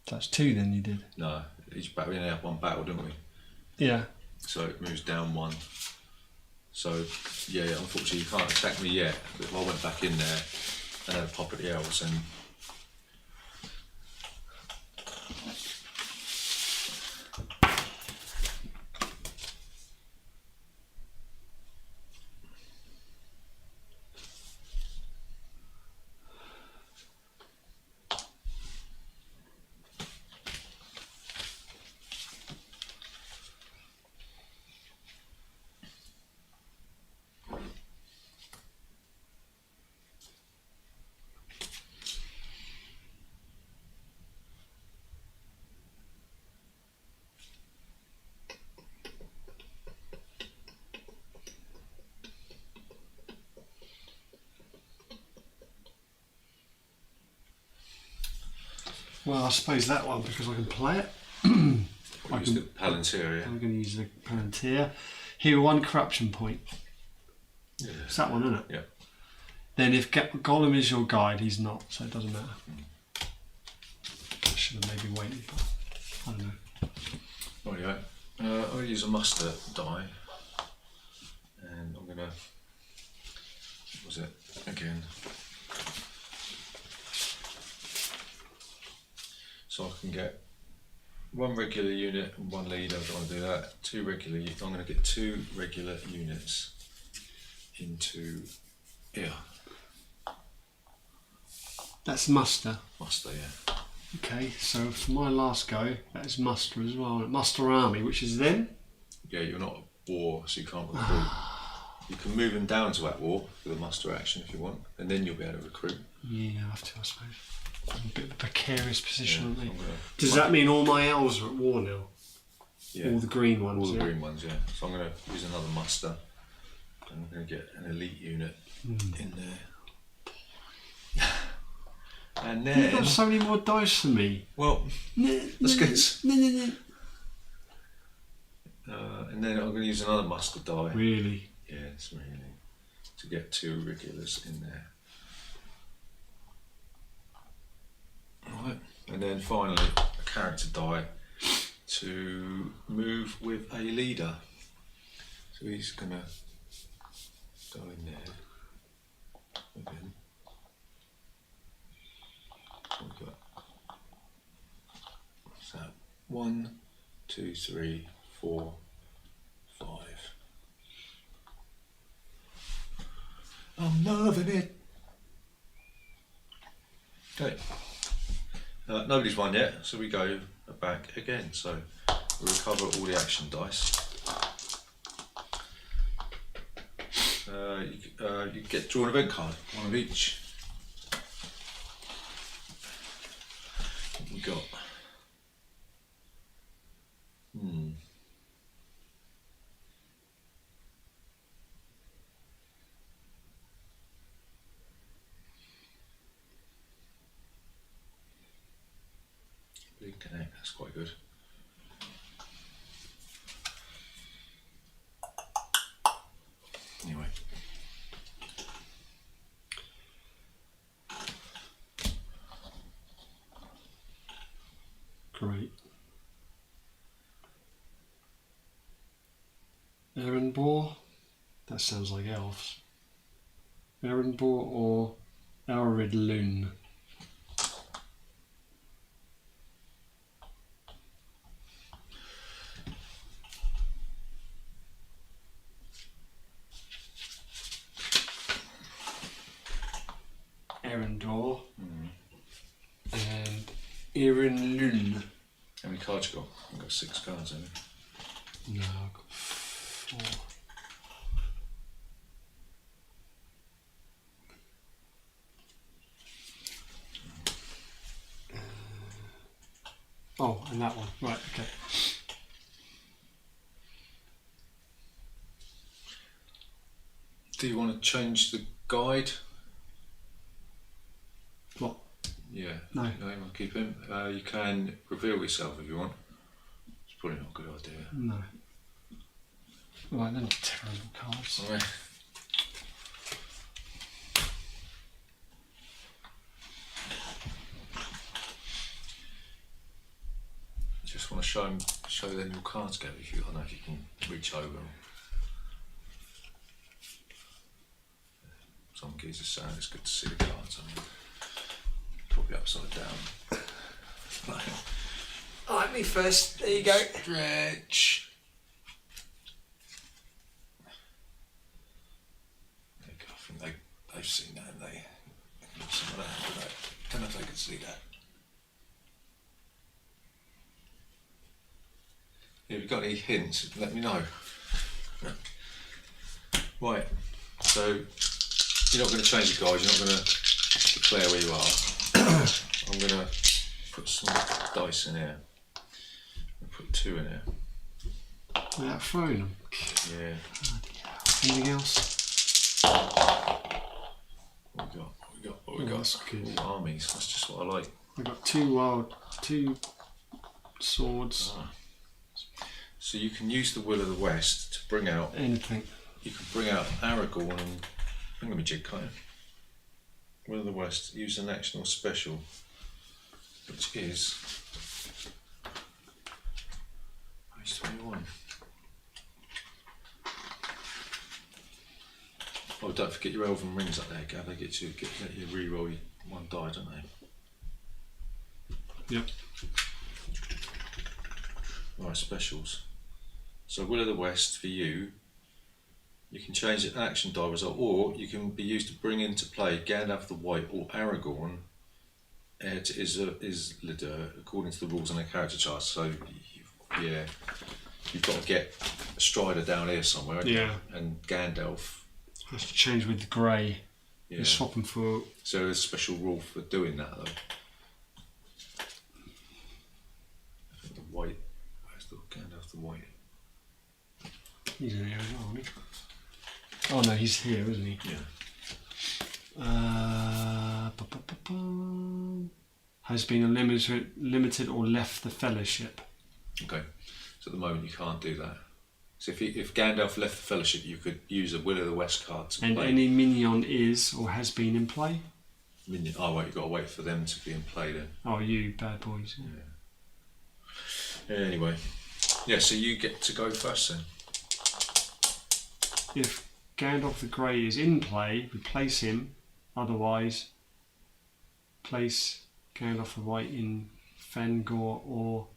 That's 2 then you did. No, each battle, we only have 1 battle, didn't we? Yeah. So it moves down 1. So, yeah, unfortunately you can't attack me yet, but if I went back in there and had a pop at the elves, then... Well, I suppose that one, because I can play it. I use the Palantir, yeah. I'm going to use the Palantir. Heal 1 corruption point. Yeah. It's that one, isn't it? Yeah. Then if Gollum is your guide, he's not, so it doesn't matter. I should have maybe waited, but I don't know. Rightio. I'll use a muster die. And I'm going to... What was it? Again. So I can get 1 regular unit and 1 leader. I don't want to do that. 2 regular. I'm going to get 2 regular units into here. That's muster. Muster, yeah. Okay, so for my last go, that is muster as well. Muster army, which is then? Yeah, you're not at war, so you can't recruit. You can move them down to at war with a muster action if you want, and then you'll be able to recruit. Yeah, I have to, I suppose. I'm a bit of a precarious position, aren't they? I'm gonna- Does that mean all my elves are at war now? Yeah. All the green ones? All the yeah? green ones, yeah. So I'm going to use another muster. And I'm going to get an elite unit in there. And You've then... got so many more dice than me. Well, that's good. No. And then I'm going to use another muster die. Really? Yes, really. To get 2 regulars in there. Right. And then finally, a character die to move with a leader. So he's going to go in there with him. We've got, what's that? 1, 2, 3, 4, 5. I'm loving it. Okay. Nobody's won yet, so we go back again. So we recover all the action dice. You get draw an event card, 1 of each. What we got? Big connect, that's quite good. Anyway. Great. Erenbor? That sounds like elves. Erenbor or Elridlun? Erendor and Irinlun. How many cards you got? I've got 6 cards, haven't I? No, I've got 4. Oh, and that one. Right, okay. Do you want to change the guide? What? Yeah. No. No, you want to keep him. You can reveal yourself if you want. It's probably not a good idea. No. Right, they're not terrible cards. Okay. show them your cards, Gary. If you, I don't know if you can reach over. Some geezers are saying it's good to see the cards. I mean, probably upside down. Alright, me first. There you go. Stretch. There you go. I think they've seen that, and they can look some of that. I don't know if they can see that. If you've got any hints, let me know. Right, so you're not going to change your guys, you're not going to declare where you are. I'm going to put some dice in here. I'll put 2 in here. Without throwing them. Yeah. Anything else? What we got? That's good. All armies, that's just what I like. I've got 2 swords. Ah. So you can use the Will of the West to bring out Anything. You can bring out Aragorn and Thingamajig, can't you? Will of the West, use an action or special, which is page 21. Oh, don't forget your elven rings up there, Gav. They let you re-roll your 1 die, don't they? Yep. Right, specials. So Will of the West for you. You can change an action die result, or you can be used to bring into play Gandalf the White or Aragorn, heir to Isildur, according to the rules on their character chart. So, you've got to get Strider down here somewhere, haven't you? And Gandalf. Has to change with the grey. Yeah. You swap them for. So there's a special rule for doing that, though. I think the White. Where's the Gandalf the White? He's in here as well, isn't he? Oh no, he's here, isn't he? Yeah. Has been limited or left the Fellowship. Okay. So at the moment you can't do that. So if Gandalf left the Fellowship, you could use a Will of the West card to and play. any minion is or has been in play. Minion. Oh wait, you've got to wait for them to be in play then. Oh, you bad boys. Yeah. Anyway, yeah. So you get to go first then. If Gandalf the Grey is in play, replace him. Otherwise, place Gandalf the White in Fangor or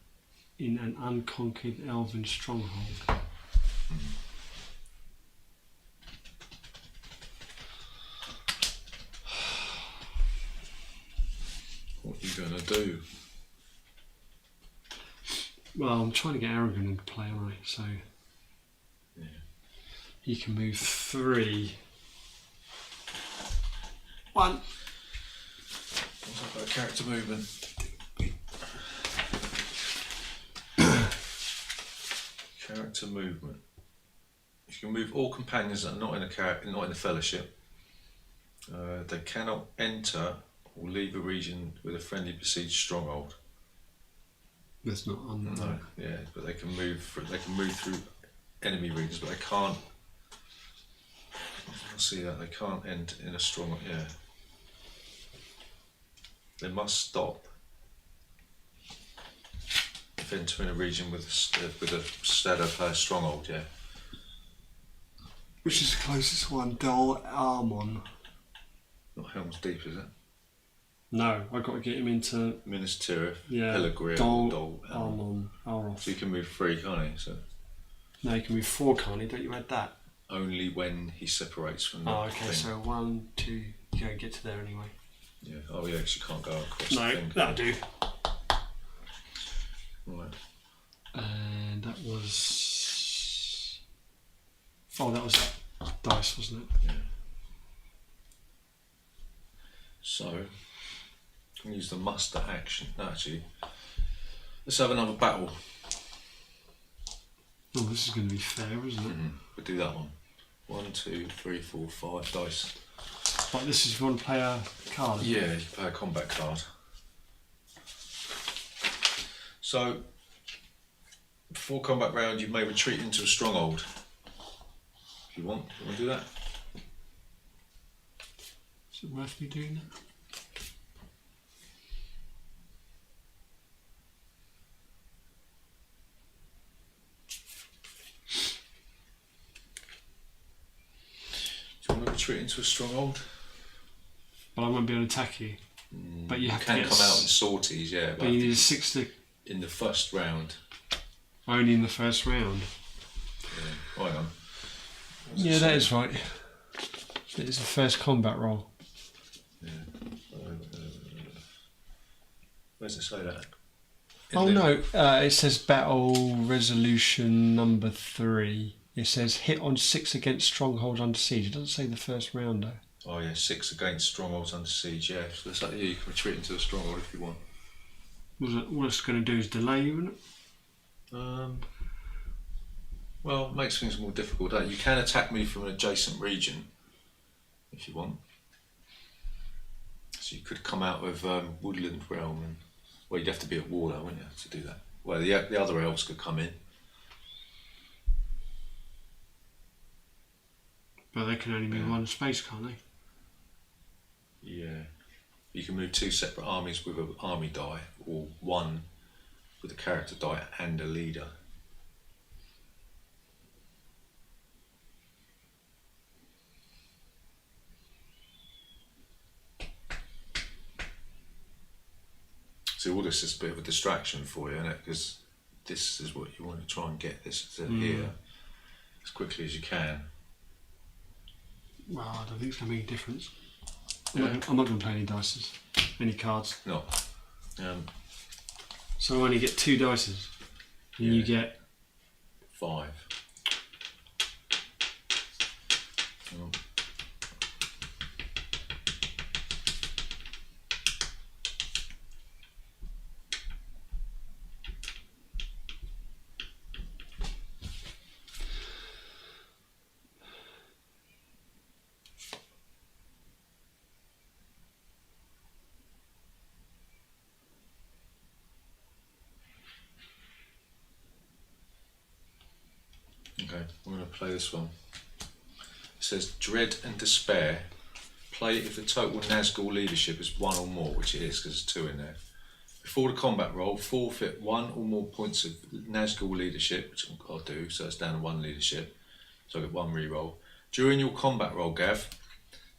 in an unconquered elven stronghold. What are you going to do? Well, I'm trying to get Aragorn into play, right? So Yeah. he can move 3. 1. What's that about character movement? Character movement. You can move all companions that are not in the Fellowship. They cannot enter or leave a region with a friendly besieged stronghold. That's not on the No, yeah, but they can move. They can move through enemy regions, but they can't. I'll see that they can't end in a strong. Yeah, they must stop if entering a region with a Shadow player stronghold. Yeah. Which is the closest one? Dol Armon. Not Helm's Deep, is it? No, I've got to get him into Minas Tirith, yeah. Pelegrin, Dol Armon. Aroth. So you can move 3, can't he? So No, you can move 4, can't you? Don't you add that? only when he separates from the Oh, okay. thing. So 1, 2. You don't get to there anyway. Yeah. Oh yeah, 'cause you can't go across the No, thing. that'll do. Right. And that was. Oh, that was that dice, wasn't it? Yeah. So, you can use the muster action. No, actually, let's have another battle. Oh, this is going to be fair, isn't it? We'll do that one. 1, 2, 3, 4, 5 dice. Like this is if you want to play a card. Yeah, you play a combat card. So, before combat round, you may retreat into a stronghold. If you want to do that? Is it worth me doing that? retreat into a stronghold. But I won't be able to attack you. But you have to can get come out in sorties, yeah. But you need a 6 to... in the first round. Only in the first round. Yeah. Hang on. Yeah, that is right. It is the first combat roll. Yeah. Where's it say that? No, it says battle resolution number 3. It says hit on 6 against strongholds under siege. It doesn't say the first round though. Oh yeah, 6 against strongholds under siege. Yeah, so it's like, yeah, you can retreat into the stronghold if you want. What it's going to do is delay you, isn't it? Well, it makes things more difficult. You can attack me from an adjacent region if you want. So you could come out of Woodland Realm, and well, you'd have to be at war though, wouldn't you, to do that? Well, the other elves could come in. But they can only move one space, can't they? Yeah. You can move 2 separate armies with an army die, or one with a character die and a leader. So all this is a bit of a distraction for you, isn't it? Because this is what you want to try and get this to here as quickly as you can. Well, I don't think it's going to make a difference. Yeah. I'm not going to play any dices, any cards. No. So I only get 2 dices. And you get 5. Oh. Okay, I'm going to play this one. It says Dread and Despair. Play if the total Nazgul leadership is 1 or more, which it is because there's 2 in there. Before the combat roll, forfeit 1 or more points of Nazgul leadership, which I'll do, so it's down to 1 leadership. So I get 1 re-roll. During your combat roll, Gav,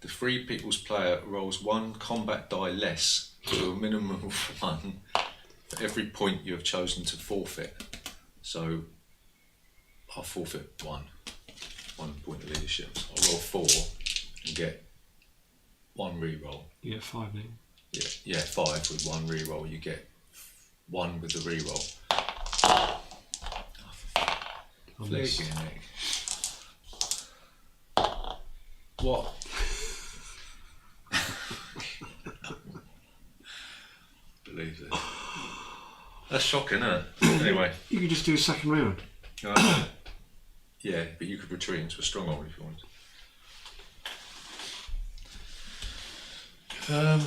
the Free People's player rolls 1 combat die less to a minimum of 1 for every point you have chosen to forfeit. So I'll forfeit 1 point of leadership. So I'll roll 4 and get 1 re-roll. You get 5 then. Yeah, 5 with 1 re-roll. You get 1 with the re-roll. Flick your neck. What? Believe this. That's shocking, isn't it? Anyway. You could just do a second round. Yeah, but you could retreat into a stronghold if you want.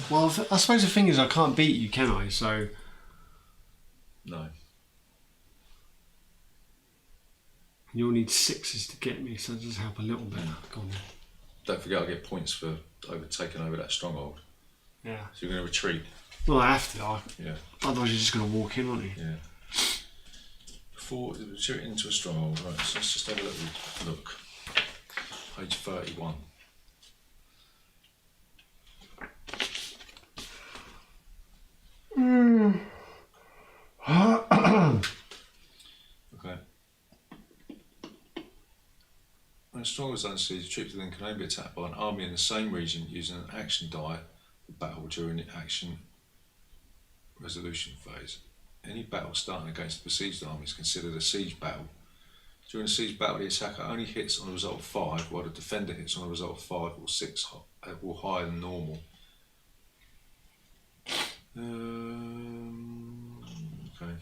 Well, I suppose the thing is I can't beat you, can I? So No. you'll need 6s to get me, so it does help a little bit. Go on then. Don't forget I get points for taking over that stronghold. Yeah. So you're going to retreat. Well, I have to. Yeah. Otherwise you're just going to walk in, aren't you? Yeah. Before retreat into a stronghold, right, so let's just have a little look. Page 31. Okay. When a stronghold is under siege, troops then can only be attacked by an army in the same region using an action die for battle during the action resolution phase. Any battle starting against the besieged army is considered a siege battle. During a siege battle, the attacker only hits on a result of 5, while the defender hits on a result of 5 or 6 or higher than normal. Okay.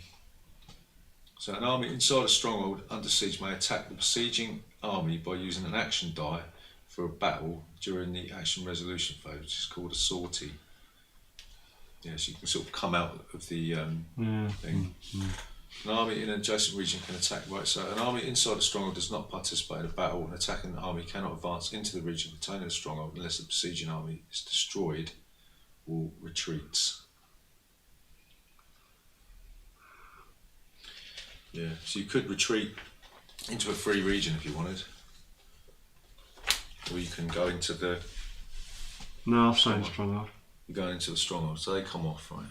So an army inside a stronghold under siege may attack the besieging army by using an action die for a battle during the action resolution phase, which is called a sortie. Yeah, so you can sort of come out of the thing. An army in an adjacent region can attack, right? So an army inside a stronghold does not participate in a battle. An attacking army cannot advance into the region containing a stronghold unless the besieging army is destroyed or retreats. Yeah, so you could retreat into a free region if you wanted. or you can go into the. No, I've saying stronghold. You're going into the stronghold, so they come off, right?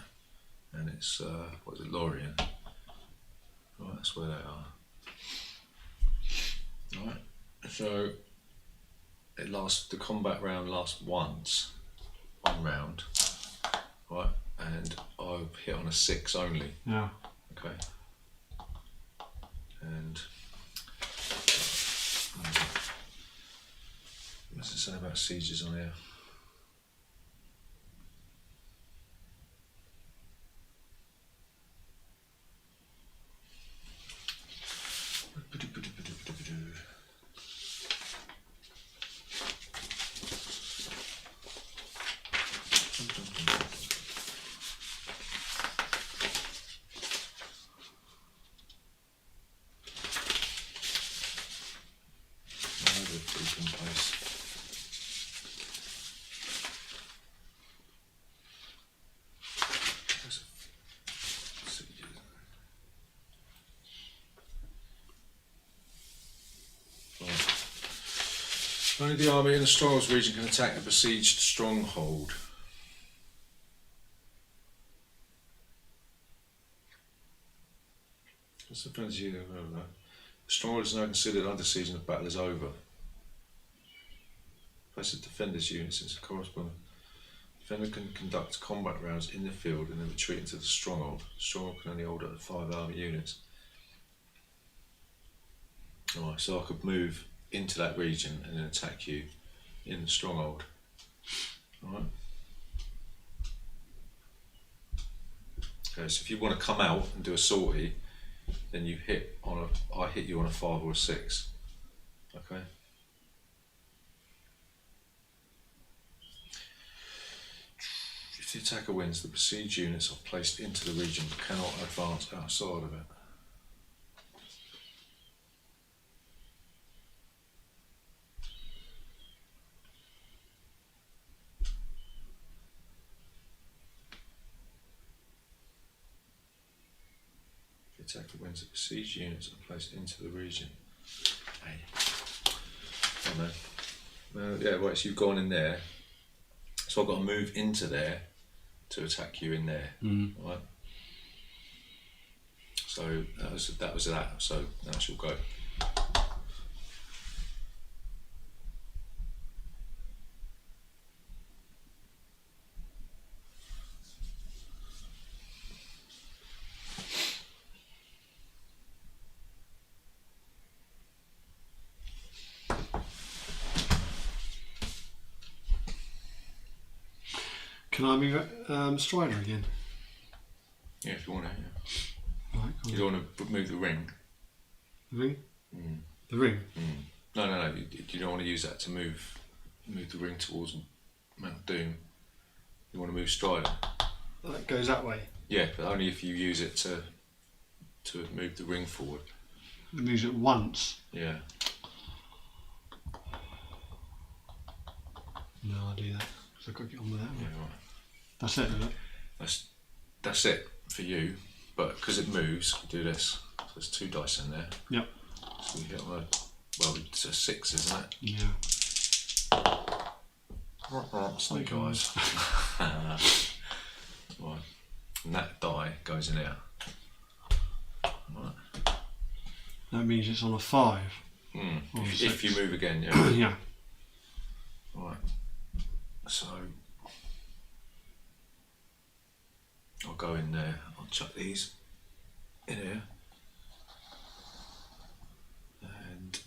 And it's what is it, Lorien? Right, that's where they are. Right, so the combat round lasts one round, right? And I've hit on a 6 only. Yeah. Okay. And what's it say about sieges on here? Only the army in the Strongholds region can attack a besieged stronghold. What's the difference here? I don't know. The stronghold is now considered under siege and the battle is over. Place of defenders units as a correspondent. Defender can conduct combat rounds in the field and then retreat into the stronghold. The stronghold can only hold up to 5 army units. Alright, so I could move into that region and then attack you in the stronghold. Alright. Okay, so if you want to come out and do a sortie, then you I hit you on a 5 or a 6. Okay. If the attacker wins, the besieged units are placed into the region but cannot advance outside of it. Attacker wins, the besieged units are placed into the region. Hey. Oh no. Yeah, right, so you've gone in there. So I've got to move into there to attack you in there. Right? So that was that. So now I shall go. Can I move Strider again? Yeah, if you want to. Yeah. Right, cool. You don't want to move the ring. The ring? The ring? No. You don't want to use that to move the ring towards Mount Doom. You want to move Strider. That goes that way? Yeah, but only if you use it to move the ring forward. It moves it once? Yeah. No, I'll do that. So I've got to get on with that. Yeah, right. That's it, isn't it? That's it for you, but because it moves, do this. So there's 2 dice in there. Yep. So we hit on it's a 6, isn't it? Yeah. Snake eyes. Right. And that die goes in here. Right. That means it's on a 5. If you move again, yeah. Yeah. Right. So I'll go in there. I'll chuck these in here. And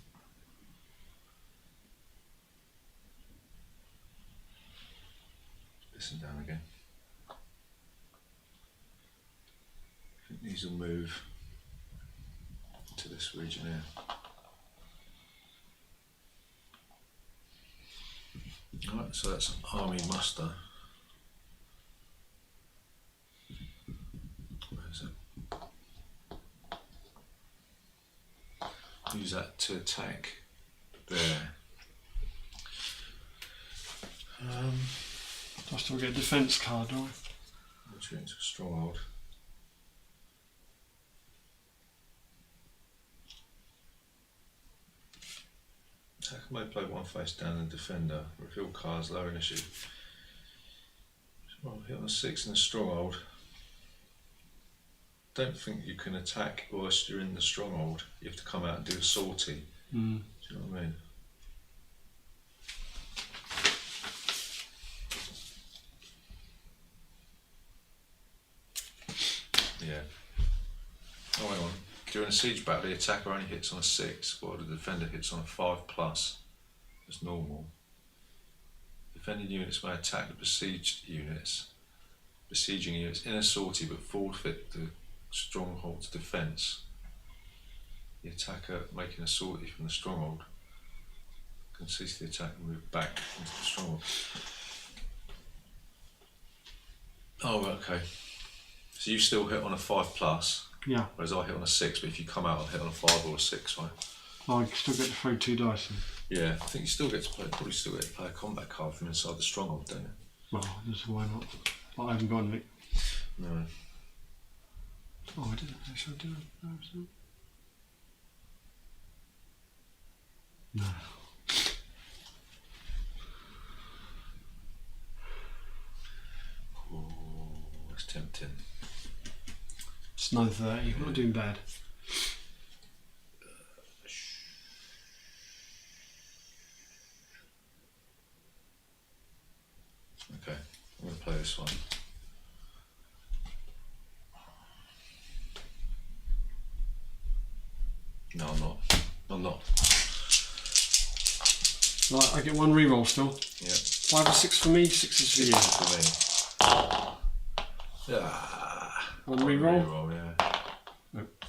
listen down again. I think these will move to this region here. Alright, so that's an army muster. Where is it? Use that to attack there. Do I still get a defence card, do I? Retreat into a stronghold. Attacker may play one face down the defender. Reveal cards, low initiative. Well, hit on a 6 in the stronghold. Don't think you can attack whilst you're in the stronghold. You have to come out and do a sortie. Mm. Do you know what I mean? Yeah. Oh, hang on. During a siege battle, the attacker only hits on a 6, while the defender hits on a 5+. That's normal. Defending units may attack the besieging units in a sortie, but forfeit the stronghold's defence. The attacker making a sortie from the stronghold can cease the attack and move back into the stronghold. Oh, okay. So you still hit on a 5+, Yeah. whereas I hit on a 6, but if you come out, I'll hit on a 5 or a 6, right? Oh, I still get to throw 2 dice in. Yeah, I think you still get to play, probably still get to play a combat card from inside the stronghold, don't you? Well, just why not? But I haven't got any. No. Oh, I didn't actually do it. No. Oh, that's tempting. It's 9:30. I'm not doing bad. Okay, I'm going to play this one. No, I'm not. I'm not. Right, I get 1 reroll still. Yeah. 5 or 6 for me, 6 is for you. For me. Yeah. 1 reroll. Reroll, yeah. Nope.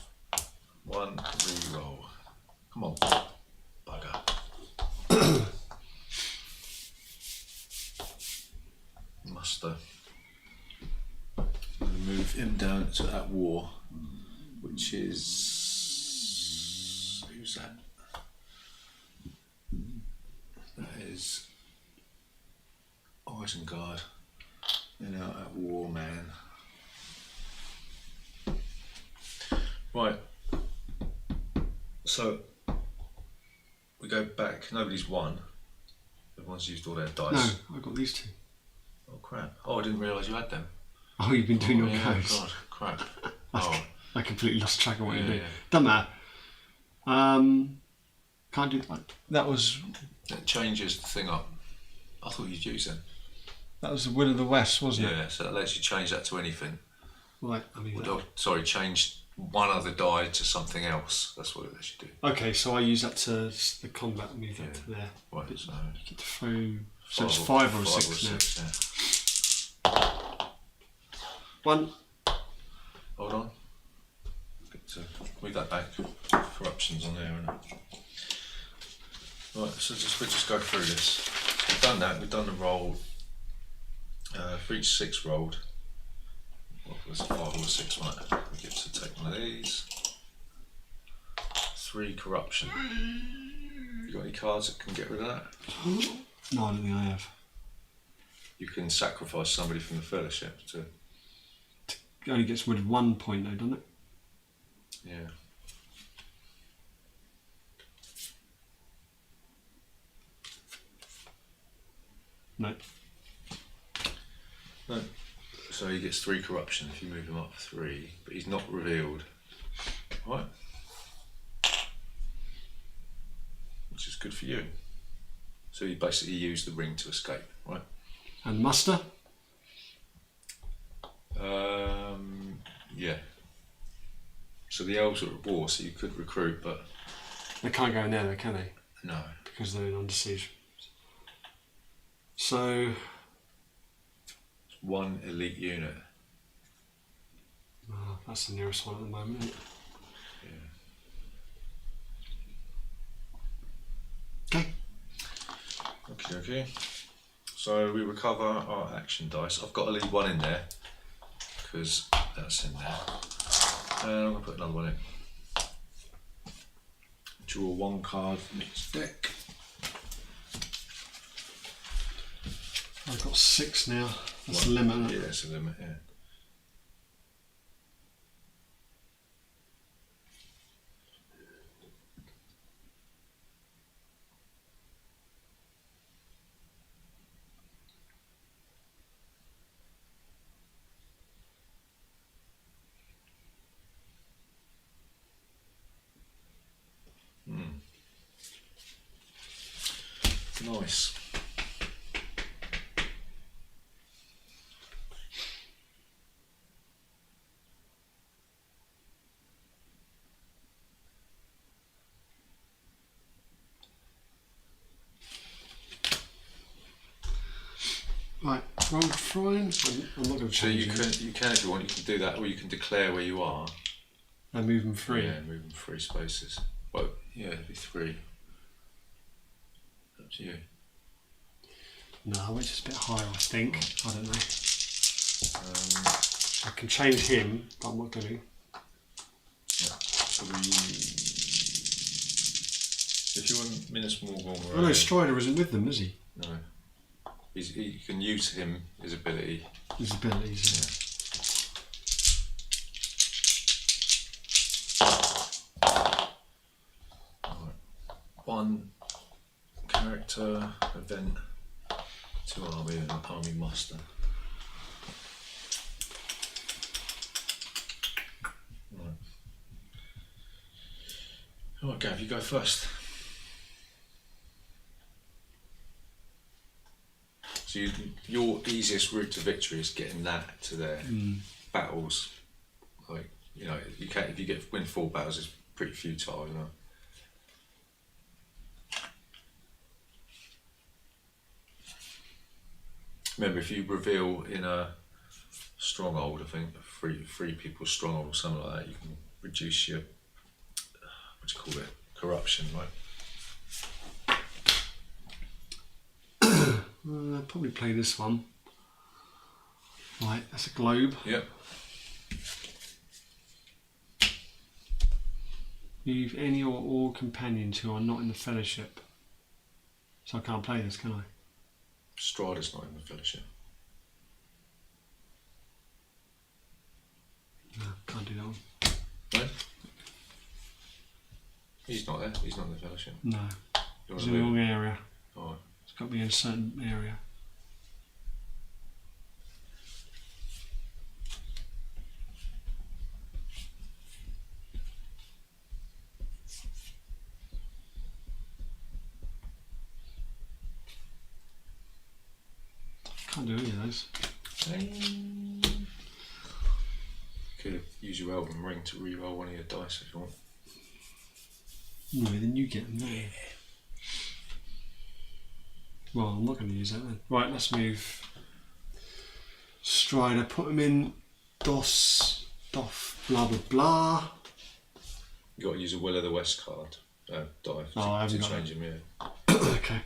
1 reroll. Come on, bugger. Muster. I'm going to move him down to that war, which is... Who's that? That is Isengard. They're now at war, man. Right. So we go back. Nobody's won. Everyone's used all their dice. No, I got these 2. Oh crap! Oh, I didn't realise you had them. Oh, you've been doing your yeah, codes. God, crap. Oh, I completely lost track of what you're doing. Yeah. Doesn't matter. Can't do that. That was it changes the thing up. I thought you'd use them. the Will of the West, wasn't it? Yeah, so that lets you change that to anything. Right. I mean. Oh, sorry, change one other die to something else. That's what it lets you do. Okay, so I use that to the combat and move that to there. Right, But so you get to throw. So it's 5 or a 6 now. Yeah. 1. Hold on. Get to move that back. Corruption's on there, isn't it? Right, so we'll just go through this. We've done that. We've done the roll. For each 6 rolled. What was it, 5 or 6? Right. We get to take one of these. 3 corruption. You got any cards that can get rid of that? No, I don't think I have. You can sacrifice somebody from the fellowship to. It only gets rid of 1 point though, doesn't it? Yeah. No. No. So he gets 3 corruption if you move him up 3, but he's not revealed. Right. Which is good for you. So you basically use the ring to escape, right? And muster? Yeah. So the elves are at war, so you could recruit, but They can't go in there though, can they? no. Because they're under siege. So, It's 1 elite unit. that's the nearest one at the moment, isn't it? Yeah. Okay. Okay. So we recover our action dice. I've got to leave 1 in there because that's in there. And I'm going to put another 1 in. Draw 1 card from each deck. I've got 6 now. That's the limit. Isn't it? Yeah, it's a limit, yeah. Nice. Right, roll frying. I'm not going to So change you can if you want, you can do that, or you can declare where you are. And move them free. Yeah, move them 3 spaces. Well, yeah, it'd be 3. Up to you. No, which is a bit higher, I think. I don't know. Um, I can change him, but I'm not going to. yeah, 3. If you want Minas Morgul, Oh no, Strider isn't with them, is he? no. You can use him, his ability. His abilities, yeah. Right. 1 character, event, 2 army, and an army muster. Right. Alright, Gav, you go first. So your easiest route to victory is getting that to their battles. Like, you know, you can't, if you win 4 battles, it's pretty futile, you know. Remember, if you reveal in a stronghold, I think, free people's stronghold or something like that, you can reduce your, what do you call it, corruption, right? I'll probably play this one. Right, that's a globe. Yep. Move any or all companions who are not in the fellowship. So I can't play this, can I? Strider's not in the fellowship. No, can't do that one. No? He's not there. He's not in the fellowship. No, You it's wanna in the move? wrong area. Alright. It's got to be in a certain area. Can't do any of those. Could use your Elven Ring to re-roll one of your dice if you want. No, then you get them there. Well, I'm not going to use that then. Right, let's move Strider. Put him in DOS, DOF, blah blah blah. You got to use a Will of the West card, die Oh, I to haven't got change him. Yeah. Okay.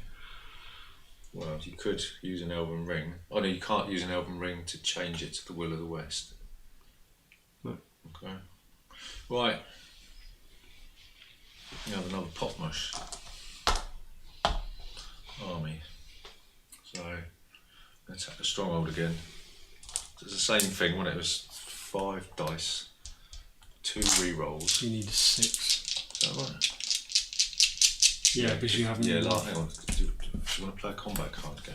Well, you could use an Elven Ring. Oh no, you can't use an Elven Ring to change it to the Will of the West. No. Okay. Right. You have another pot mush army. So let's attack the stronghold again. It's the same thing when it was 5 dice, 2 re-rolls. You need a 6. Is that right? Yeah, because you haven't. Yeah, like, hang on. Do you want to play a combat card, Gav?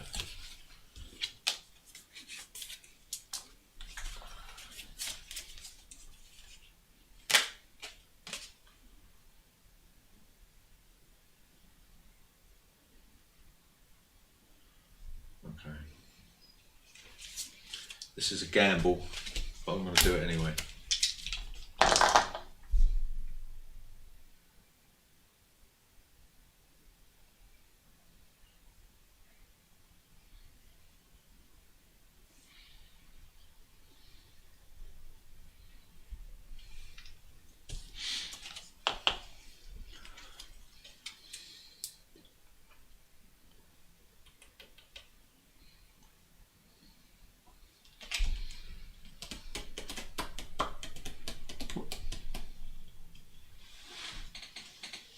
Okay. This is a gamble, but I'm going to do it anyway.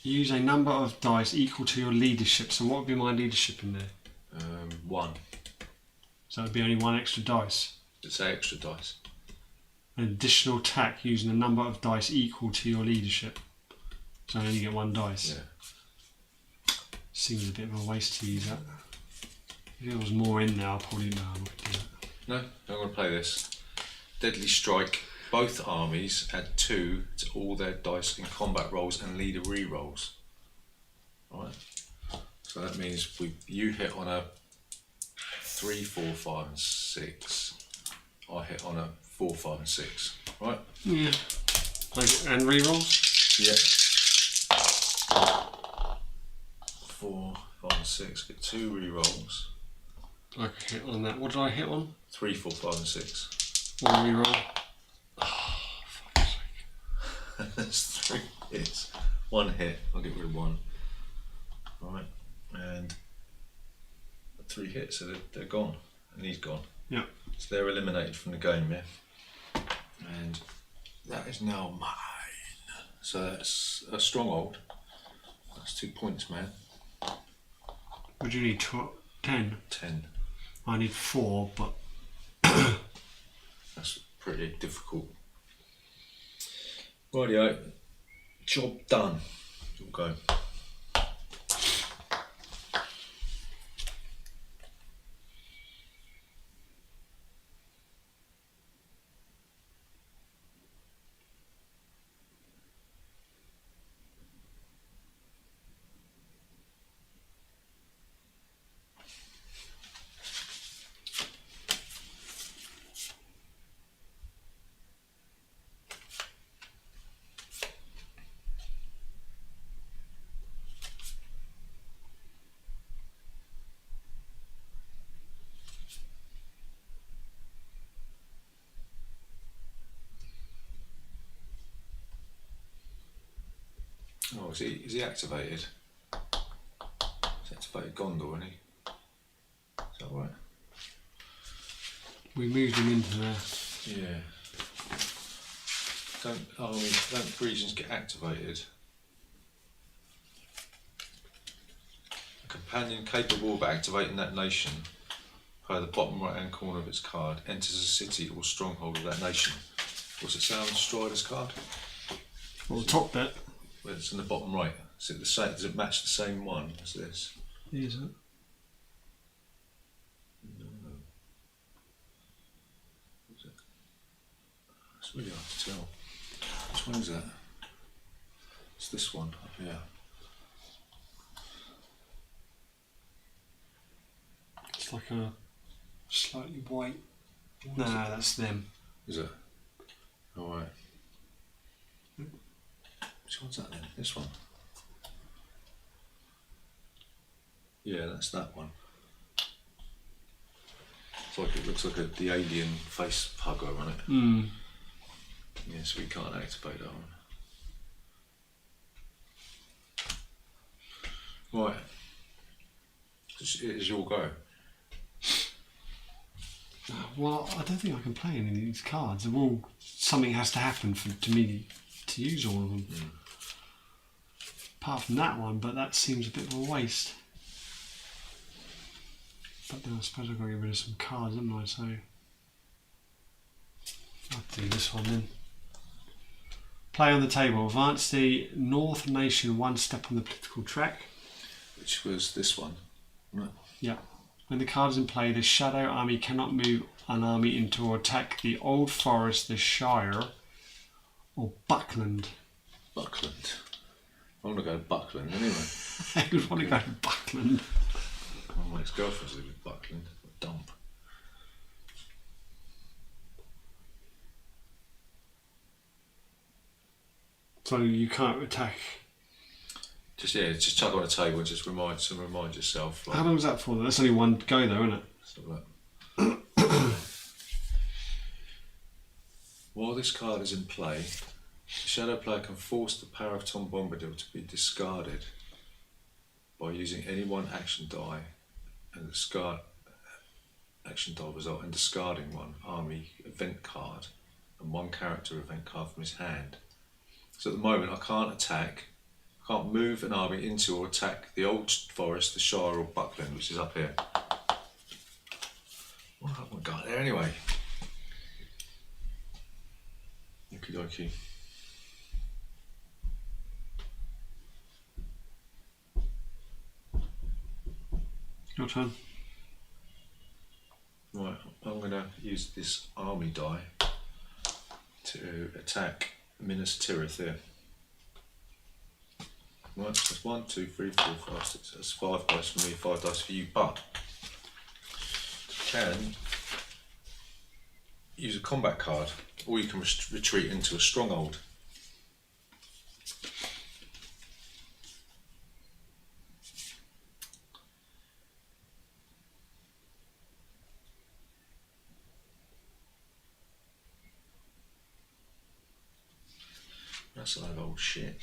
Use a number of dice equal to your leadership. So what would be my leadership in there? 1. So it would be only 1 extra dice. It's extra dice. An additional attack using a number of dice equal to your leadership. So I only get 1 dice. Yeah. Seems a bit of a waste to use that. If there was more in there, I'll probably no, I'm not gonna do that. No, I'm going to play this. Deadly Strike. Both armies add 2 to all their dice in combat rolls and leader re-rolls. Alright. So So that means you hit on a 3, 4, 5 and 6. I hit on a 4, 5 and 6. Right? Yeah. And rerolls? Yep. 4, 5 and 6. Get 2 rerolls. I hit on that. What did I hit on? 3, 4, 5 and 6. 1 reroll. Oh, fuck's sake. That's 3 hits. 1 hit. I'll get rid of 1. Right. And 3 hits, so they're gone. And he's gone. Yeah. So they're eliminated from the game, yeah? And that is now mine. So that's a stronghold. That's 2 points, man. Would you need 10? 10. I need 4, but That's pretty difficult. Rightio. Job done. You'll go. Oh, is he activated? He's activated Gondor, isn't he? Is that right? we moved him into there. Yeah. Don't regions get activated? A companion capable of activating that nation, via the bottom right hand corner of its card, enters a city or stronghold of that nation. What's it say on Strider's card? Well, the top bit. Well, it's in the bottom right. Is it the same? Does it match the same one as this? Is it? No. Is it? It's really hard to tell. Which one is that? It's this one up here. It's like a slightly white. No, that's them. Is it? Alright. Which one's that then? This one? Yeah, that's that one. It's like it looks like the alien face hugger on it. Mm. Yeah, so we can't activate that one. Right. It is your go. Well, I don't think I can play any of these cards. They're all, something has to happen to me to use all of them. Mm. Apart from that one, but that seems a bit of a waste. But then I suppose I've got to get rid of some cards, haven't I? So I'll do this one then. Play on the table. Advance the North Nation 1 step on the political track. Which was this one. Right. Yeah. When the card is in play, the Shadow Army cannot move an army into or attack the Old Forest, the Shire, or Buckland. Buckland. I want to go to Buckland anyway. I would want to go to Buckland. My ex-girlfriend's lived in Buckland. A dump. So you can't attack. Just chuck on a table and just remind yourself. Like, How long is that for? That's only one go though, isn't it? so while this card is in play, the shadow player can force the power of Tom Bombadil to be discarded by using any one action die and discard action die result and discarding one army event card and one character event card from his hand. So at the moment I can't attack. Can't move an army into or attack the Old Forest, the Shire, or Buckland, which is up here. Well, I haven't got there anyway. Okie dokie. Your turn. Right, I'm going to use this army die to attack Minas Tirith here. Right, so that's 1, 2, 3, 4, 5, 6. That's 5 dice for me, 5 dice for you. But you can use a combat card, or you can retreat into a stronghold. That's a load of old shit.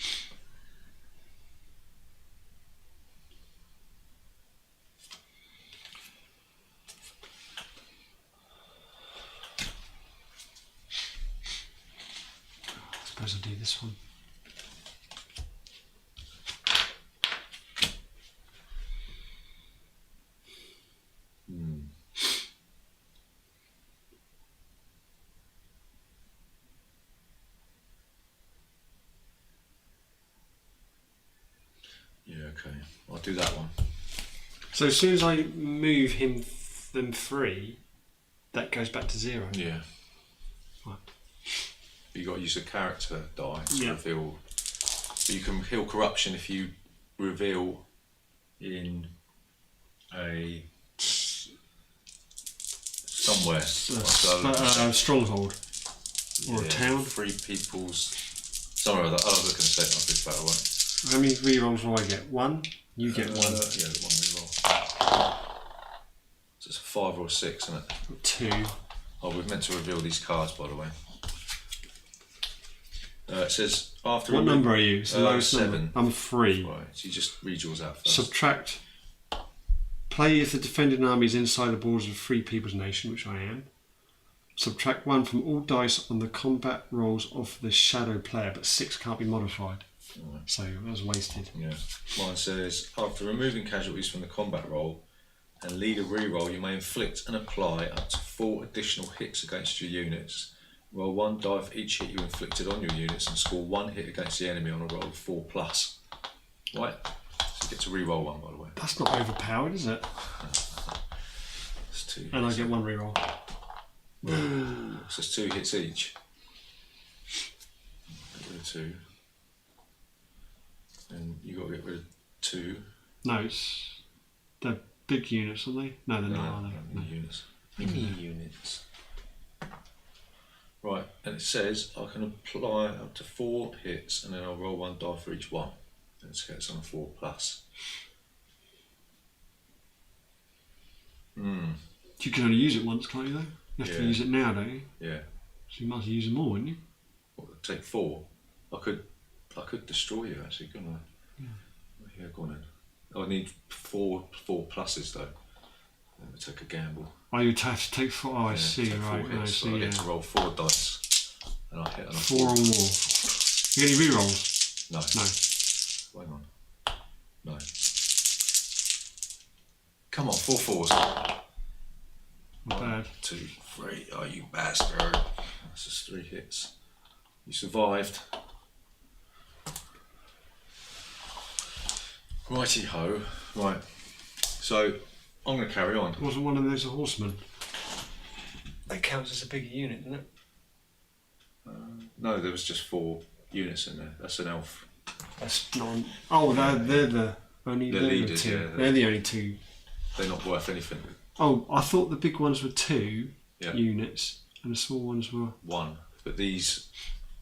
I suppose I'll do this one. Yeah, okay. I'll do that one. So as soon as I move them 3, that goes back to 0. Yeah. Right. You got to use a character die to Yeah. reveal. But you can heal corruption if you reveal in a somewhere. Stronghold or a town. 3 people's. Somewhere like that. I'll look and say it on this battle, right? How many rerolls will I get? 1? You get 1. Yeah, 1 reroll. So it's a 5 or a 6, isn't it? 2. Oh, we've meant to reveal these cards, by the way. It says after. What number are you? It's the lowest 7. number. I'm 3. Right, so you just read yours out first. Subtract. Play if the defending army is inside the borders of a free people's nation, which I am. Subtract 1 from all dice on the combat rolls of the shadow player, but 6 can't be modified. Right. So that was wasted. Yeah. Mine says after removing casualties from the combat roll and lead a reroll, you may inflict and apply up to 4 additional hits against your units. Roll 1 die for each hit you inflicted on your units and score 1 hit against the enemy on a roll of 4+. Right? So you get to reroll 1, by the way. That's not overpowered, is it? It's 2 hits. And I get 1 reroll. So it's 2 hits each. Get rid of 2. And you got to get rid of 2. No, it's they're big units, aren't they? No, they're not, are they? Mini units. Mini units. Right, and it says I can apply up to 4 hits, and then I'll roll 1 die for each one. And it gets on a 4+. You can only use it once, can't you? Though you have to Yeah. use it now, don't you? Yeah. So you might as well use them all, wouldn't you? What, take 4? I could destroy you actually, couldn't I? Yeah, go on then. I need 4 pluses though. Let me take a gamble. Oh, you'd have to take 4. Oh, I see. Take 4 Right, hits, I so see. I Yeah. get to roll 4 dice, and I hit on a 4 or more. You get any rerolls? No. No. Hang on. No. Come on, 4 fours. Not bad. 2, 3. Oh, you bastard. That's just 3 hits. You survived. Righty ho. Right. So, I'm going to carry on. Wasn't one of those a horseman? That counts as a bigger unit, doesn't it? No, there was just 4 units in there. That's an elf. That's not. Oh, they're the only. The they're leaders, the 2. yeah. They're the only 2. They're not worth anything. Oh, I thought the big ones were 2 Yeah. units, and the small ones were. 1. But these,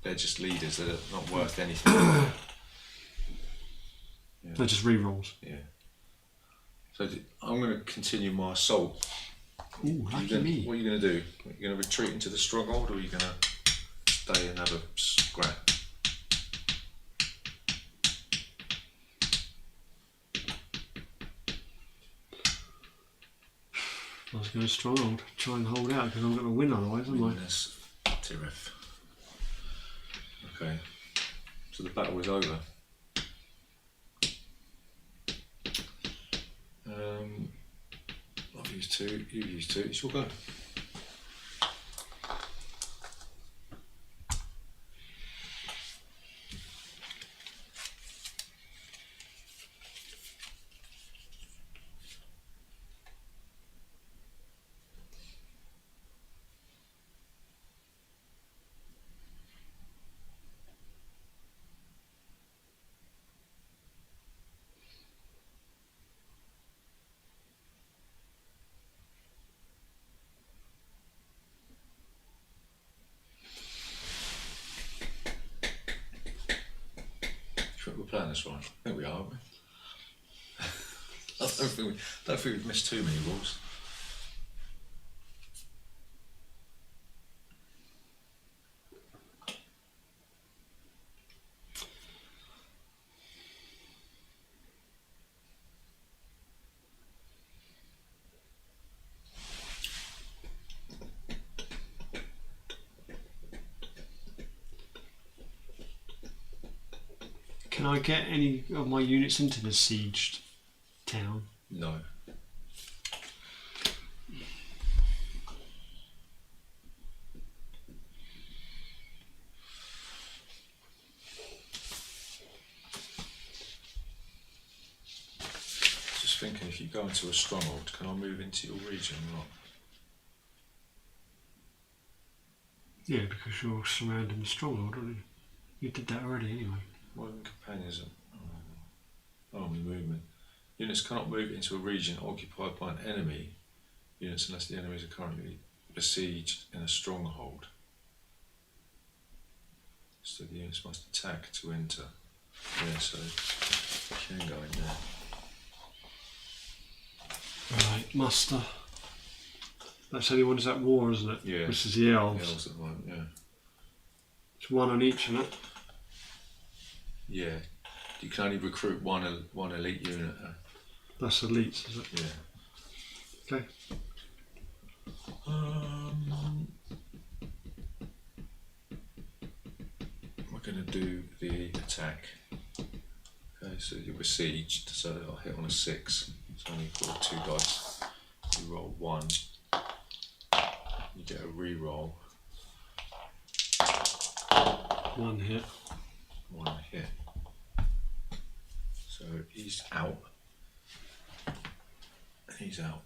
they're just leaders. They're not worth anything. They're just rerolls. Yeah. So I'm going to continue my assault. Ooh, lucky me. What are you going to do? Are you going to retreat into the stronghold, or are you going to stay and have a scrap? I was going stronghold. Try and hold out because I'm going to win otherwise, am I? Yes, Tirith. Okay. So the battle is over. I've used 2. You've used 2. It's your go. this right. I think we are, aren't we? I don't think we've missed too many rules. Can I get any of my units into the sieged town? No. Just thinking, if you go into a stronghold, can I move into your region or not? Yeah, because you're surrounding the stronghold, aren't you? You did that already anyway. Modern companions. Movement. Units cannot move into a region occupied by an enemy units unless the enemies are currently besieged in a stronghold. So the units must attack to enter. Yeah, so you can go in there. Right, muster. That's only one is at war, isn't it? Yeah. This is the elves. The elves at the moment, yeah. It's one on each, isn't it? Yeah. You can only recruit one elite unit. That's elites, is it? Yeah. Okay. We're going to do the attack. Okay, so you're besieged, so I'll hit on a 6. It's only got 2 dice. You roll 1. You get a re-roll. 1 hit. 1 hit. So he's out. He's out.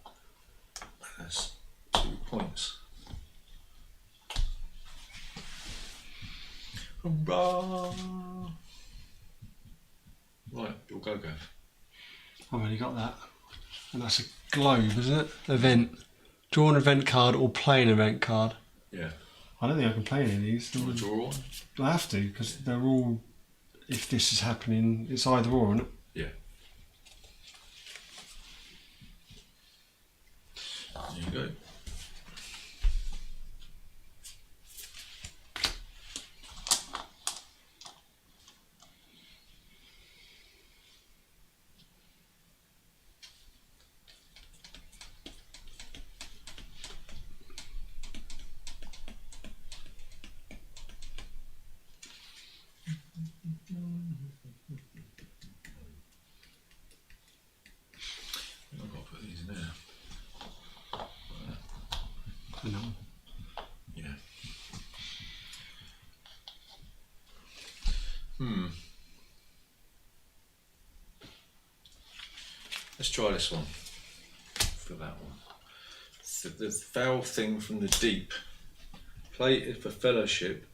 That's 2 points. Hurrah! Right, you'll go, Gav. I've already got that. And that's a globe, isn't it? Event. Draw an event card or play an event card. Yeah. I don't think I can play any of these. Do you want to draw one? I have to, because they're all, if this is happening, it's either or, isn't it? Yeah. There you go. I've got to put these in there. I know. Yeah. Let's try this one. For that one. So the foul thing from the deep. Play if the fellowship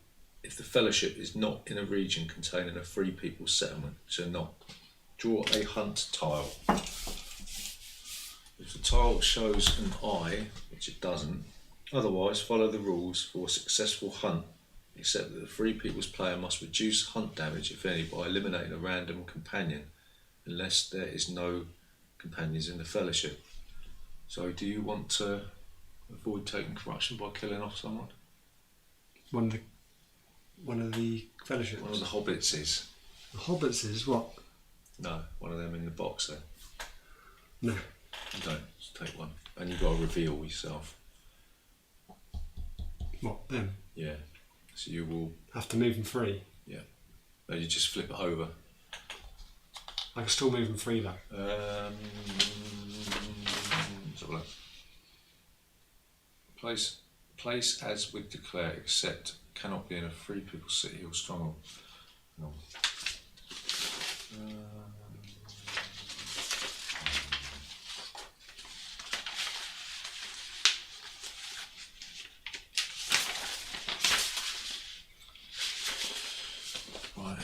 is not in a region containing a free people settlement, so not. Draw a hunt tile. If the tile shows an eye, which it doesn't, otherwise follow the rules for a successful hunt, except that the free people's player must reduce hunt damage, if any, by eliminating a random companion, unless there is no companions in the fellowship. So do you want to avoid taking corruption by killing off someone? One of the fellowships. One of the hobbits is. The hobbits is what? No, one of them in the box there. No. You don't, just take one. And you've got to reveal yourself. What, them? Yeah. So you will, Have to move them free. yeah. No, you just flip it over. I can still move them free though. Let's have a look. Place as we declare, except cannot be in a free people city or stronghold. No. Right.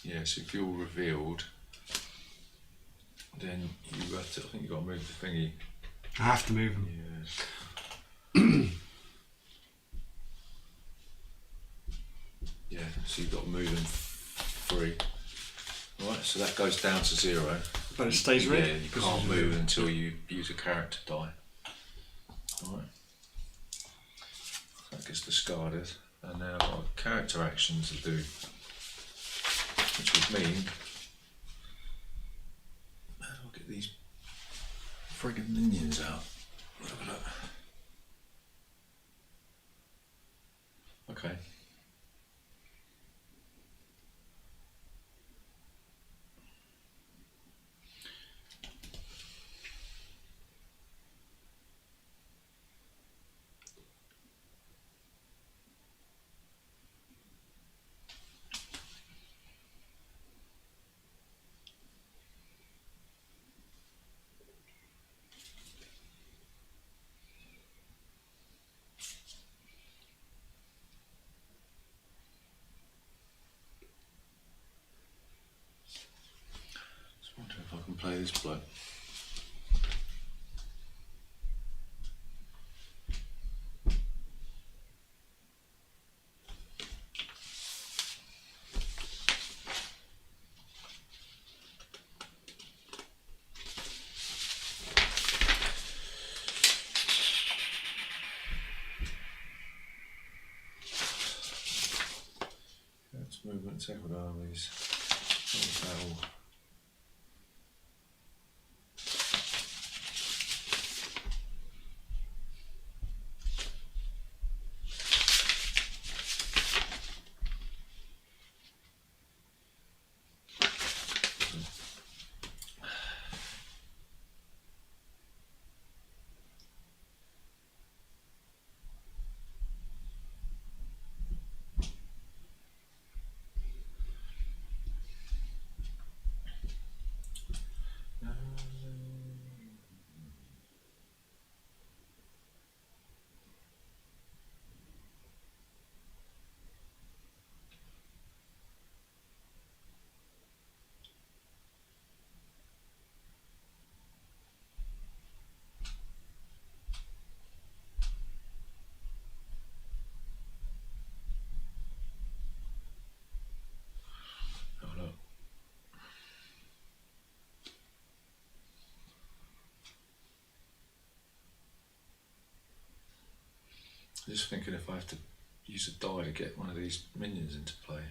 Yeah, so if you're revealed, then you have to, I think you've got to move the thingy. I have to move them. Yeah. Yeah, so you've got to move them 3. Right, so that goes down to 0. But it stays red? Yeah, you can't move until you use a character die. Right. That gets discarded. And now I've got character actions to do. Which would mean I'll get these friggin' minions out. Look at that. Okay. Just wondering if I can play this bloke. That's movement, several armies. Battle. Oh, look. Just thinking if I have to use a die to get one of these minions into play.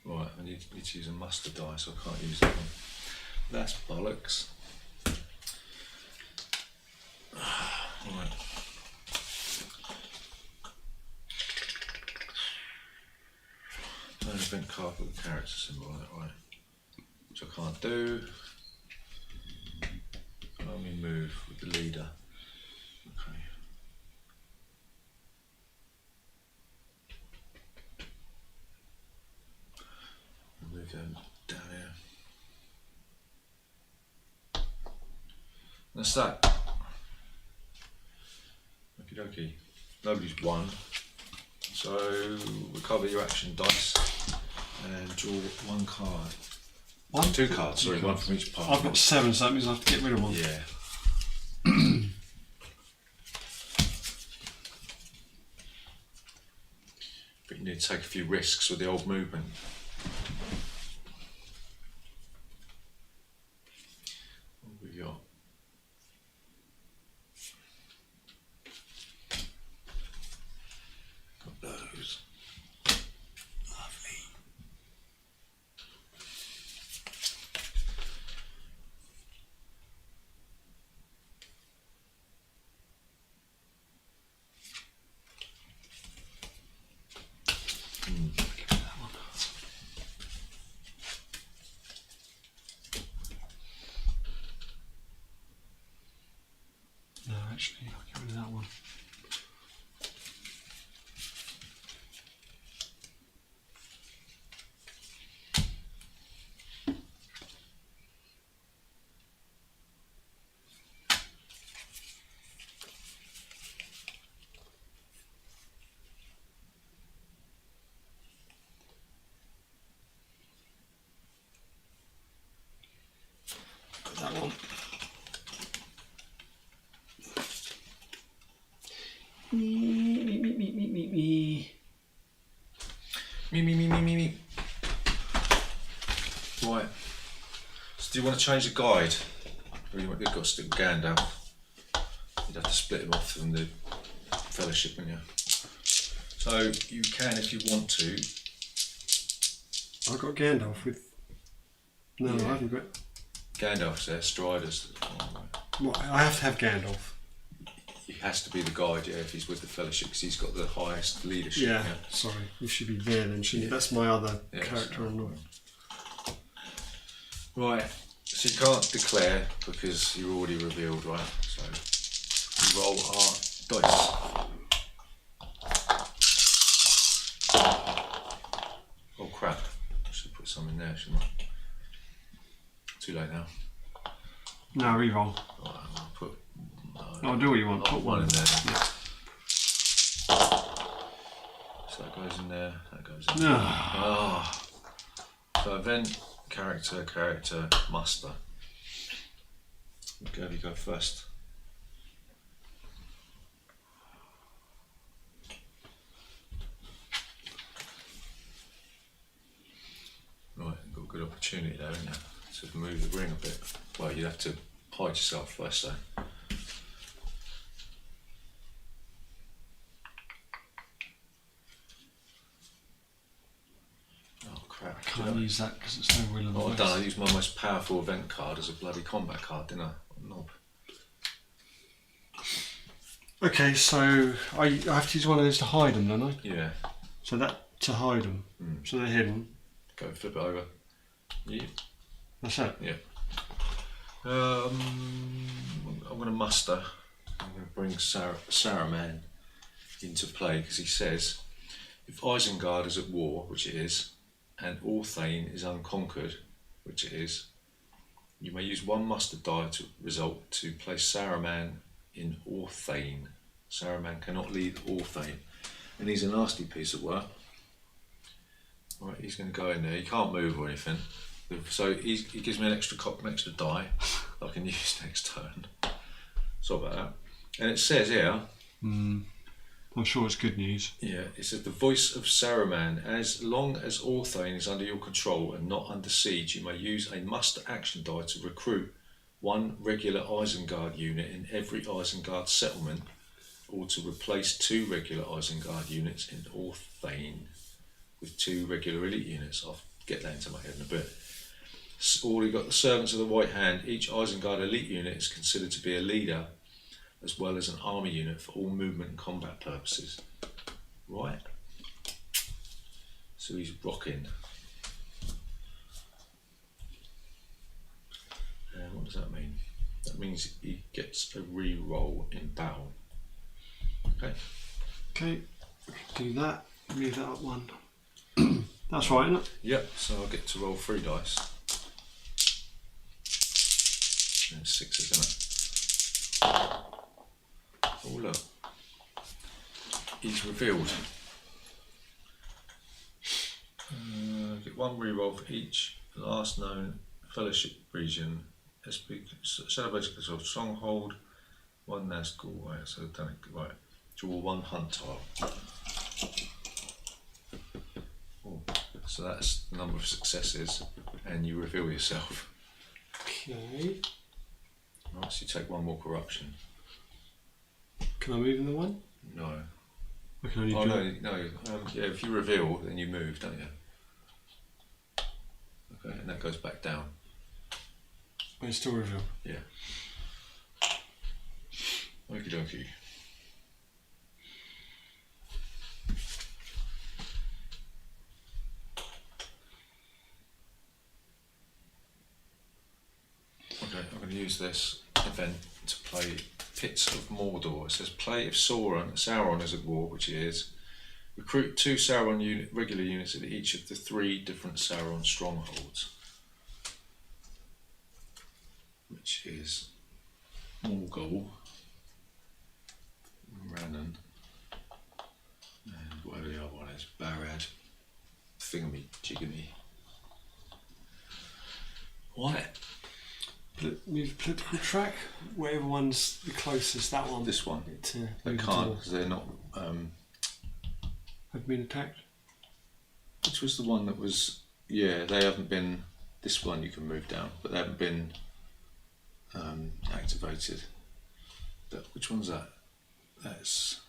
Right, I need to use a muster die, so I can't use that one. That's bollocks. Right. No event card with the character symbol on it, right? Which I can't do. Army move with the leader. Okay. I'll move them down here. That's that. Okie dokie. Nobody's won. So recover your action dice and draw 1 card. 2 cards, sorry, 1 from each part. I've got 7, so that means I have to get rid of 1. Yeah. But you need to take a few risks with the old movement. What have we got? Got those. Lovely. No, actually, I'll get rid of that one. Right. So do you want to change the guide? Or you've got to stick Gandalf. You'd have to split him off from the Fellowship, wouldn't you? So you can, if you want to. I've got Gandalf with. No, Yeah. I haven't got. Gandalf's there, Strider's. What, I have to have Gandalf. He has to be the guide, yeah, if he's with the Fellowship, because he's got the highest leadership. Yeah, sorry. You should be there then, shouldn't you? That's my other character so- on the. Right, so you can't declare because you're already revealed, right? So you roll our dice. Oh crap, I should put some in there, shouldn't I? Too late now. No, reroll. Right, I'll put. I'll do what you want. I'll Put one in there. Yeah. So that goes in there, that goes in No. there. Ah. So event, character, muster. Okay, you go first. Right, you've got a good opportunity there, haven't you? To move the ring a bit. Well, you'd have to hide yourself first, though. Oh crap! Can't use that because it's no will of the Oh, I've wisp. done. I used my most powerful event card as a bloody combat card, didn't I? Knob. Okay, so I have to use one of those to hide them, don't I? Yeah. So that to hide them. So they're hidden. Go flip it over. Yeah. That's it. Yeah. I'm going to muster. I'm going to bring Saruman into play because he says, if Isengard is at war, which it is, and Orthanc is unconquered, which it is, you may use one muster die to result to place Saruman in Orthanc. Saruman cannot lead Orthanc, and he's a nasty piece of work. Right, he's going to go in there. He can't move or anything, so he gives me an extra die I can use next turn. Sorry about that. And it says here. I'm sure it's good news. Yeah, it says the voice of Saruman. As long as Orthanc is under your control and not under siege, you may use a muster action die to recruit one regular Isengard unit in every Isengard settlement, or to replace two regular Isengard units in Orthanc with two regular elite units. I'll get that into my head in a bit. Or you've got the Servants of the White Hand. Each Isengard elite unit is considered to be a leader as well as an army unit for all movement and combat purposes. Right. So he's rocking. And what does that mean? That means he gets a re-roll in battle. Okay. Okay, do that. Move that up one. That's right, isn't it? Yep, so I'll get to roll 3 dice. And it's 6, isn't it? Oh look, he's revealed. Get one reroll for each last known Fellowship region. Celebrated control stronghold, one Nazgul. Right, so I've done it. Right, draw one hunt tile. Oh, so that's the number of successes, and you reveal yourself. Okay. Right, so you take one more corruption. Can I move in the one? No. I can only Oh do no. Yeah, if you reveal, then you move, don't you? Okay, and that goes back down. But it's still reveal. Yeah. Okie dokie. Okay, I'm going to use this event to play Pits of Mordor. It says play if Sauron is at war, which he is. Recruit 2 Sauron regular units at each of the 3 different Sauron strongholds, which is Morgul, Rannon, and whatever the other one is, Barad, Thingamy, Jiggamy. Right. Move political track. Whatever one's the closest, that one. This one. To They move can't to- because they're not. Have been attacked. Which was the one that was? Yeah, they haven't been. This one you can move down, but they haven't been activated. Which one's that? That's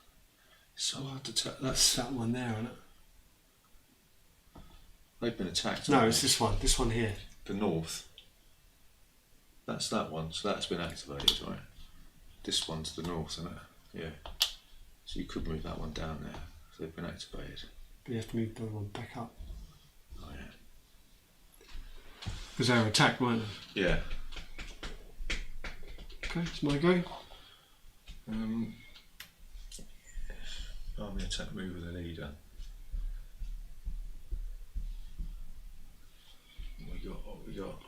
so hard to tell. That's that one there, isn't it? They've been attacked. No, it's this one. This one here. The north. That's that one. So that's been activated, right? This one's the north, isn't it? Yeah. So you could move that one down there. So they've been activated. But you have to move the other one back up. Oh yeah. Because they were attacked, weren't they? Yeah. Okay, it's my go. Army attack move with the leader. What we got?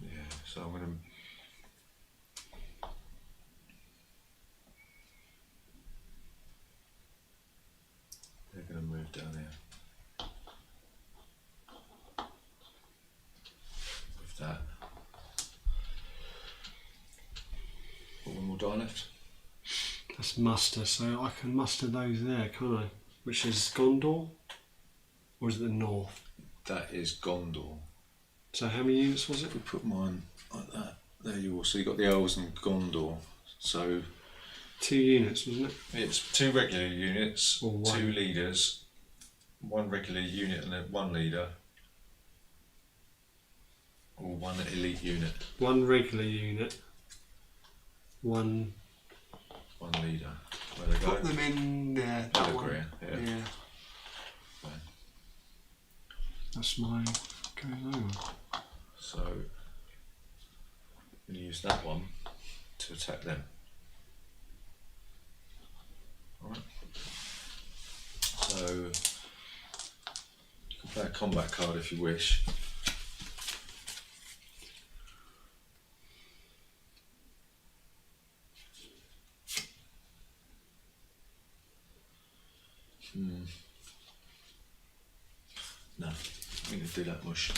Yeah, so I'm going to. They're going to move down here. With that. Got one more die left. That's muster, so I can muster those there, can't I? Which is Gondor? Or is it the north? That is Gondor. So how many units was it? If we put mine like that, there you are. So you got the elves and Gondor. So 2 units, wasn't it? it's 2 regular units, Or 1. 2 leaders, 1 regular unit and then 1 leader, or 1 elite unit, 1 regular unit, 1. 1 leader. Where they go? Put them in there. I That agree. one. Yeah. Yeah. Fine. That's my goes over. So I'm going to use that one to attack them. Alright. So you can play a combat card if you wish. No, I'm going to do that mush.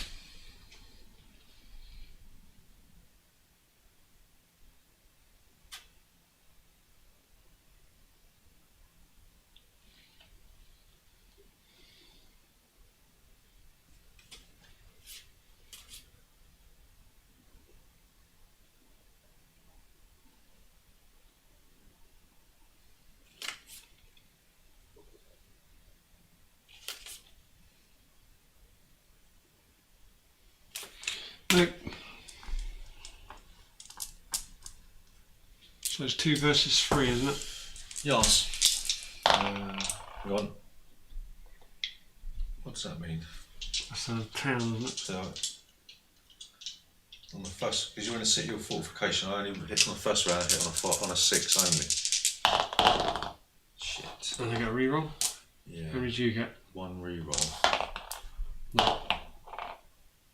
Nope. So it's 2 versus 3, isn't it? Yes. Hang on. What does that mean? That's a town, isn't it? So on the first, because you're in a city of fortification, I only hit on the first round. I hit on a 6 only. Shit. And I get a reroll. Yeah. How many did you get? 1 reroll. No.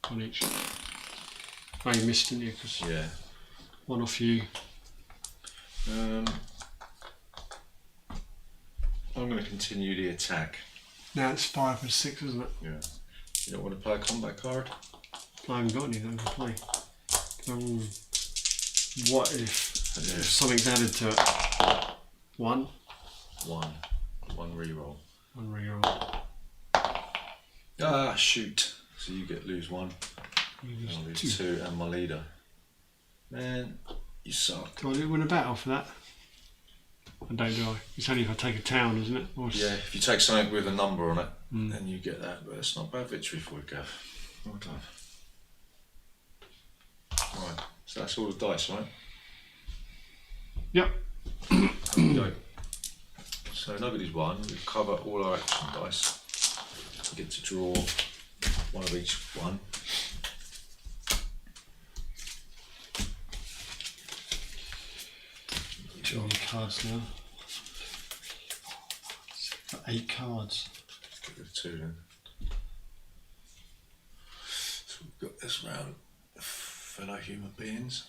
1 each. Oh, you missed, didn't you? Because Yeah. 1 off you. I'm going to continue the attack. Now it's 5 and 6, isn't it? Yeah. You don't want to play a combat card? I haven't got any that I can play. What if something's added to it? 1? 1 reroll. 1 reroll. Ah, shoot. So you lose 1. You I'll lose lose 2. 2 and my leader. Man, you suck. Do I win a battle for that? I don't, do I? It's only if I take a town, isn't it? Or Yeah, if you take something with a number on it, then you get that. But it's not a bad victory for you, Gav. Well done. Right, so that's all the dice, right? Yep. Okay. So nobody's won. We cover all our action dice. We get to draw 1 of each one. How many cards now? Got 8 cards. Let's get rid of 2 then. So we've got this round, fellow human beings.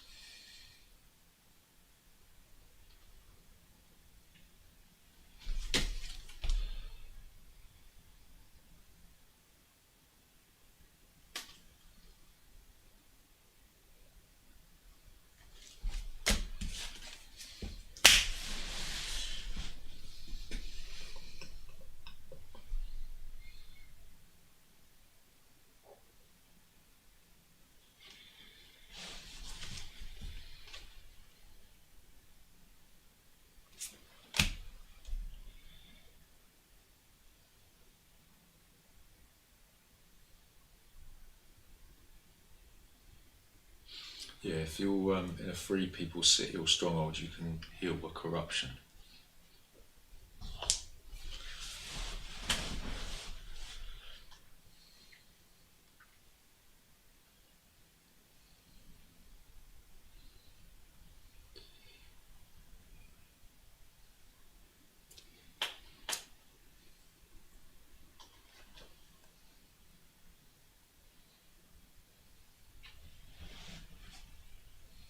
Yeah, if you're in a free people city or stronghold, you can heal a corruption.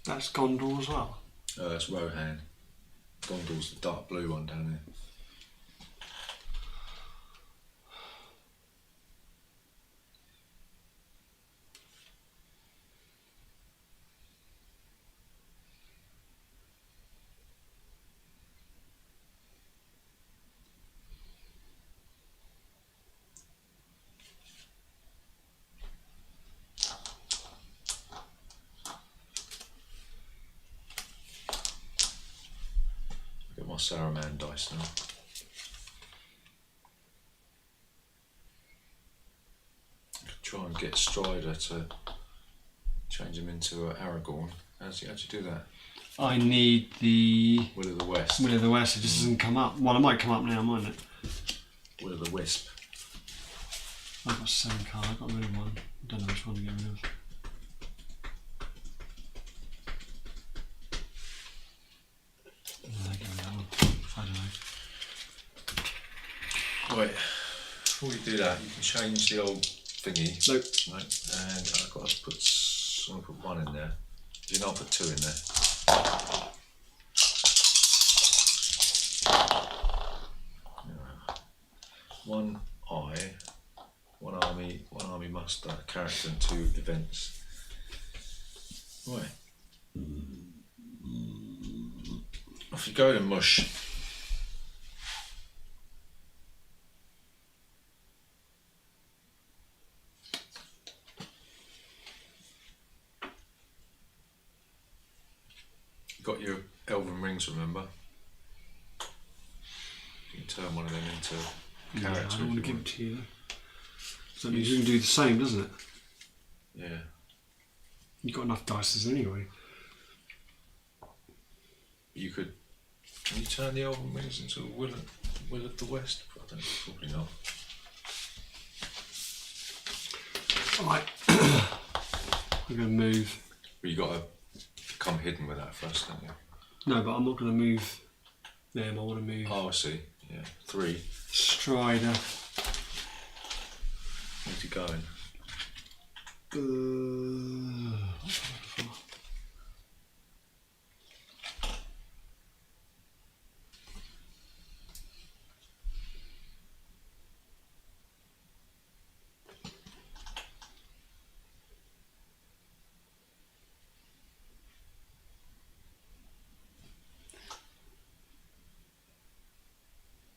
That's Gondor as well. That's Rohan. Gondor's the dark blue one down there. Get my Saruman dice now. Try and get Strider to change him into Aragorn. How'd you do that? I need the Will of the West. Will of the West. It just doesn't come up. Well, it might come up now, mightn't it? Will of the Wisp. I've got 7 cards. I've got rid of one. I don't know which one to get rid of. No, get rid of that one. I don't know. Right, before you do that, you can change the old thingy. Nope. Right, and I've got to put, I'm going to put 1 in there. You know, I'll put 2 in there. One eye, one army muster, character and 2 events. Right. Off you go then, mush. You got your elven rings, remember? You can turn one of them into character. I don't want to give it to you. So that means you can do the same, doesn't it? Yeah. You've got enough dice anyway. You could. Can you turn the elven rings into a will of the West? I don't know, probably not. Alright. I'm going to move. But you got to come hidden with that first, don't you? No, but I'm not going to move them. I want to move Oh, I see. Yeah. 3. Strider. Where's he going?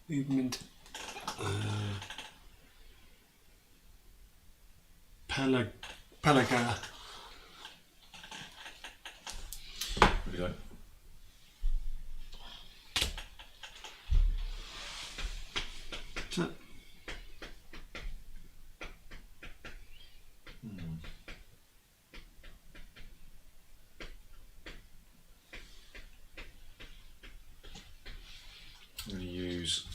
Movement. Pelaga. Here we go. Is that? I'm going to use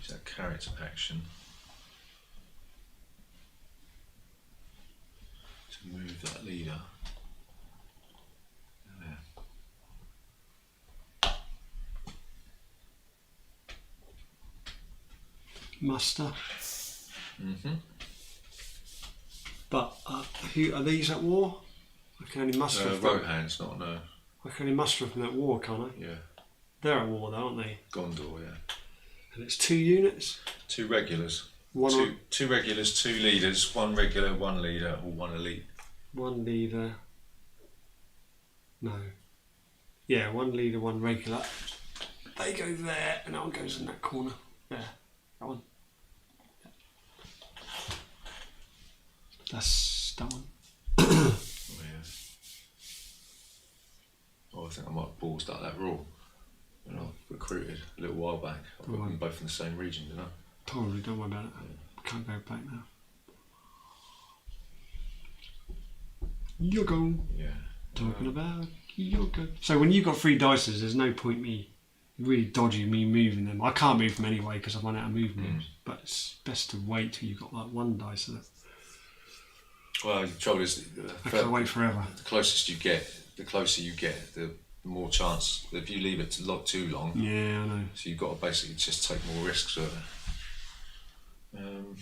that character action to move that leader. There. Muster. Mm-hmm. But who are these at war? I can only muster from Rohan's not, no. I can only muster from that war, can't I? Yeah. They're at war though, aren't they? Gondor, yeah. And it's 2 units? 2 regulars. One Two regulars, 2 leaders, 1 regular, 1 leader, or 1 elite. 1 leader. No. Yeah, 1 leader, 1 regular. They go there, and that one goes in that corner. There. That one. That's that one. Oh, yeah. Oh, think I might have ballsed out that rule when I recruited a little while back. I put them both in the same region, didn't I? Probably, don't worry about it. Can't go back now. Yoga. Yeah. Talking about yoga. So when you've got 3 dices, there's no point me really dodgy me moving them. I can't move them anyway because I've run out of movement. But it's best to wait till you've got like 1 dice of it. Well, the trouble is, I can't wait forever. The closer you get, the more chance. If you leave it too long, yeah, I know. So you've got to basically just take more risks with it. And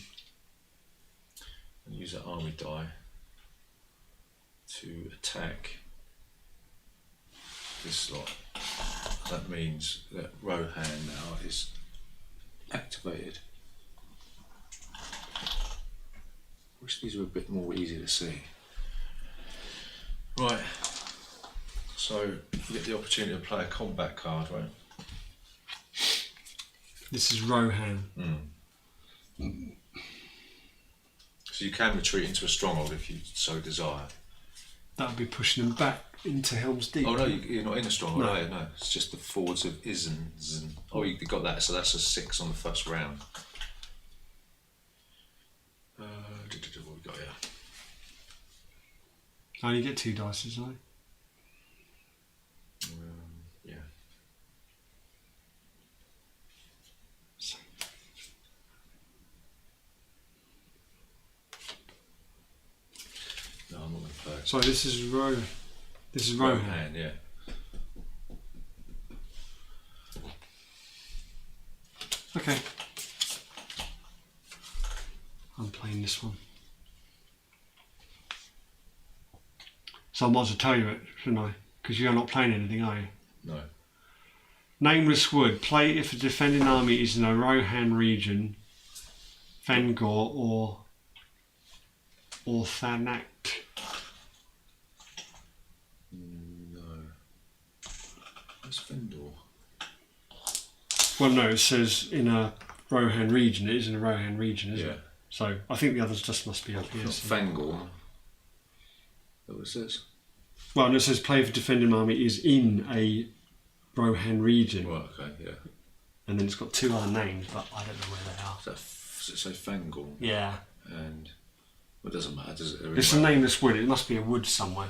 use that army die to attack this slot. That means that row hand now is activated. Wish these were a bit more easy to see. Right, so you get the opportunity to play a combat card, right? This is Rohan. So you can retreat into a stronghold if you so desire. That would be pushing them back into Helm's Deep. Oh no, you're not in a stronghold, No. are you? No, it's just the forwards of Izen. Oh, you got that, so that's a 6 on the first round. What we got here? I only get 2 dice, don't I? Yeah. No, I'm not going to play it. Sorry, this is Rohan. Rohan, yeah. Okay. I'm playing this one. So I might as well tell you it, shouldn't I? Because you're not playing anything, are you? No. Nameless Wood. Play if a defending army is in a Rohan region, Fengor or Thanak. No. Where's Fendor? Well, no, it says in a Rohan region. It is in a Rohan region, isn't Yeah. it? So I think the others just must be up here. Not So. Fangor. Is that what it says? Well, and it says play if a defending army is in a Rohan region. Right, okay, yeah. And then it's got 2 other names, but I don't know where they are. Does it say Fangor? Yeah. And well, it doesn't matter, does it? Really It's a nameless wood. It must be a wood somewhere.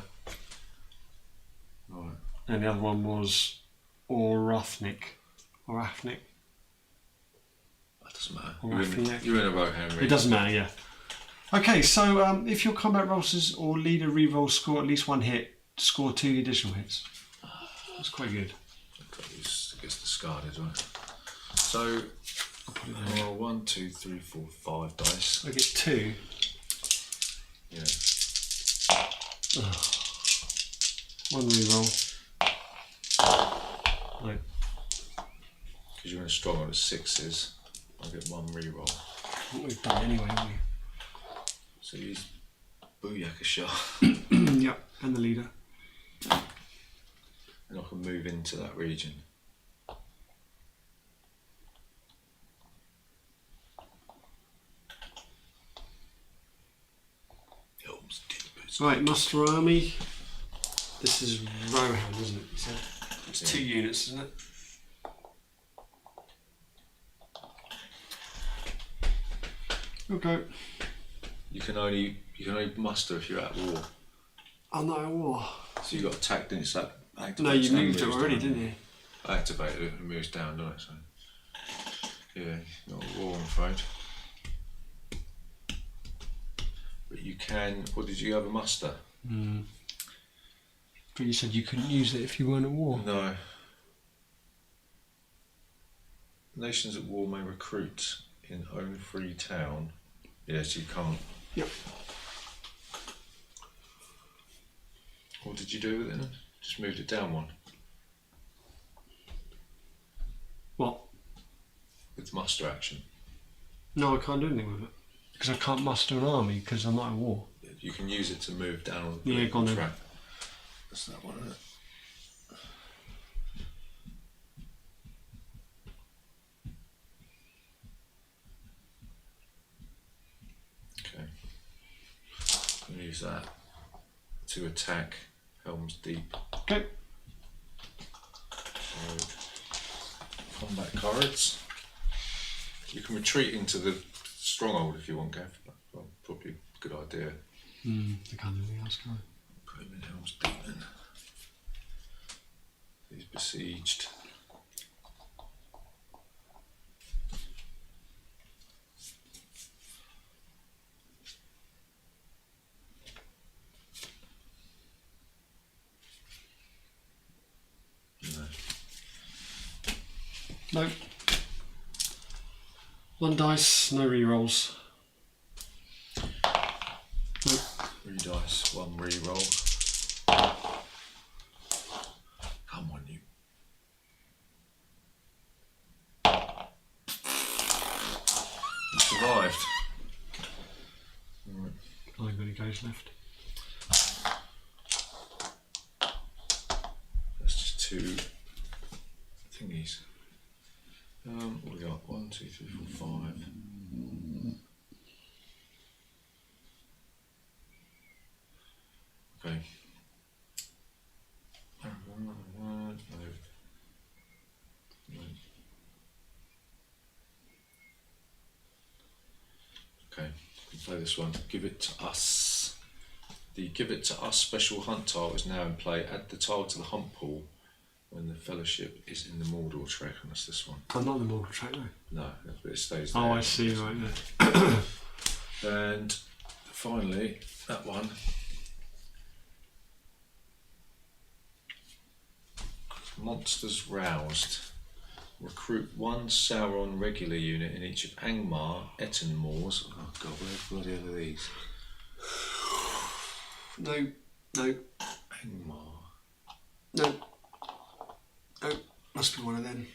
Right. And the other one was Orathnik. Orathnik. That doesn't matter. Or You're in a Rohan region. It doesn't matter, yeah. Okay, so if your combat rolls or leader re-rolls score at least 1 hit, score 2 additional hits. That's quite good. It gets discarded, right? So, I'll put it there. 1, 2, 3, 4, 5 dice. I get 2. Yeah. 1 re-roll. No. Because you're in a stronghold of 6s, I'll get 1 re-roll. We've done it anyway, haven't So use Booyaka Shah. we? Yep, and the leader. And I can move into that region. Helm's Deep. Right, muster army. This is Rohan, isn't it? It's 2 units, isn't it? Okay. You can only muster if you're at war. I'm not at war. So you got attacked, didn't you? So that activates No, you and moved it moves already, down. didn't you? I activated it and it moves down, doesn't it? So yeah, not at war, I'm afraid. But you can. What did you have a muster? But you said you couldn't use it if you weren't at war. No. Nations at war may recruit in own free town. Yes, you can't. Yep. What did you do with it then? Just moved it down 1 What? with muster action. No, I can't do anything with it. Because I can't muster an army because I'm not at war. You can use it to move down on the Yeah, go on then. track. That's that one, isn't it? Okay. I'll use that to attack Helm's Deep. Okay. So, combat cards. You can retreat into the stronghold if you want, Gav. Well, probably a good idea. I can't do anything else, can I? Put him in Helm's Demon. He's besieged. No. Nope. 1 dice, no rerolls. Nope. 3 dice, 1 reroll. Come on, you. You survived. Right. I haven't got any goes left. That's just 2 thingies. What do we got? 1, 2, 3, 4, 5. Okay. No. Okay, we play this one. Give it to us. The Give It to Us special hunt tile is now in play. Add the tile to the hunt pool when the Fellowship is in the Mordor trek, and that's this one. I'm not in the Mordor track though. No, but it stays there. Oh, I see, right there. And finally, that one. Monsters Roused. Recruit 1 Sauron regular unit in each of Angmar, Ettenmoors. Oh god, where the bloody hell are these? No. Angmar. No. Oh, must be one of them.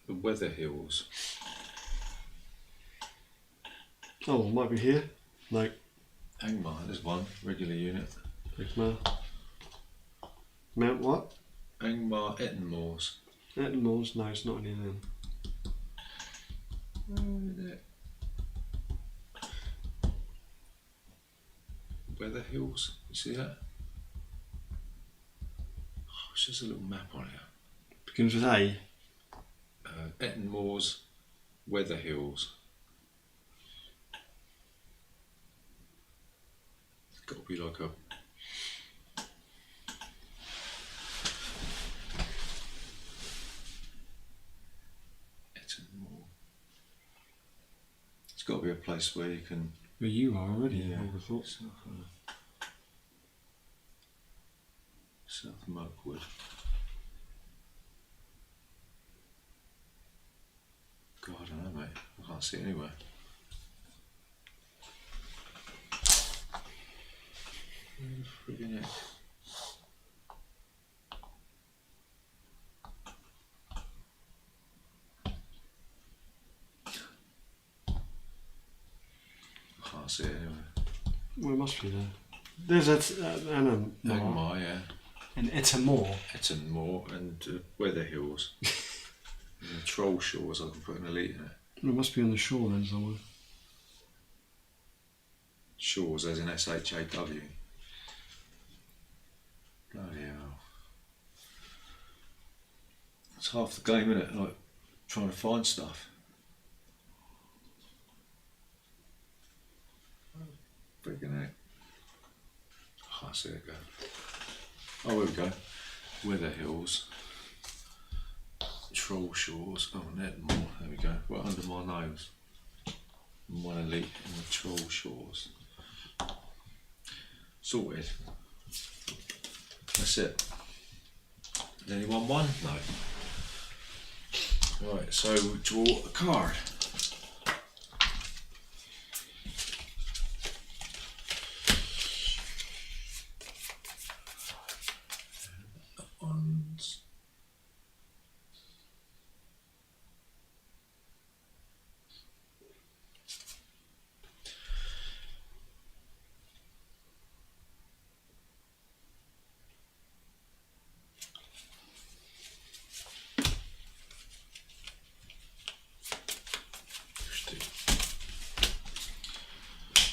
The Weather Hills. Oh, it might be here. No. Angmar, there's 1 regular unit. Angmar. Mount what? Angmar, Ettenmoors. Ettenmoors? No, it's not any of them. Where is it? Weather Hills, you see that? Oh, it's just a little map on here. Begins with A. Ettenmoors, Weather Hills. It's got to be like a... Ettenmoor. It's got to be a place where you can... Where you are already, Yeah. I would have thought. South Mirkwood. God, I don't know, mate. I can't see it anywhere. Where the friggin' heck? I can't see it anywhere. Well, it must be there. There's Angmar. Angmar, yeah. And Ettenmoor. Ettenmoor and Weather Hills. And Troll Shores, I can put an elite in it. It must be on the shore then somewhere. Shores as in S-H-A-W. Bloody hell. It's half the game, isn't it? Like trying to find stuff. Freaking heck. I can't see it go. Oh, here we go. Weather Hills. Troll Shores. Oh, Netmore. There we go. Right under my nose. And 1 elite in the Troll Shores. Sorted. That's it. Has anyone won? No. Right, so draw a card.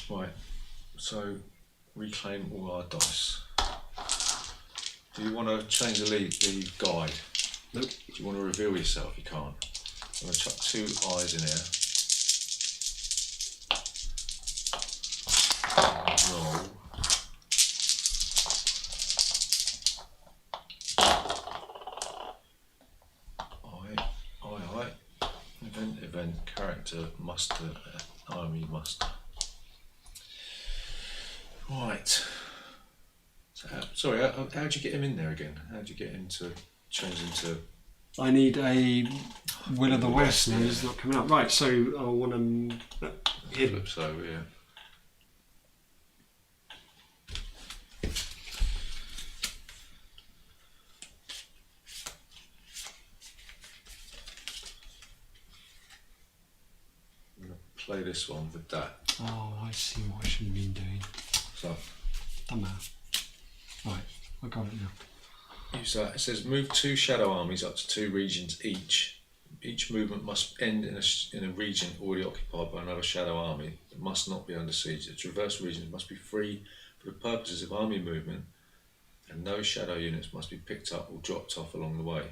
Right, so reclaim all our dice. Do you want to change the guide? Nope. Do you want to reveal yourself? You can't. I'm going to chuck 2 eyes in here. Roll. Eye. Event, character, muster, army, muster. Right. So, sorry, how'd you get him in there again? How'd you get him to change into... I need a Will of the West, and yeah. it's not coming up. Right, so I want them hidden. So, yeah. Play this one with that. Oh, I see what I should have been doing. So, Doesn't matter. Right, I got it now. use that. It says move 2 shadow armies up to 2 regions each. Each movement must end in a region already occupied by another shadow army. It must not be under siege. The traverse regions must be free for the purposes of army movement, and no shadow units must be picked up or dropped off along the way.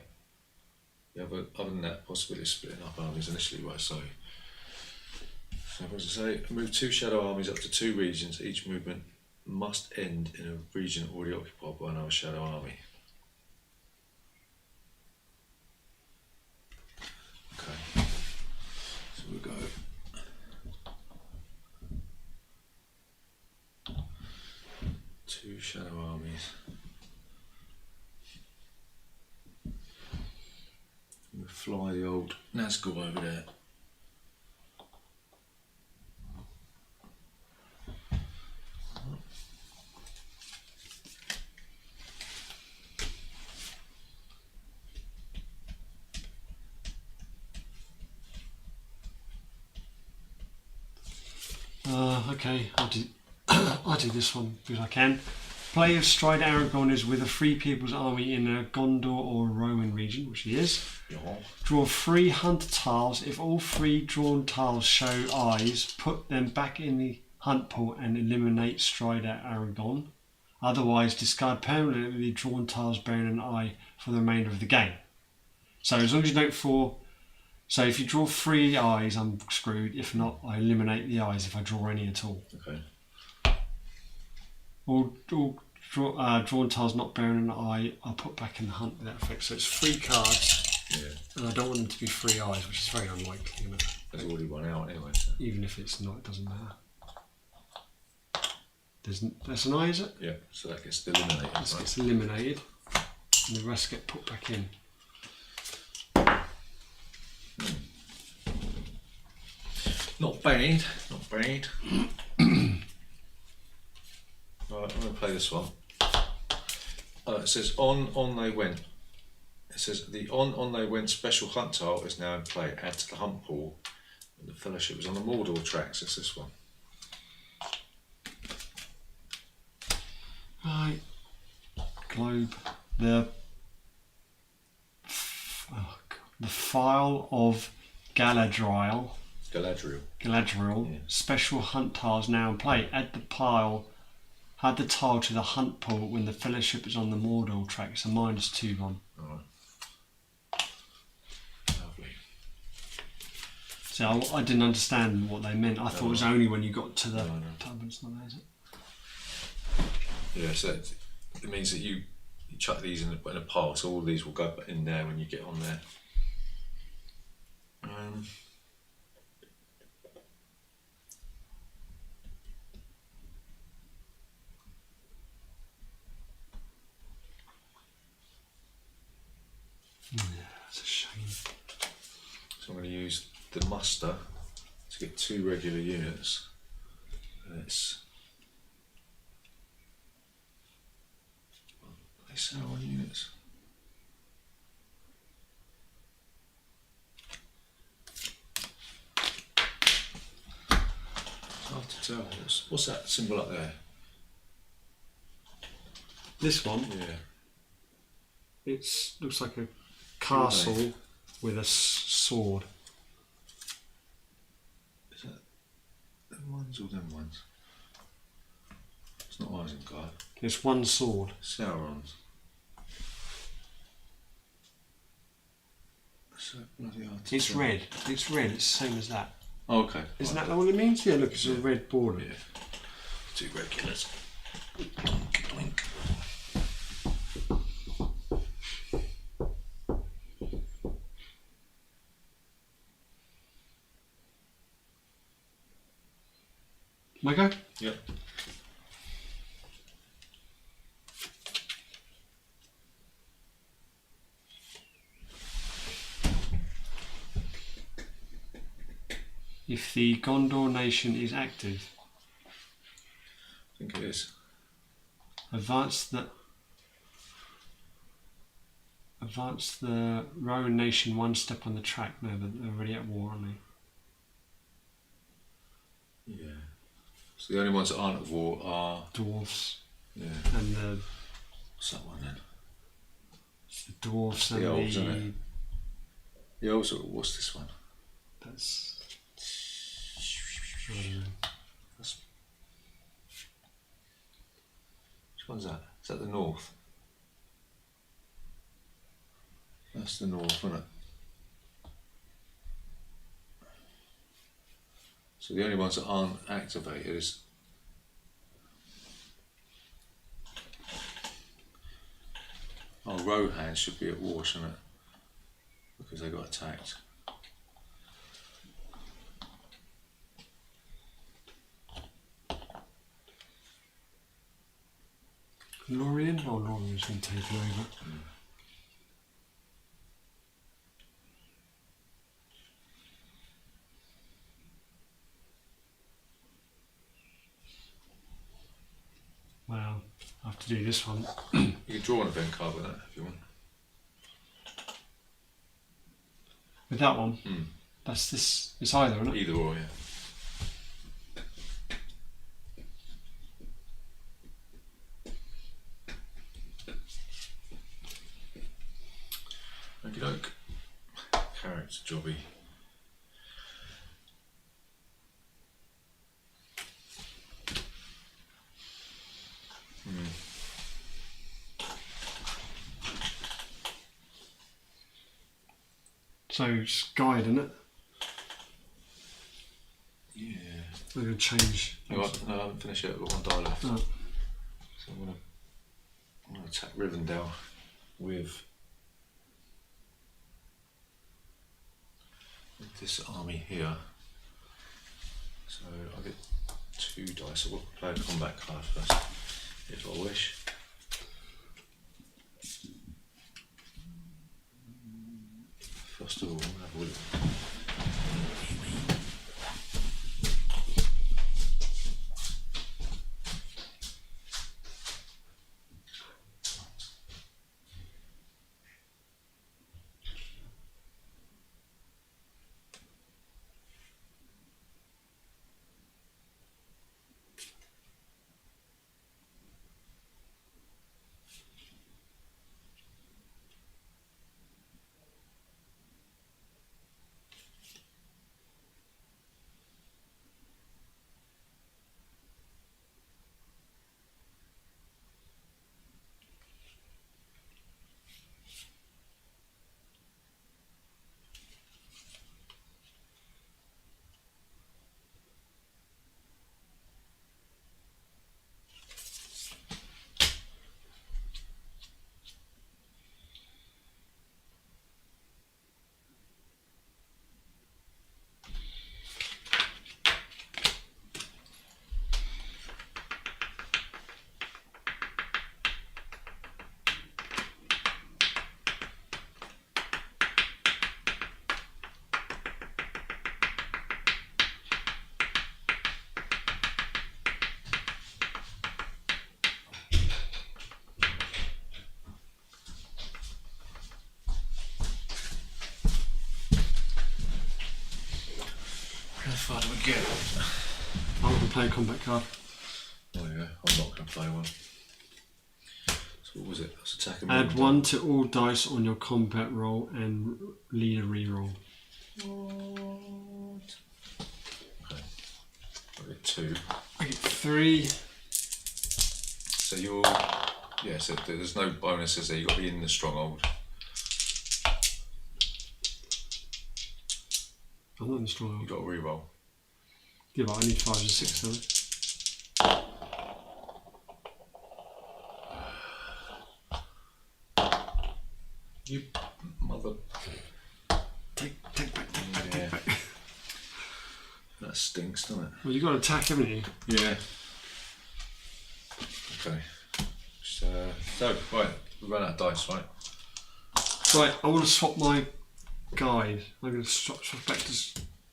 Other than that, possibility of splitting up armies initially, what I say. So what does it say? Move 2 shadow armies up to 2 regions. Each movement must end in a region already occupied by another shadow army. Okay. So we'll go. Two shadow armies. We'll fly the old Nazgul over there. Okay, I'll do this one because I can. Player Stride Aragorn is with a Free People's Army in a Gondor or Rowan region, which he is. Yeah. Draw 3 hunter tiles. If all 3 drawn tiles show eyes, put them back in the hunt pool and eliminate Strider Aragorn. Otherwise, discard permanently drawn tiles bearing an eye for the remainder of the game. So as long as you don't draw... So if you draw 3 eyes, I'm screwed. If not, I eliminate the eyes if I draw any at all. Okay. All drawn tiles not bearing an eye, I'll put back in the hunt with that effect. So it's 3 cards, Yeah. and I don't want them to be 3 eyes, which is very unlikely. You know? There's already one out anyway. So. Even if it's not, it doesn't matter. That's an eye, is it? Yeah. So that gets eliminated. This Right? gets eliminated, and the rest get put back in. Not bad. Not bad. Right, I'm going to play this one. It says on they went. It says the on they went special hunt tile is now in play. Add to the hunt pool. And the fellowship was on the Mordor tracks. It's this one. Right. Globe. The file of Galadriel. Galadriel. Yeah. Special hunt tiles now in play. Add the tile to the hunt pool when the fellowship is on the Mordor track. It's a -2 one. Alright. Lovely. So I didn't understand what they meant. I thought it was only when you got to the No. tab, but it's not there, is it? Yeah, so it means that you chuck these in a pile, so all of these will go in there when you get on there. Yeah, it's a shame. So I'm going to use the muster to get 2 regular units. And it's they say on units. It's hard to tell. What's that symbol up there? This one, Yeah. it looks like a castle with a sword. Is that them ones or them ones? It's not Isengard. It's one sword. Sauron's. So bloody hard to It's tell. red. It's red. It's the same as that. Oh, okay. Isn't Right. that what it means? Yeah, look, it's a red border. Yeah. 2 regulars. Doink. My go? Yep. If the Gondor nation is active, I think it is. advance the Rowan nation one step on the track. No, they're already at war, aren't they? Yeah. So the only ones that aren't at war are. Dwarfs Yeah. and the What's that one then? dwarfs and The elves, the. isn't it? The elves. What's this one? That's. I don't know. Which one's that? Is that the north? That's the north, isn't it? So the only ones that aren't activated is. Oh, Rohan should be at war, shouldn't it? Because they got attacked. Lorien? Oh, Lorien's been taken over. Wow, I have to do this one. You can draw an event card with that if you want. With that one, that's this. It's either, isn't it? Either or, yeah. Okie doke. Carrots, jobby. So it's guide, isn't it? Yeah. We're going to change. No, I haven't finished yet. I've got 1 die left. Oh. So I'm gonna attack Rivendell with this army here. So I'll get 2 dice. I will play a combat card first, if I wish. First of all, I'm gonna have a look. How far do we get? I'm going to play a combat card. Oh yeah, I'm not going to play one. So what was it? That's attacking. Add 1 to all dice on your combat roll and leader reroll. What? Okay. I get 2. I get 3. So you're. Yeah, so there's no bonuses there. You've got to be in the stronghold. I'm not in the stronghold. You got to re-roll. Yeah, but I need 5 and 6, don't I? You mother. Take back. That stinks, doesn't it? Well, you've got to attack, haven't you? Yeah. Okay. So right, we run out of dice, right? Right, I want to swap my guide. I'm going to swap back to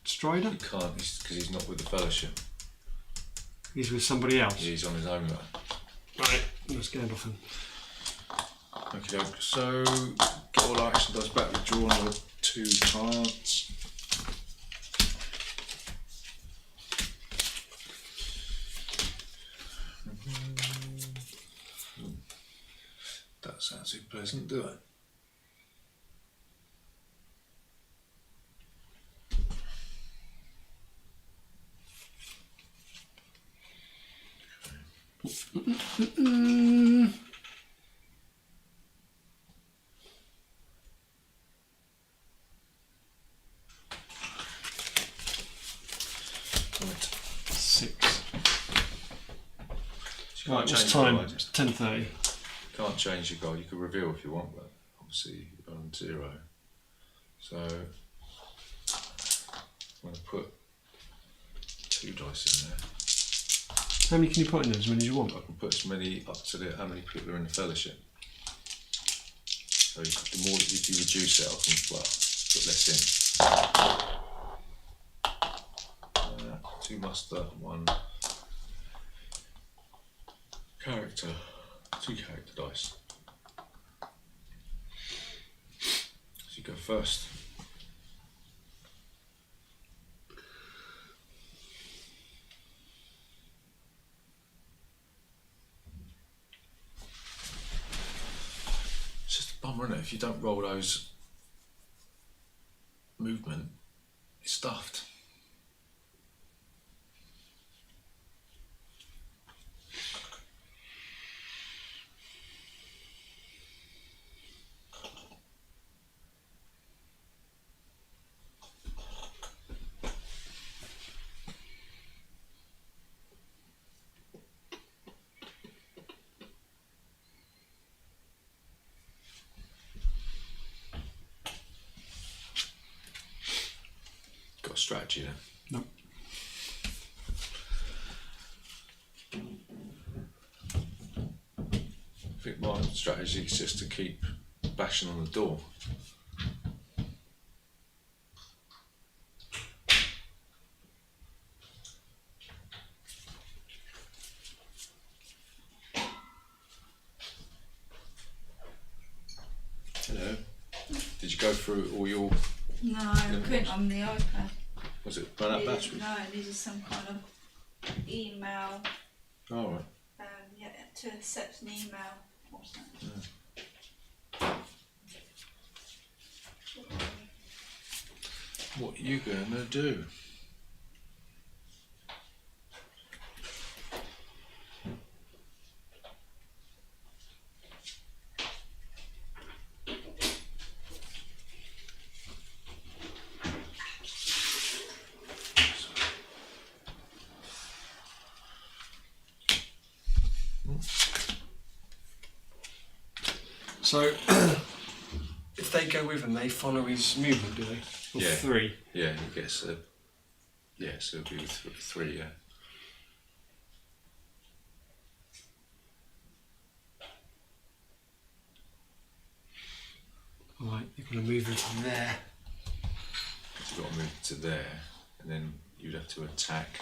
Strider. You can't, because he's not with the Fellowship. He's with somebody else. He's on his own. Right, let's get off him. Okay, so get all our action dice back. We draw another 2 cards. That sounds too pleasant, do it? Right. 6. So Right, what's time? It's 10:30. Can't change your goal. You can reveal if you want, but obviously you're on 0. So I'm going to put 2 dice in there. How many can you put in there? As many as you want. I can put as many up to how many people are in the Fellowship. So the more if you reduce it, I can put less in. 2 muster, 1 character, 2 character dice. So you go first. It's just a bummer, isn't it? If you don't roll those movement, it's stuffed. Got a strategy then? No. I think my strategy is just to keep bashing on the door. Hello. Did you go through all your... No, I couldn't on the iPad. Was it run out battery? No, it needed some kind of email. Oh, right. Yeah, to accept an email or something. What are you going to do? So, if they go with him, they follow his movement, do they? Or Yeah. 3? Yeah, he gets a... Yeah, so it'll be 3, yeah. Alright, you're going to move into there. You've got to move to there, and then you'd have to attack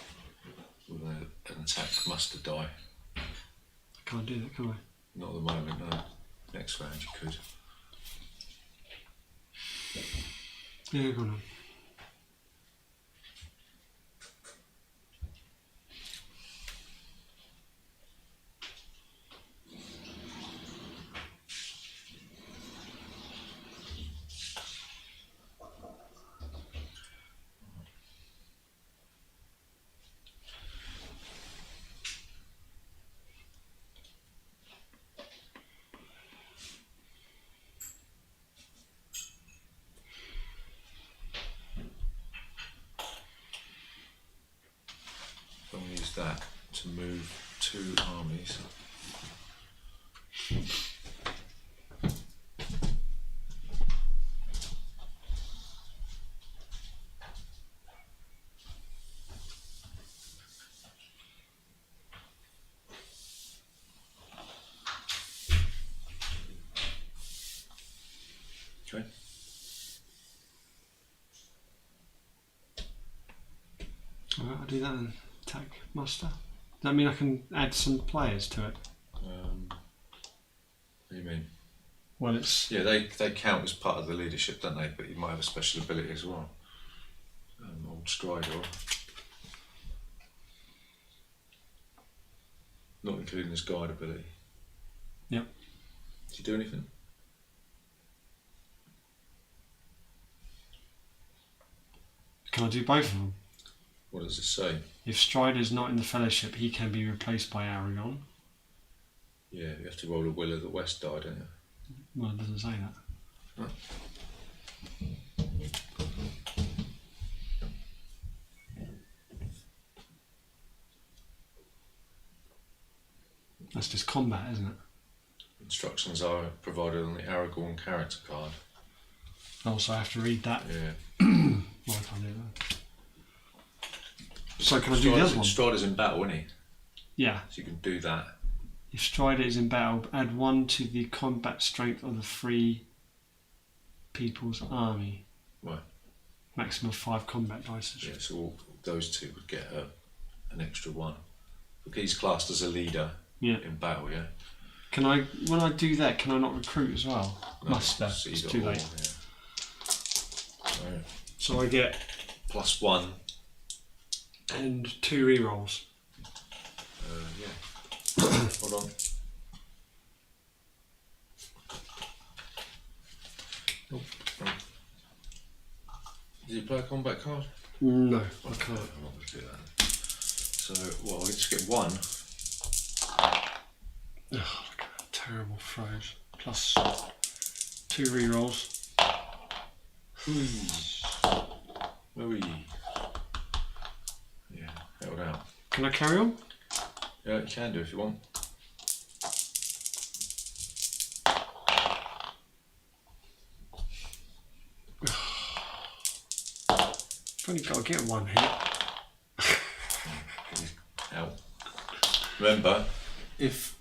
with an attack muster die. I can't do that, can I? Not at the moment, no. Next round you could. Yeah, go on. 2 armies. Okay. Alright, I'll do that then. Attack muster. Does that mean I can add some players to it? What do you mean? Well, it's... Yeah, they count as part of the leadership, don't they? But you might have a special ability as well. Old Stridor. Not including his guide ability. Yep. Did you do anything? Can I do both of them? What does it say? If Strider is not in the Fellowship, he can be replaced by Aragon. Yeah, you have to roll a Will of the West die, don't you? Well, it doesn't say that. Huh? That's just combat, isn't it? Instructions are provided on the Aragorn character card. Oh, so I have to read that. Yeah. Well, I can't do that. So can I do the other one? Strider's in battle, isn't he? Yeah. So you can do that. If Strider is in battle, add 1 to the combat strength of the free people's army. Right. Maximum of 5 combat dice. Yeah, so all those 2 would get an extra 1. Because he's classed as a leader in battle, yeah? Can I, when I do that, can I not recruit as well? No, Muster. It's too late. Yeah. Right. So I get +1. and 2 rerolls. Yeah. Hold on. Oh. Did you play a combat card? No, I Okay, can't. I'm not going to do that. So, well, I just get 1. Oh, look at that terrible throws. Plus 2 rerolls. Ooh. Yeah, held out. Can I carry on? Yeah, you can do if you want. I've only got to get 1 hit. Out. Remember, if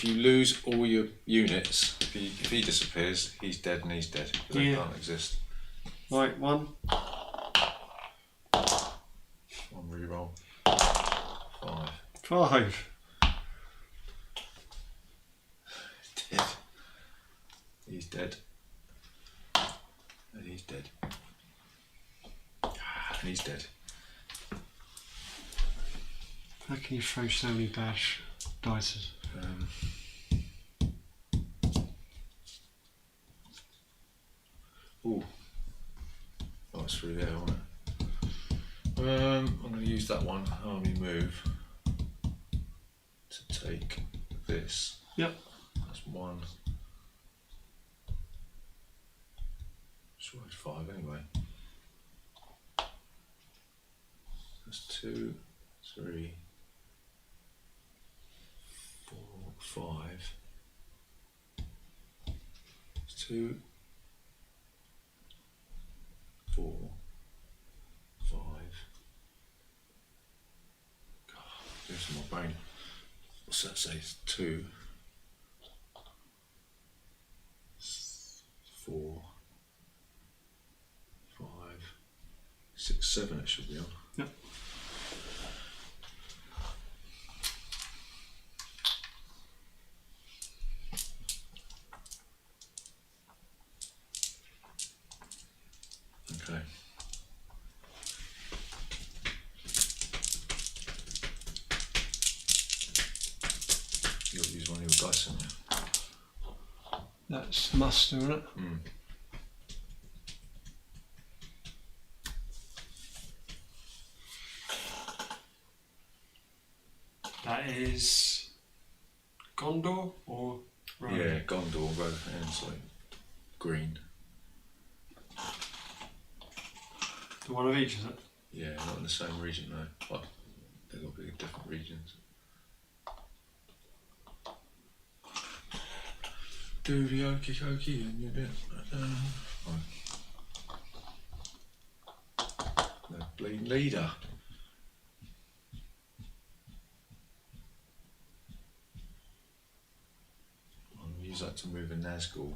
you lose all your units, if he disappears, he's dead and he's dead. They can't exist. Right, 1. 1 reroll. 5. 5. Dead. He's dead. And he's dead. And he's dead. How can you throw so many bad dices? Ooh. Oh, it's through there, wasn't it? I'm going to use that one, army move, to take this. Yep. That's 1. Sure, it's 5 anyway. That's 2, 3, 4, 5. It's 2, 4, 5. God, there's my brain. What's that say? It's 2, 4, 5, 6, 7 it should be on. Yep. Okay. You'll use one of your dice, haven't you? That's muster, isn't it? Mm. That is Gondor or Rohan? Yeah, Gondor, Rohan's like green. The one of each, is it? Yeah, not in the same region though. Well, they've got to be different regions. do the okey dokey and you do it. The bleeding leader. I'll use that to move a Nazgul.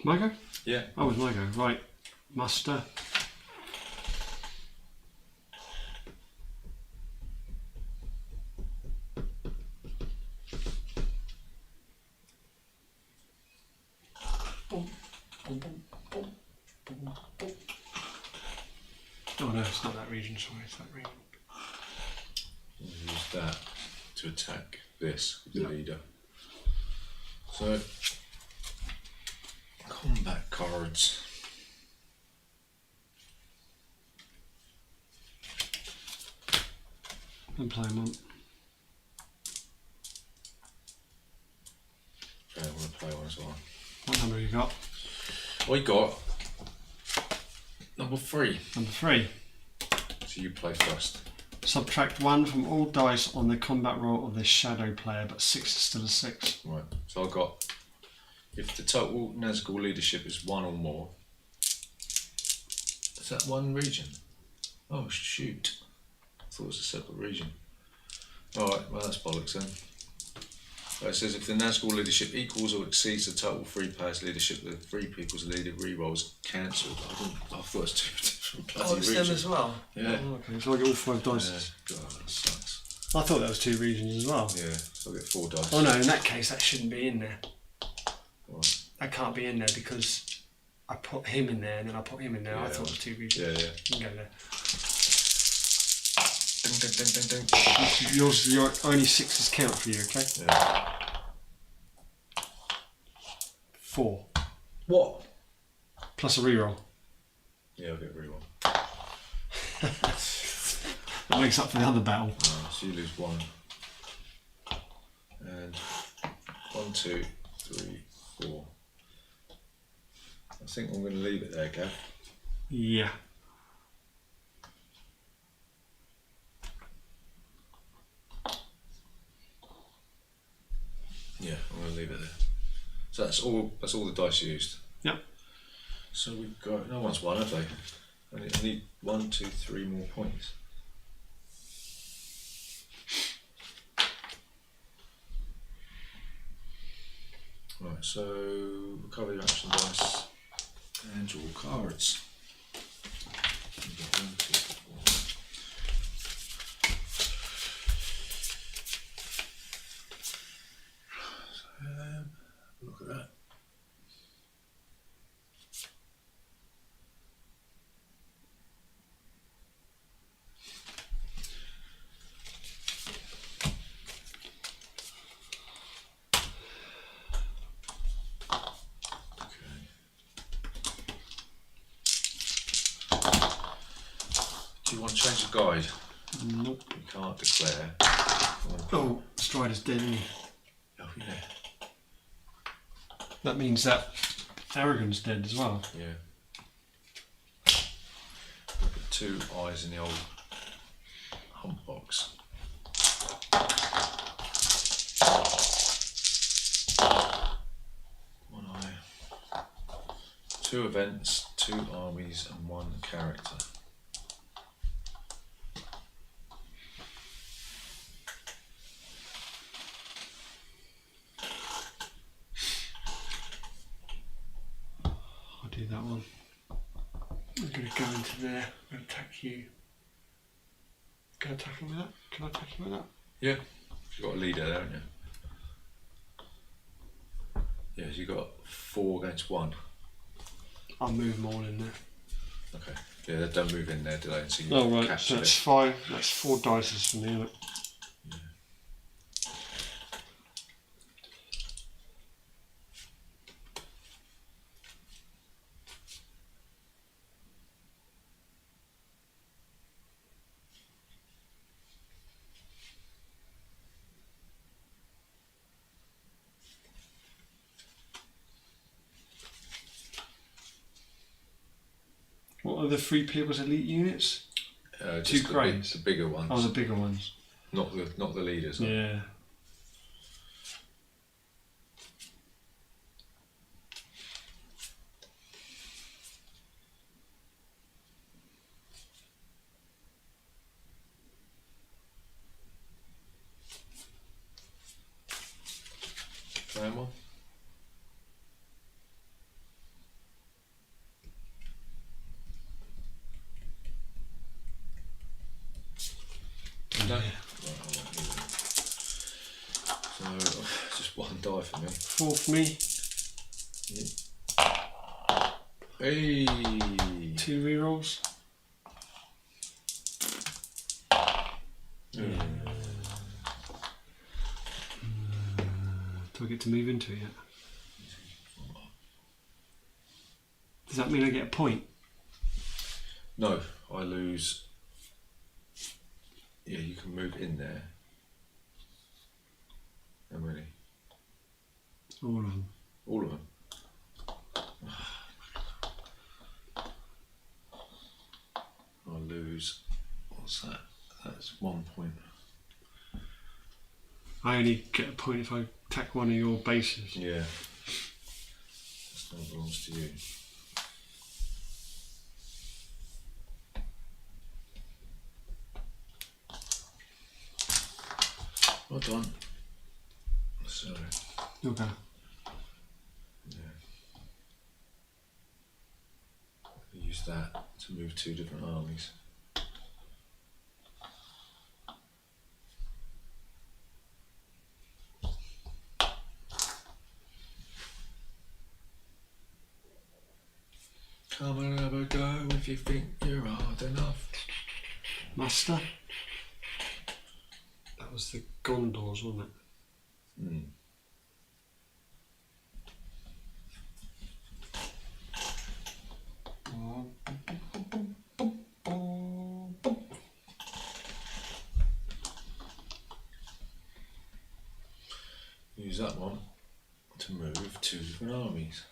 My go? Yeah. Oh, it's my go. Right. Muster. Boom, boom, boom, boom, boom, boom. Oh no, it's not that region, sorry, it's that region. Use that to attack this with the Yep. leader. So, combat cards. And play them on. Okay, I want to play one as well. What number have you got? I got number 3. Number 3. So you play first. Subtract 1 from all dice on the combat roll of the shadow player, but 6 is still a 6. Right. So I got, if the total Nazgul leadership is 1 or more, is that one region? Oh shoot! I thought it was a separate region. All right. Well, that's bollocks then. It says if the Nazgul leadership equals or exceeds the total free players leadership, the free people's leader re-rolls cancelled. I thought it was 2 different bloody it's regions. them as well? Yeah. Oh, okay, so I get all 5 dice. Yeah. God, that sucks. I thought that was 2 regions as well. Yeah. So I get 4 dice. Oh no, in that case that shouldn't be in there. Right. That can't be in there because I put him in there and then I put him in there. I Yeah. thought it was 2 regions. Yeah. Yeah. You can go there. Ding, ding, ding, ding, ding. Your only 6s count for you, okay? Yeah. 4. What? Plus a reroll. Yeah, I'll get a re-roll. That makes up for the other battle. So you lose 1. And 1, 2, 3, 4. I think I'm going to leave it there, Gav. Yeah. Yeah, I'm going to leave it there. So that's all the dice used. Yep. So we've got, no one's won, have they? I need 1, 2, 3 more points. Right, so recover your action dice and draw cards. You've got 1, 2, 4. So, look at that. Do you want to change the guide? Nope. You can't declare. Oh, Strider's dead, isn't he? Oh yeah. That means that Aragon's dead as well. Yeah. Put 2 eyes in the old hump box. One eye. 2 events, 2 armies, and 1 character. I'll do that one. I'm going to go into there. I'm going to attack you. Can I attack him with that? Can I attack him with that? Yeah. You've got a leader there, haven't you? Yeah, so you've got 4 against 1. I'll move them all in there. Okay. Yeah, they don't move in there, do they? Until you Oh right, catch so it. that's 5. That's 4 dice for me. Isn't it? What are the 3 people's elite units? Just 2 the greys. the bigger ones. Oh, the bigger ones. Not the leaders. No. Yeah. Playing one. No. Right, I won't do that. So just 1 die for me. 4 for me. Hey. 2 rerolls. Do I get to move into it yet? Does that mean I get a point? No, I lose. Yeah, you can move in there. How many? All of them. All of them. I lose. What's that? That's 1 point. I only get a point if I attack one of your bases. Yeah. That's not belongs to you. Well done. Sorry. Okay. Yeah. Use that to move 2 different armies. Come and have a go if you think you're hard enough. Master. That was the Gondors, wasn't it? Hmm. Use that one to move 2 different armies.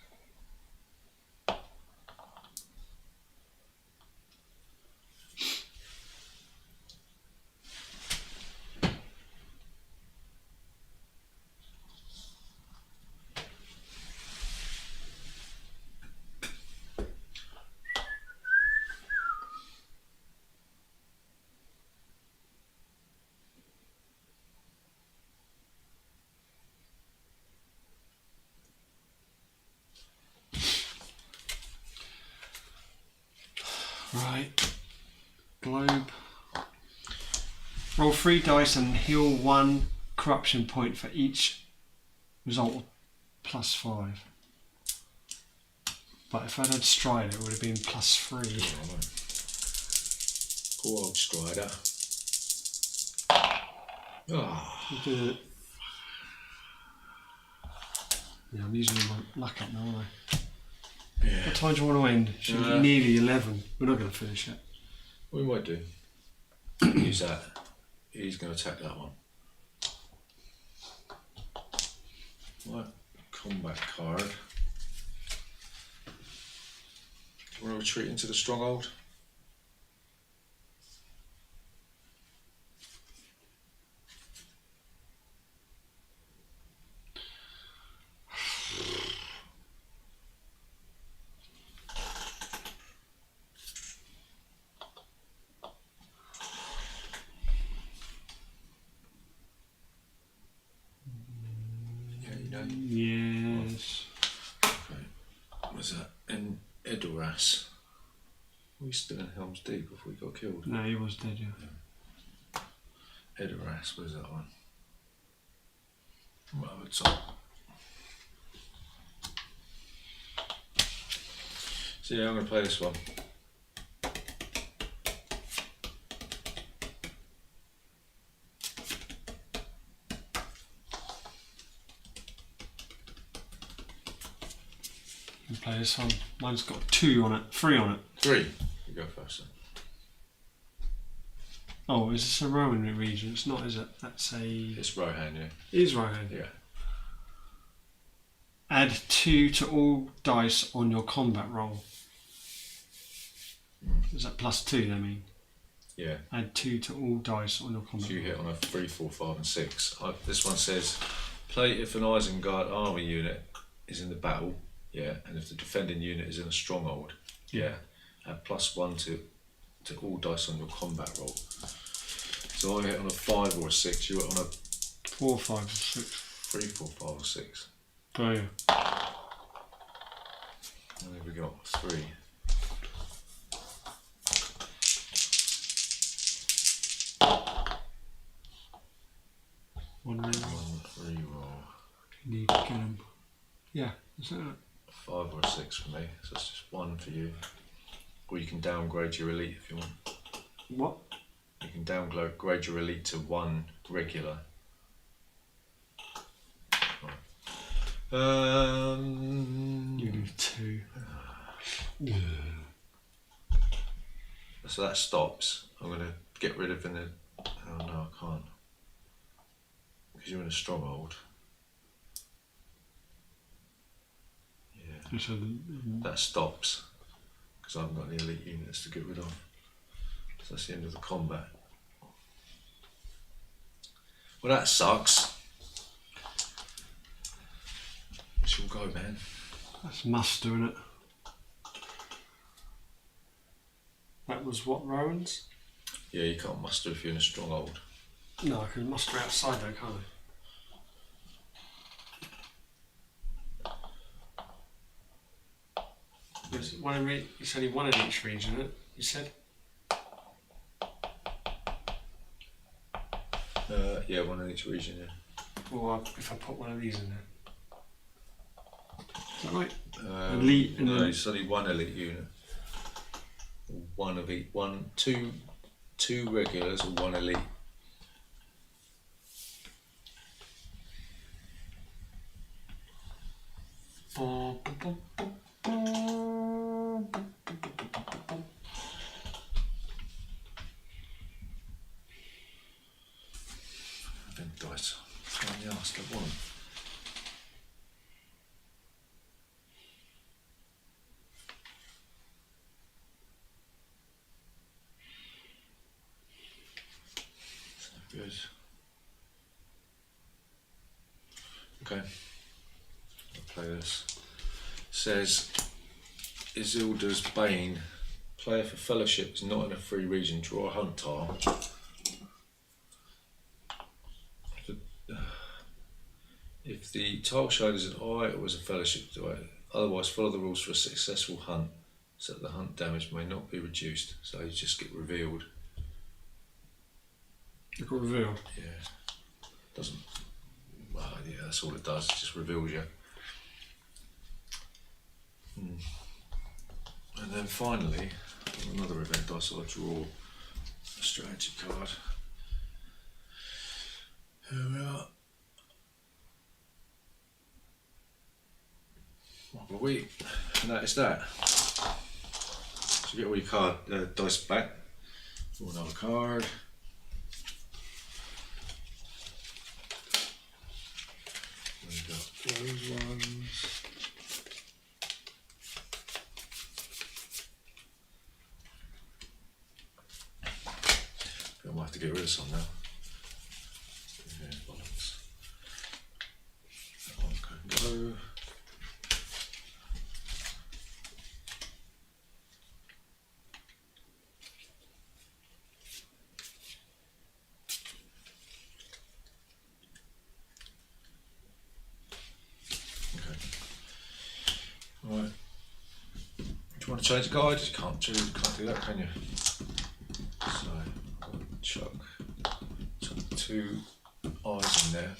Right. Globe. Roll 3 dice and heal 1 corruption point for each result of +5. But if I'd had Stride, it would have been +3. Right. Poor old Strider. Ah. You did it. Yeah, I'm using my luck up now, aren't I? Yeah. What time do you want to end? Should be nearly 11. We're not going to finish it. We might do. Use that. He's going to attack that one. Right. Combat card. Want to retreat into the stronghold? Yeah, you know. Yes. Okay. Was that in Edoras? Were we still in Helm's Deep before we got killed? No, he was dead, yeah. Edoras, where's that one? Right over top. So yeah, I'm going to play this one. play this one. Mine's got 3 on it. 3. You go first then. Oh, is this a Rowan region? It's not, is it? That's a... It's Rohan, yeah. It is Rowan. Yeah. Add 2 to all dice on your combat roll. Is that +2, I mean? Yeah. Add 2 to all dice on your combat So you roll. hit on a 3, 4, 5 and 6. This one says, play if an Isengard army unit is in the battle, yeah, and if the defending unit is in a stronghold, yeah, add +1 to all dice on your combat roll. So I hit on a 5 or a 6, you hit on a 4, 5, and 6. 3, 4, 5 or 6. Brilliant. And then we got 3. One reroll. 1 reroll. You need to get them. Yeah, is that right? 5 or a 6 for me, so it's just 1 for you. Or you can downgrade your elite if you want. What? You can downgrade your elite to 1 regular. Right. You do 2. So that stops. I'm going to get rid of oh no, I can't. Because you're in a stronghold. Yeah. So That stops. Because I haven't got any elite units to get rid of. So that's the end of the combat. Well, that sucks. She'll go, man. that's muster, isn't it? That was what, Rowan's? Yeah, you can't muster if you're in a stronghold. No, I can muster outside though, can't I? There's one in it's only 1 in each region, isn't it? You said? Yeah, 1 in each region, yeah. Or if I put one of these in there. Is that right? Elite, and no, then- it's only 1 elite unit. 1 of each. 2 regulars or 1 elite. Then dice. Find the arse, get one. Good. Okay. I'll play this. Says Isildur's Bane. Player for Fellowship is not in a free region. Draw a hunt tile. If the tile showed as an eye or as a Fellowship die, otherwise follow the rules for a successful hunt so that the hunt damage may not be reduced. So you just get revealed. It got revealed. Yeah. Doesn't. Well, yeah, that's all it does. It just reveals you. And then finally, another event dice. So I draw a strategy card. Here we are. What were we? And that is that. So you get all your card dice back. Draw another card. We've got those ones. I might have to get rid of some now. Yeah, bollocks. That one can go. Right. Do you want to change the guide? You can't do that, can you? So I'll chuck 2 eyes in there.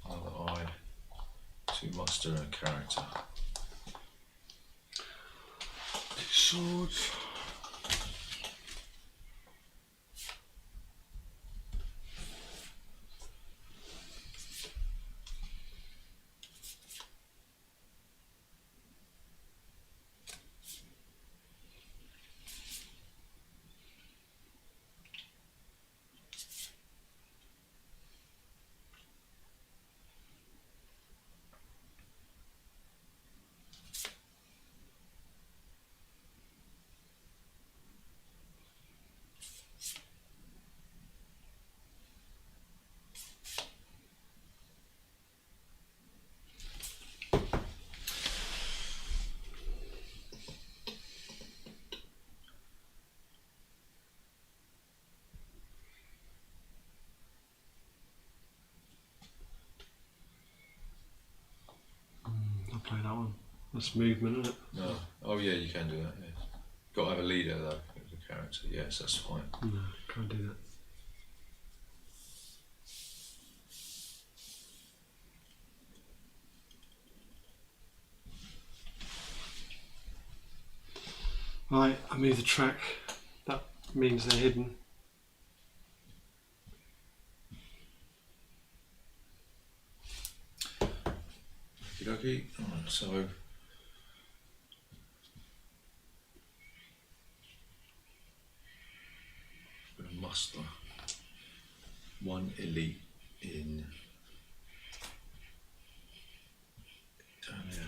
Another eye, 2 muster and a character. 2 swords. play that one. That's movement, isn't it? No. Oh yeah, you can do that. Yeah. Got to have a leader though. The character. Yes, that's fine. No, can't do that. Right, I move the track. That means they're hidden. Okey-dokey. Alright, so we're going to muster one elite in down here.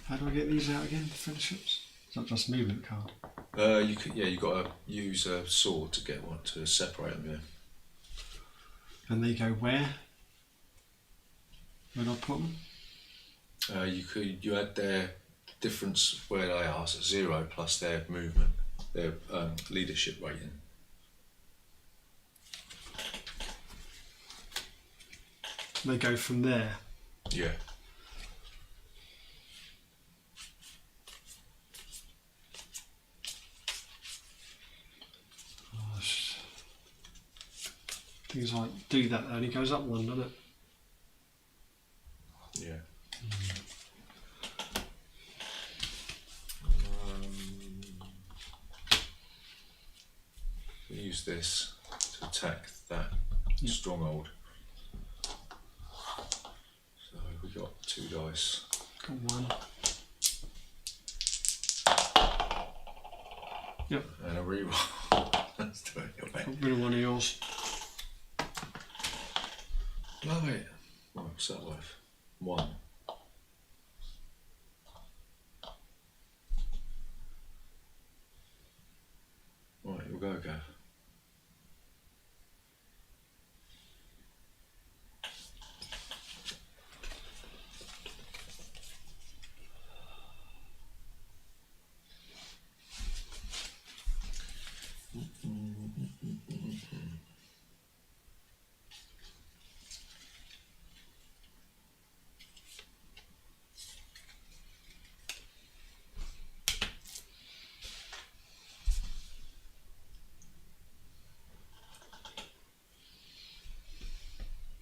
How do I get these out again, the fellowships? Is that just movement card? You could, yeah, you got to use a sword to get one to separate them. Yeah. And they go where? Where do I put them? You add their difference where they are, so 0 plus their movement, their leadership rating. They go from there. Yeah. Things like do that, only goes up one, doesn't it? Yeah. Use this to attack that stronghold. So we got 2 dice. Got one. Yep. And a reroll. Let's do it. Got rid of one of yours. Love it. Oh, what's that worth? 1. Right, you'll go, Gav.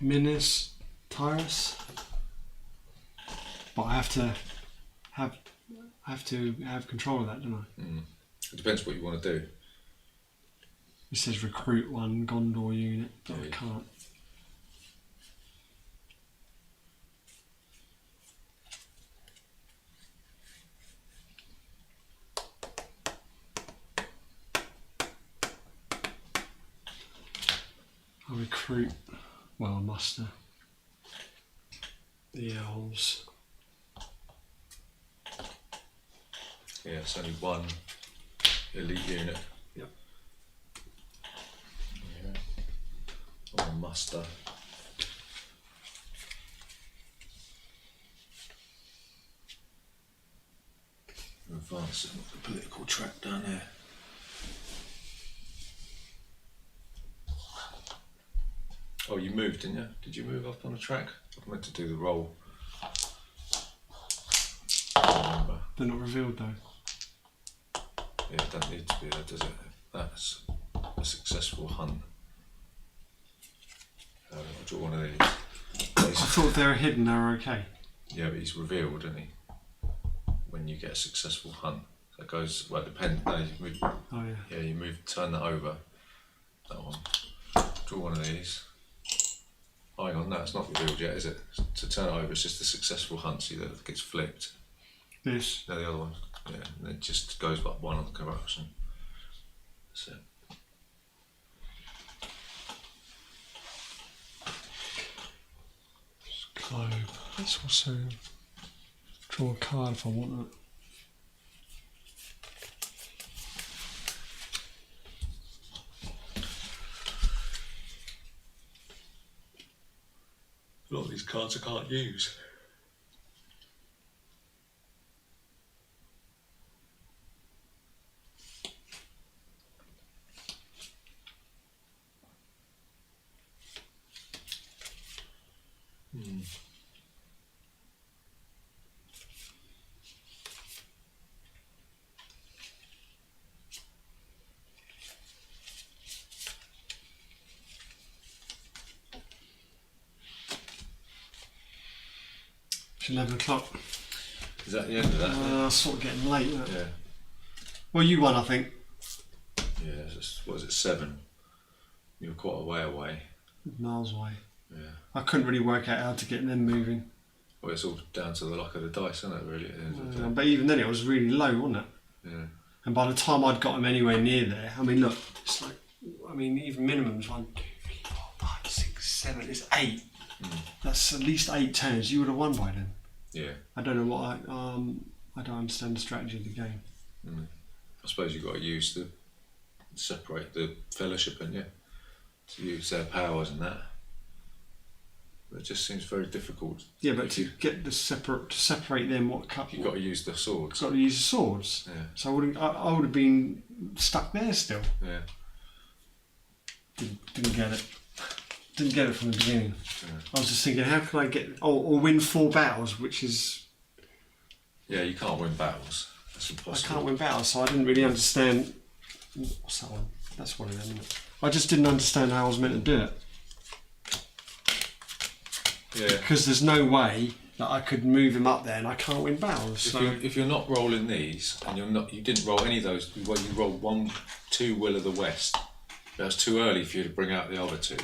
Minas Tyrus. But I have to have control of that, don't I? It depends what you want to do. It says recruit one Gondor unit, but I Yeah. can't. I'll recruit, well, muster the elves. Yeah, it's only 1 elite unit. Yep. Yeah. Or muster. Advance the political track down there. Oh, you moved, didn't you? Did you move up on the track? I meant to do the roll. I don't remember. They're not revealed though. Yeah, it doesn't need to be there, does it? That's a successful hunt. I'll draw one of these. I thought they were hidden, they were okay. Yeah, but he's revealed, isn't he? When you get a successful hunt. So it goes, well, it depends. No, you move, Oh yeah. yeah, you move, turn that over. That one. Draw one of these. Oh, hang on, no, it's not revealed yet, is it? To turn it over, it's just a successful hunt, see that it gets flipped. This. No, the other one. Yeah, and it just goes up one on the corruption. That's it. Globe. Let's also draw a card if I want it. A lot of these cards I can't use. It's 11 o'clock. Is that the end of that? Sort of getting late, isn't it? Yeah. Well, you won, I think. Yeah, it's just, what was it, 7? You were quite a way away. Miles away. Yeah. I couldn't really work out how to get them moving. Well, it's all down to the luck of the dice, isn't it, really? At the end of the day? But even then, it was really low, wasn't it? Yeah. And by the time I'd got them anywhere near there, I mean, look, it's like, I mean, even minimum's 1, 2, 3, 4, 5, 6, 7, it's 8. That's at least 8 turns. You would have won by then. Yeah. I don't know what I don't understand the strategy of the game. I suppose you've got to use the separate the fellowship, haven't you? To use their powers and that. But it just seems very difficult. Yeah, but to get the separate them, what cut? You've got to use the swords. Got to use the swords. Yeah. So I would have been stuck there still. Yeah. Didn't get it. Didn't get it from the beginning. Yeah. I was just thinking, how can I get or win 4 battles, which is Yeah, you can't win battles. That's I impossible. can't win battles, so I didn't really understand. What's that one? That's one of them, isn't it? I just didn't understand how I was meant to do it. Yeah. Because there's no way that I could move him up there, and I can't win battles. If you're not rolling these, and you didn't roll any of those. Well, you rolled 1, 2 Will of the West. That's too early for you to bring out the other 2.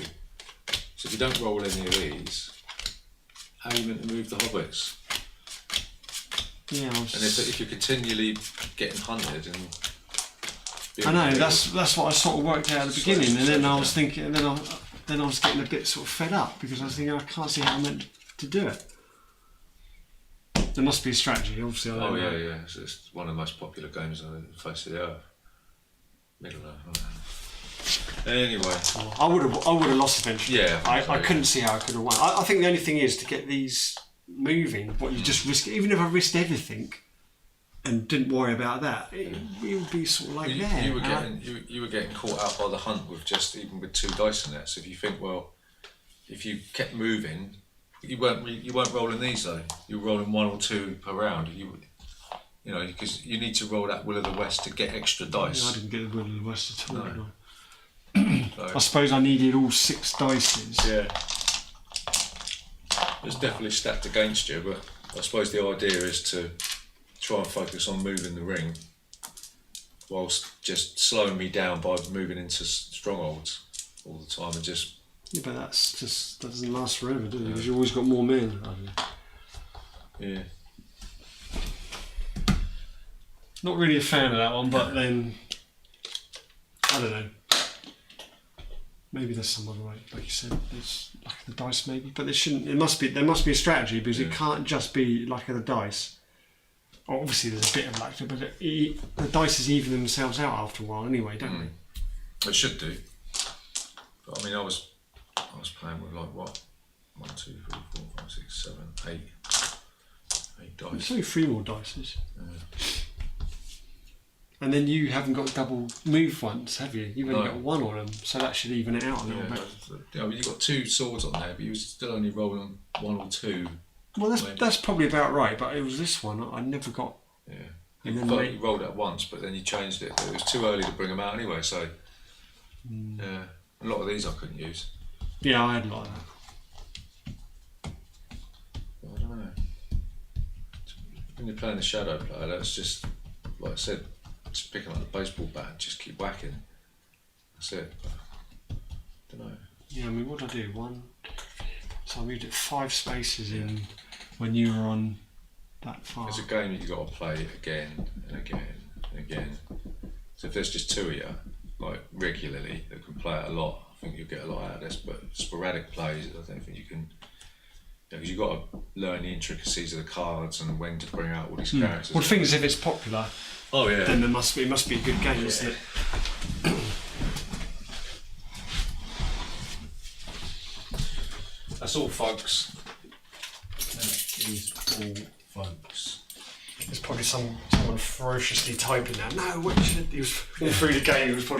So if you don't roll any of these, how are you meant to move the hobbits? Yeah, And if you're continually getting hunted and I know that's what I sort of worked out at the beginning, and then I was thinking, and then I was getting a bit sort of fed up because I was thinking I can't see how I'm meant to do it. There must be a strategy, obviously. I don't know. yeah. It's one of the most popular games on the face of the earth. Middle Earth. I don't know. Anyway, I would have lost eventually. Yeah, I couldn't see how I could have won. I think the only thing is to get these moving. What you just risk, even if I risked everything and didn't worry about that, it would be sort of like there. You were getting caught out by the hunt with just even with 2 dice in there. So if you think, well, if you kept moving, you weren't rolling these though. You were rolling 1 or 2 per round. You know, because you need to roll that Will of the West to get extra dice. I didn't get the Will of the West at all. No. Did I? So, I suppose I needed all 6 dices. yeah. It's definitely stacked against you, but I suppose the idea is to try and focus on moving the ring whilst just slowing me down by moving into strongholds all the time and just... Yeah, but that doesn't last forever, does it? Because you've always got more men. Yeah. Not really a fan of that one, but then I don't know. Maybe there's some other way, like you said. There's luck of the dice, maybe, but there shouldn't. There must be a strategy because it can't just be luck of the dice. Obviously, there's a bit of luck, but the dice even themselves out after a while, anyway, don't they? It should do. But I mean, I was playing with like what? 1, 2, 3, 4, 5, 6, 7, 8 dice. There's only 3 more dices. Yeah. And then you haven't got double move ones, have you? You've only No. got 1 on them, so that should even it out a little bit. You've got 2 swords on there, but you were still only rolling 1 or 2. Well, that's probably about right, but it was this one I never got. Yeah. And You then you rolled it once, but then you changed it. It was too early to bring them out anyway, so yeah. A lot of these I couldn't use. Yeah, I had like that. I don't know. When you're playing the shadow player, that's just, like I said, just picking up the baseball bat and just keep whacking. That's it. Don't know. Yeah, I mean, what did I do? So I moved it 5 spaces in when you were on that far. It's a game that you've got to play again and again and again. So if there's just 2 of you, like regularly, that can play it a lot, I think you'll get a lot out of this. But sporadic plays, I don't think you can. Because you've got to learn the intricacies of the cards and when to bring out all these characters. Well, the thing is, if it's popular, then it must be a good game, isn't it? That's all, folks. That is all, folks. There's probably someone ferociously typing that. No, what should he was all through the game. He was probably